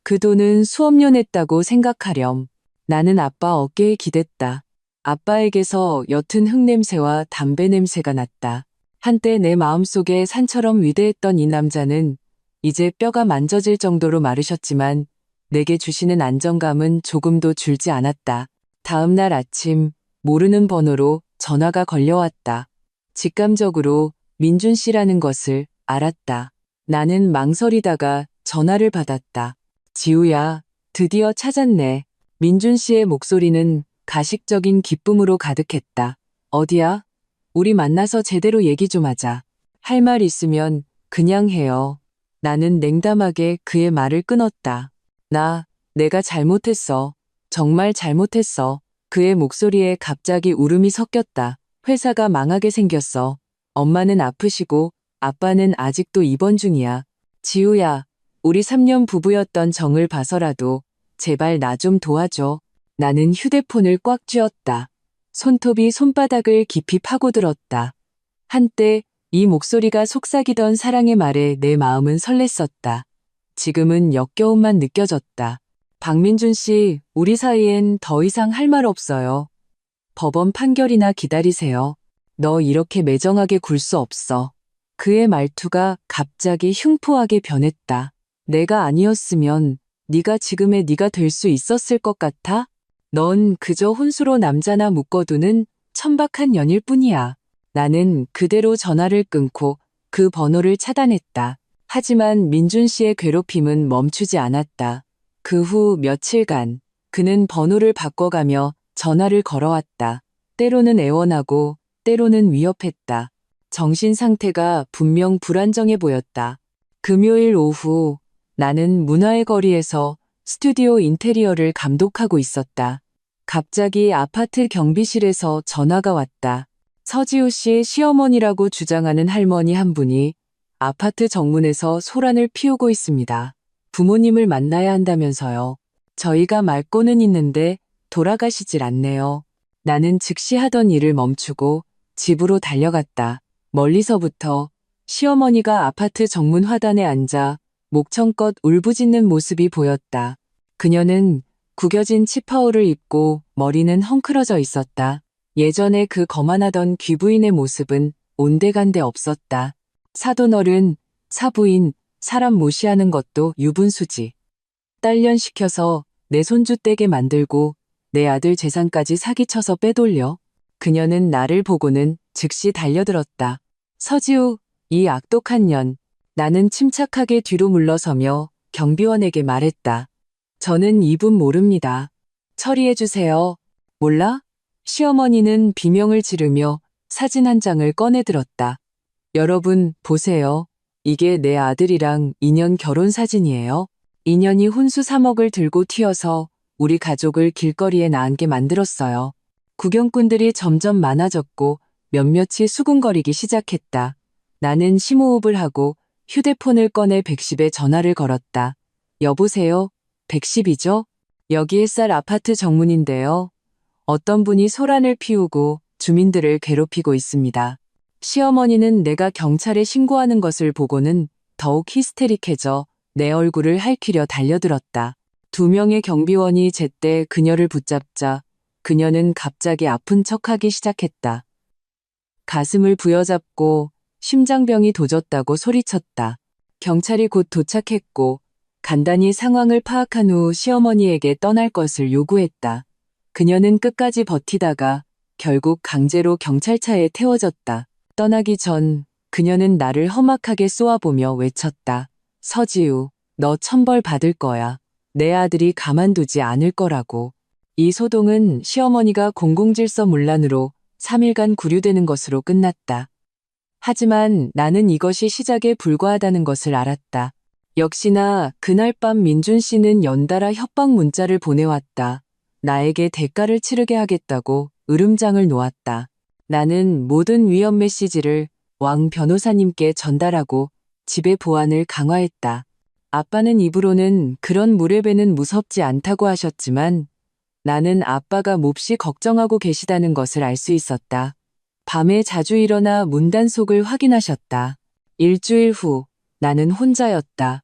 그 돈은 수업료 냈다고 생각하렴. 나는 아빠 어깨에 기댔다. 아빠에게서 옅은 흙냄새와 담배 냄새가 났다. 한때 내 마음속에 산처럼 위대했던 이 남자는 이제 뼈가 만져질 정도로 마르셨지만 내게 주시는 안정감은 조금도 줄지 않았다. 다음 날 아침 모르는 번호로 전화가 걸려왔다. 직감적으로 민준 씨라는 것을 알았다. 나는 망설이다가 전화를 받았다. 지우야, 드디어 찾았네. 민준 씨의 목소리는 가식적인 기쁨으로 가득했다. 어디야? 우리 만나서 제대로 얘기 좀 하자. 할 말 있으면 그냥 해요. 나는 냉담하게 그의 말을 끊었다. 내가 잘못했어. 정말 잘못했어. 그의 목소리에 갑자기 울음이 섞였다. 회사가 망하게 생겼어. 엄마는 아프시고 아빠는 아직도 입원 중이야. 지우야, 우리 3년 부부였던 정을 봐서라도 제발 나 좀 도와줘. 나는 휴대폰을 꽉 쥐었다. 손톱이 손바닥을 깊이 파고들었다. 한때 이 목소리가 속삭이던 사랑의 말에 내 마음은 설렜었다. 지금은 역겨움만 느껴졌다. 박민준 씨, 우리 사이엔 더 이상 할 말 없어요. 법원 판결이나 기다리세요. 너 이렇게 매정하게 굴 수 없어. 그의 말투가 갑자기 흉포하게 변했다. 내가 아니었으면 네가 지금의 네가 될 수 있었을 것 같아? 넌 그저 혼수로 남자나 묶어두는 천박한 년일 뿐이야. 나는 그대로 전화를 끊고 그 번호를 차단했다. 하지만 민준 씨의 괴롭힘은 멈추지 않았다. 그 후 며칠간 그는 번호를 바꿔가며 전화를 걸어왔다. 때로는 애원하고 때로는 위협했다. 정신 상태가 분명 불안정해 보였다. 금요일 오후 나는 문화의 거리에서 스튜디오 인테리어를 감독하고 있었다. 갑자기 아파트 경비실에서 전화가 왔다. 서지우 씨의 시어머니라고 주장하는 할머니 한 분이 아파트 정문에서 소란을 피우고 있습니다. 부모님을 만나야 한다면서요. 저희가 말고는 있는데 돌아가시질 않네요. 나는 즉시 하던 일을 멈추고 집으로 달려갔다. 멀리서부터 시어머니가 아파트 정문 화단에 앉아 목청껏 울부짖는 모습이 보였다. 그녀는 구겨진 치파오를 입고 머리는 헝클어져 있었다. 예전에 그 거만하던 귀부인의 모습은 온데간데 없었다. 사돈어른, 사부인, 사람 무시하는 것도 유분수지. 딸년시켜서 내 손주 떼게 만들고 내 아들 재산까지 사기쳐서 빼돌려. 그녀는 나를 보고는 즉시 달려들었다. 서지우, 이 악독한 년. 나는 침착하게 뒤로 물러서며 경비원에게 말했다. 저는 이분 모릅니다. 처리해주세요. 몰라? 시어머니는 비명을 지르며 사진 한 장을 꺼내들었다. 여러분, 보세요. 이게 내 아들이랑 인연 결혼 사진이에요. 인연이 혼수 3억을 들고 튀어서 우리 가족을 길거리에 나앉게 만들었어요. 구경꾼들이 점점 많아졌고 몇몇이 수군거리기 시작했다. 나는 심호흡을 하고 휴대폰을 꺼내 110에 전화를 걸었다. 여보세요? 110이죠? 여기 햇살 아파트 정문인데요. 어떤 분이 소란을 피우고 주민들을 괴롭히고 있습니다. 시어머니는 내가 경찰에 신고하는 것을 보고는 더욱 히스테릭해져 내 얼굴을 할퀴려 달려들었다. 2명의 경비원이 제때 그녀를 붙잡자 그녀는 갑자기 아픈 척하기 시작했다. 가슴을 부여잡고 심장병이 도졌다고 소리쳤다. 경찰이 곧 도착했고 간단히 상황을 파악한 후 시어머니에게 떠날 것을 요구했다. 그녀는 끝까지 버티다가 결국 강제로 경찰차에 태워졌다. 떠나기 전 그녀는 나를 험악하게 쏘아보며 외쳤다. 서지우, 너 천벌 받을 거야. 내 아들이 가만두지 않을 거라고. 이 소동은 시어머니가 공공질서 문란으로 3일간 구류되는 것으로 끝났다. 하지만 나는 이것이 시작에 불과하다는 것을 알았다. 역시나 그날 밤 민준 씨는 연달아 협박 문자를 보내왔다. 나에게 대가를 치르게 하겠다고 으름장을 놓았다. 나는 모든 위험 메시지를 왕 변호사님께 전달하고 집의 보안을 강화했다. 아빠는 입으로는 그런 무례배는 무섭지 않다고 하셨지만 나는 아빠가 몹시 걱정하고 계시다는 것을 알 수 있었다. 밤에 자주 일어나 문단속을 확인하셨다. 일주일 후 나는 혼자였다.